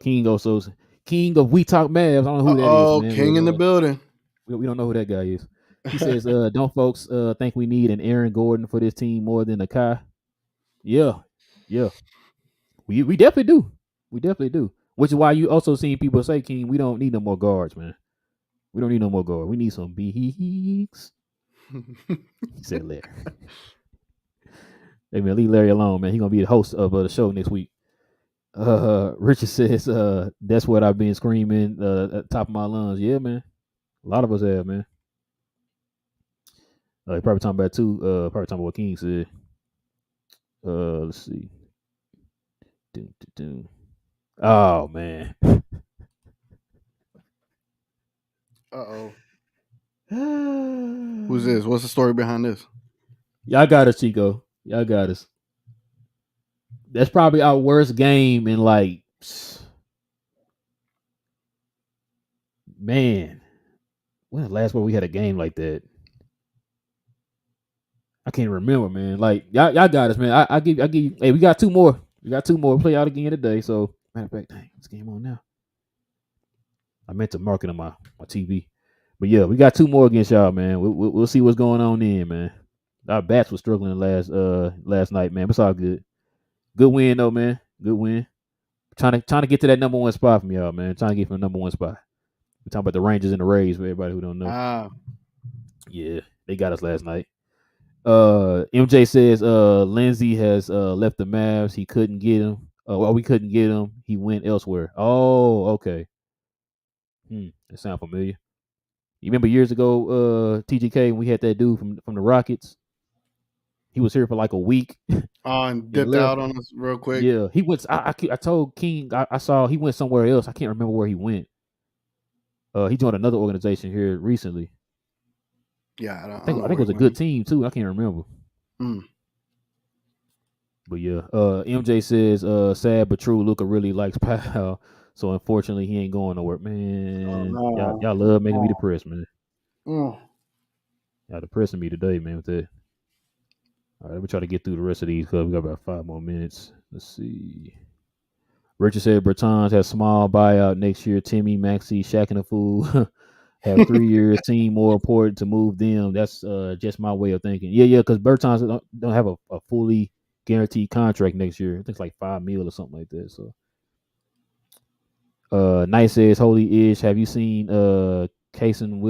King also King of We Talk Mavs. I don't know who that is, Oh, man, King in the but building. we don't know who that guy is. He says, don't folks think we need an Aaron Gordon for this team more than a Kai? Yeah, yeah, we definitely do. We definitely do. Which is why you also seen people say, King, we don't need no more guards, man. We don't need no more guards. We need some bigs. He said Larry. Hey man, leave Larry alone, man. He gonna be the host of the show next week. Richard says, that's what I've been screaming at the top of my lungs. Yeah, man. A lot of us have, man. Probably talking about too. Probably talking about what King said. Let's see. Dun, dun, dun. Oh man. Uh-oh. Who's Y'all this? What's the story behind this? got us, Chico. Y'all got us. That's probably our worst game in like, man. When the last time we had a game like that? I can't remember, man. Like y'all got us, man. I give you. Hey, we got two more. We got two more. We'll play out again today. So matter of fact, dang, this game on now. I meant to mark it on my TV. But yeah, we got two more against y'all, man. We'll see what's going on then, man. Our bats were struggling last night, man. But it's all good. Good win though, man. Good win. Trying to get to that number one spot from y'all, man. Trying to get from the number one spot. We're talking about the Rangers and the Rays for everybody who don't know. Ah, Yeah, they got us last night. MJ says Lindsey has left the Mavs. He couldn't get him. Well, we couldn't get him. He went elsewhere. Oh, okay. That sound familiar. You remember years ago, TGK, when we had that dude from the Rockets? He was here for like a week and and dipped left. out on us real quick. Yeah, he went. I told King I saw he went somewhere else. I can't remember where he went. He joined another organization here recently. Yeah, I I think don't I know think it where was he a good went. team too. I can't remember. Hmm. But yeah, MJ says, sad but true. Luca really likes Powell, so unfortunately he ain't going nowhere. Oh Man, no. y'all love making me Oh. depressed, man. Mm. Y'all depressing me today, man. With that. All right, let me try to get through the rest of these because we got about 5 more minutes. Let's see. Richard said Bertans has small buyout next year. Timmy, Maxey, Shaq, and the Fool have 3 years. Team more important to move them. That's just my way of thinking. Yeah, because Bertans don't have a fully guaranteed contract next year. I think it's like 5 mil or something like that. So, Knight says, "Holy ish. Have you seen Cason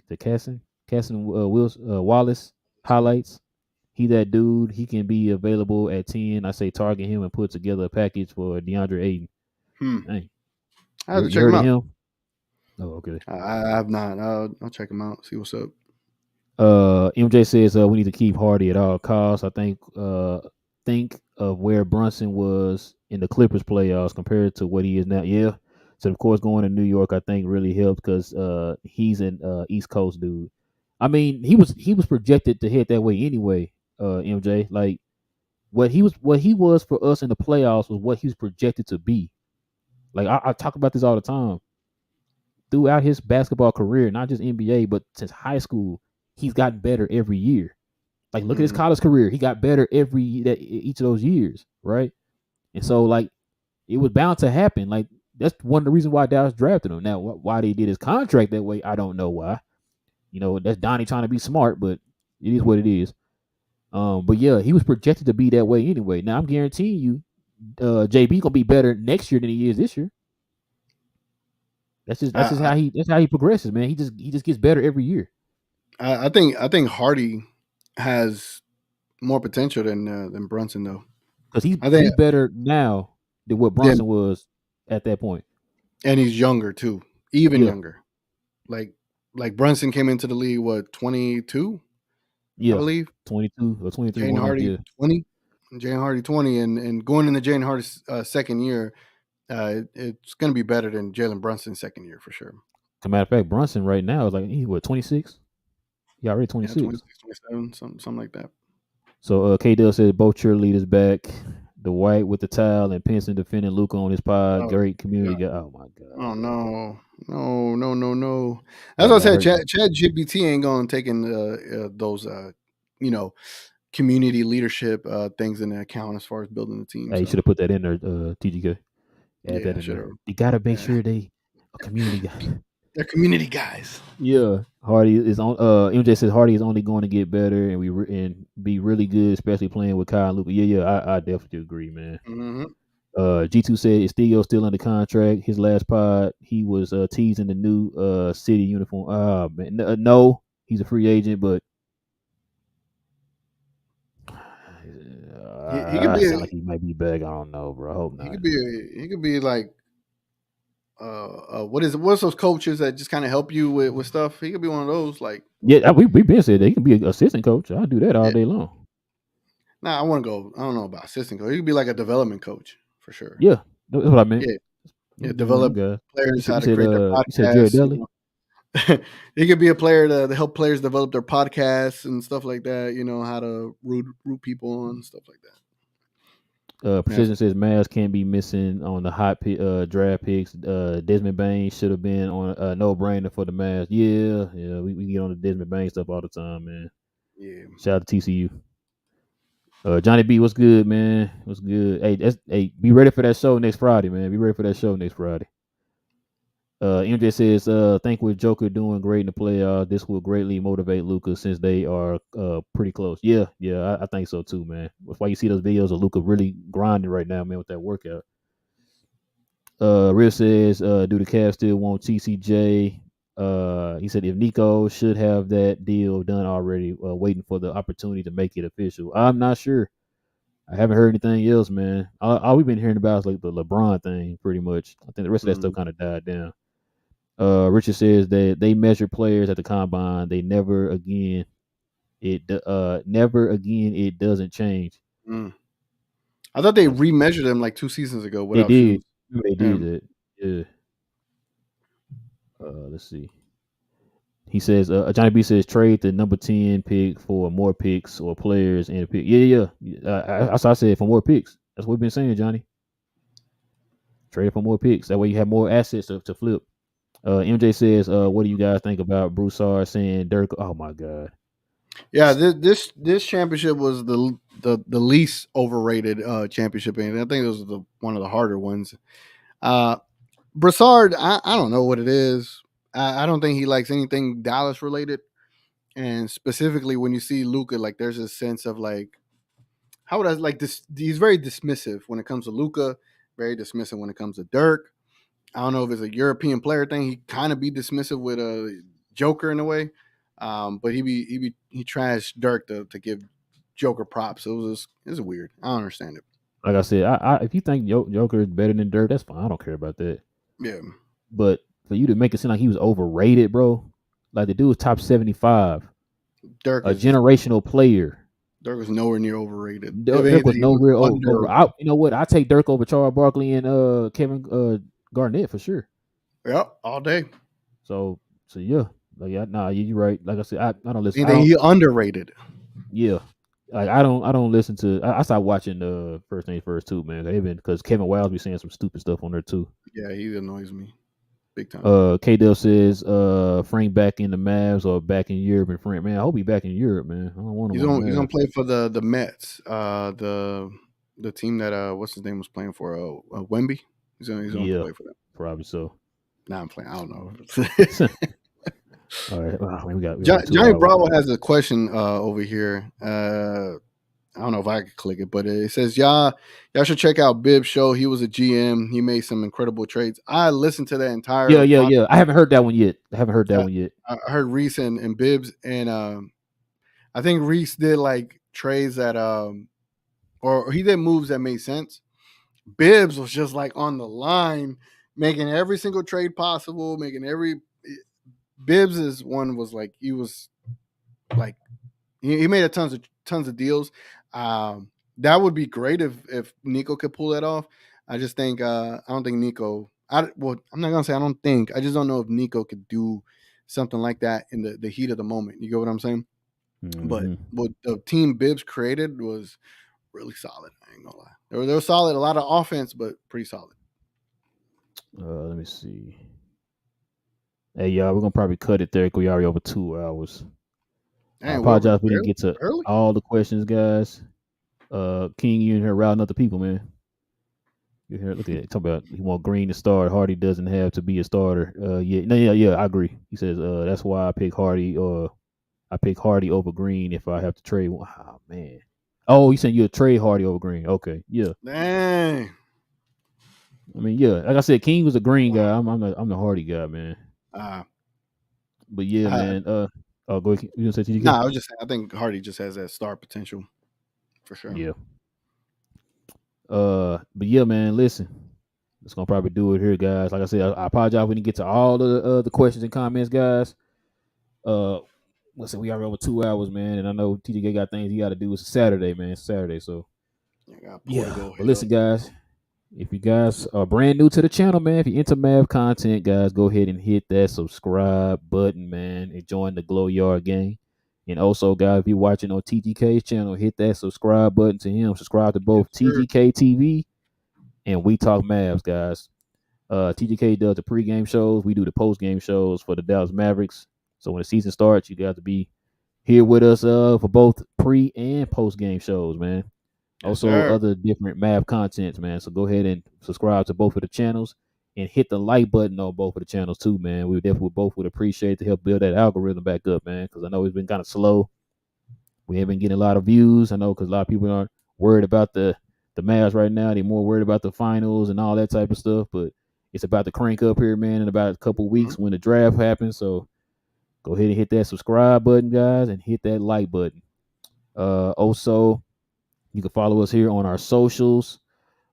the Cason Wallace highlights? He that dude. He can be available at 10. I say target him and put together a package for DeAndre Ayton. Hmm. Dang. I have to You check him heard of out. him? Oh, okay. I have not. I'll check him out. See what's up. MJ says we need to keep Hardy at all costs. I think of where Brunson was in the Clippers playoffs compared to what he is now. Yeah. So of course going to New York I think really helped because he's an East Coast dude. I mean he was projected to hit that way anyway. MJ, like what he was for us in the playoffs was what he was projected to be. Like I talk about this all the time. Throughout his basketball career, not just NBA, but since high school, he's gotten better every year. Like look at his Hmm. college career, he got better each of those years, right? And so like it was bound to happen. Like that's one of the reasons why Dallas drafted him. Now why they did his contract that way, I don't know why. That's Donnie trying to be smart, but it is what it is. But yeah, he was projected to be that way anyway. Now I'm guaranteeing you, JB gonna be better next year than he is this year. That's just I, how he progresses, man. He just gets better every year. I think Hardy has more potential than Brunson though. Because he's I think, he's better now than what then Bronson was at that point. and he's younger too, even Yeah, younger. Like like Brunson came into the league what 22, I yeah, believe. 22 or 23, Jane one of them. Hardy Yeah. 20, Jane Hardy 20, and going into Jane Hardy's second year, it's going to be better than Jalen Brunson's second year for sure. As a matter of fact, Bronson right now is like he what 26. He already Yeah, 26. 26, 27, something like that. So K Dell says both cheerleaders back. The white with the towel and Pinson defending Luca on his pod. Oh Great community God. guy. Oh my Oh god, bro. no, no, no, no, no. That's what I Y'all said. hurt me. Chad GPT ain't going to taking those you know community leadership things in account as far as building the team. Hey, you should So have put that in there, TGK. Add yeah, that in should there. have. You gotta make Yeah, sure they a community guy. they're community guys. Yeah, Hardy is on. MJ says Hardy is only going to get better and and be really good, especially playing with Kyle and Luka. Yeah, I definitely agree, man. Hmm. G2 said Estilio still under contract. His last pod, he was teasing the new city uniform. Man, no, he's a free agent, but He could I be sound like he might be back. I don't know, bro. I hope not. he could be like what's those coaches that just kind of help you with stuff? He could be one of those like Yeah, we been said that he can be an assistant coach. I'll do that all yeah. day long. Nah, I want to go. I don't know about assistant coach. He could be like a development coach for sure. Yeah, that's what I meant. Yeah, He yeah, can be one of them develop guys. players You how to said create their you said Jared podcasts. Dudley. he could be a player to help players develop their podcasts and stuff like that. You know how to root people on stuff like that. That's Precision says Mavs can't be missing on the draft picks. Desmond Bain should have been on a no brainer for the Mavs. Yeah, we get on the Desmond Bain stuff all the time, man. yeah. Shout out to TCU. Johnny B, what's good, man? What's good? Hey, be ready for that show next Friday, man. Be ready for that show next Friday. MJ says, think with Joker doing great in the playoffs, this will greatly motivate Luka since they are pretty close. Yeah, I think so too, man. That's why you see those videos of Luka really grinding right now, man, with that workout. Riff says, do the Cavs still want TCJ? He said if Nico should have that deal done already, waiting for the opportunity to make it official. I'm not sure. I haven't heard anything else, man. All we've been hearing about is like the LeBron thing, pretty much. I think the rest of that stuff kind of died down. Richard says that they measure players at the combine. They never again it doesn't change. Mm. I thought they remeasured him like 2 seasons ago They without did. shoes. They did that. Yeah. Let's see. He says, Johnny B says trade the number 10 pick for more picks or players and a pick. Yeah. That's what I said, for more picks. That's what we've been saying, Johnny. Trade it for more picks. That way you have more assets to flip. MJ says, what do you guys think about Broussard saying Dirk? Oh my God. Yeah, this championship was the least overrated championship, and I think it was one of the harder ones. Broussard, I don't know what it is. I don't think he likes anything Dallas related, and specifically when you see Luca, like there's a sense of like how would I like this? He's very dismissive when it comes to Luca, very dismissive when it comes to Dirk. I don't know if it's a European player thing. He kind of be dismissive with a Joker in a way, but he trashed Dirk to give Joker props. It was weird. I don't understand it. Like I said, if you think Joker is better than Dirk, that's fine. I don't care about that. Yeah, But for you to make it seem like he was overrated, bro, like the dude was top 75, Dirk a is generational player. Dirk was nowhere near overrated. If Dirk anything, was he was nowhere over. under. You know what? I take Dirk over Charles Barkley and Kevin Garnett for sure. Yep, all day. So yeah, like you're right. Like I said, I don't listen. I Anything don't. he underrated. Yeah, like I don't listen to. I stopped watching First Things First too, man. Because Kevin Wiles be saying some stupid stuff on there too. Yeah, he annoys me big time. K Dell says Frank back in the Mavs or back in Europe, and Frank, man, I hope he back in Europe, man. I don't want him He's on the on. He's gonna Mavs. play for the Mets. The team that what's his name was playing for. Wemby. He's gonna Yeah, play for them. probably so. Nah, I'm playing. I don't know. All right, wow, we got 2 Johnny hours. Bravo has a question over here. I don't know if I could click it, but it says, y'all should check out Bibb's show. He was a GM. He made some incredible trades. I listened to that entire Yeah. I haven't heard that one yet. I heard Reese and Bibbs, and I think Reese did like trades that or he did moves that made sense. Bibbs was just like on the line, making every single trade possible, making every Bibbs's one was like he was like he made tons of deals. That would be great if Nico could pull that off. I just think I don't think Nico. I'm not gonna say I don't think. I just don't know if Nico could do something like that in the heat of the moment. You get what I'm saying? But Mm-hmm. what the team Bibbs created was really solid. I ain't gonna lie. They were solid. A lot of offense, but pretty solid. Let me see. Hey, y'all, we're gonna probably cut it there because we already over 2 hours. I Dang, apologize if we didn't early? get to Early? all the questions, guys. King, you in here routing other people, man. You here? Look at it. Talk about he want Green to start. Hardy doesn't have to be a starter. Yeah. I agree. He says that's why I pick Hardy. I pick Hardy over Green if I have to trade. Oh man. Oh, you saying you'll trade Hardy over Green? Okay, yeah. Dang. I mean, yeah. Like I said, King was a Green guy. I'm the Hardy guy, man. Uh, But yeah, uh, man. Go ahead. You gonna say TGK? no, I was just saying, I think Hardy just has that star potential for sure. Yeah. But yeah, man. Listen, it's gonna probably do it here, guys. Like I said, I apologize we didn't get to all the questions and comments, guys. Listen, we are over 2 hours, man, and I know TGK got things he got to do. It's a Saturday, man. It's Saturday, so I got yeah. Portugal But hit up. listen, guys. If you guys are brand new to the channel, man, if you're into Mav content, guys, go ahead and hit that subscribe button, man, and join the Glow Yard gang. And also, guys, if you're watching on TGK's channel, hit that subscribe button to him. Subscribe to Yes, both sir. TGK TV and We Talk Mavs, guys. TGK does the pregame shows. We do the postgame shows for the Dallas Mavericks. So when the season starts, you got to be here with us for both pre and post game shows, man. Yes, Also, sir. other different Mav contents, man. So go ahead and subscribe to both of the channels and hit the like button on both of the channels too, man. We definitely both would appreciate to help build that algorithm back up, man. Because I know it's been kind of slow. We haven't been getting a lot of views. I know because a lot of people aren't worried about the Mavs right now. They're more worried about the finals and all that type of stuff. But it's about to crank up here, man, in about a couple Mhm. weeks when the draft happens. So go ahead and hit that subscribe button, guys, and hit that like button. Also, you can follow us here on our socials.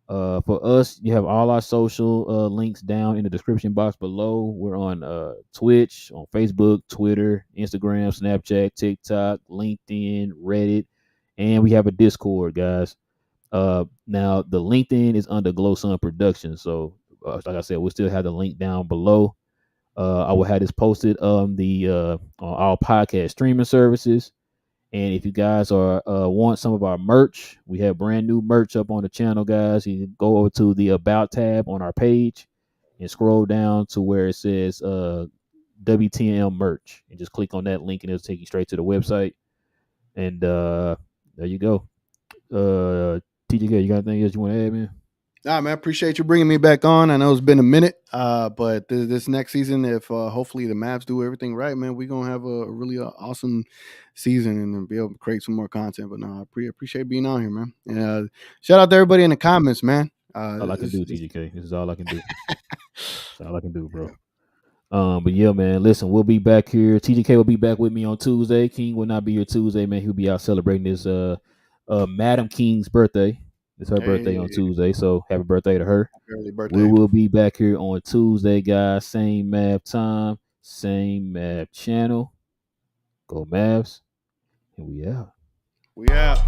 For us, you have all our social links down in the description box below. We're on Twitch, on Facebook, Twitter, Instagram, Snapchat, TikTok, LinkedIn, Reddit, and we have a Discord, guys. Now the LinkedIn is under Glow Sun Productions, so like I said, we'll still have the link down below. I will have this posted on all podcast streaming services. And if you guys are want some of our merch, we have brand new merch up on the channel, guys. You can go over to the About tab on our page and scroll down to where it says WTM merch, and just click on that link, and it'll take you straight to the website. And there you go. TGK, you got anything else you want to add, man? Nah, man, appreciate you bringing me back on. I know it's been a minute, but this next season, if hopefully the Mavs do everything right, man, we're gonna have a really awesome season and then be able to create some more content. But no, I appreciate being on here, man. And shout out to everybody in the comments, man. All I can do, TGK. This is all I can do. That's all I can do, bro. But yeah, man, listen, we'll be back here. TGK will be back with me on Tuesday. King will not be here Tuesday, man. He'll be out celebrating this Madam King's birthday. It's her birthday on Hey, Tuesday, so happy birthday to her. early We birthday. will be back here on Tuesday, guys. Same Mav time, same Mav channel. Go Mavs, and we out. We out.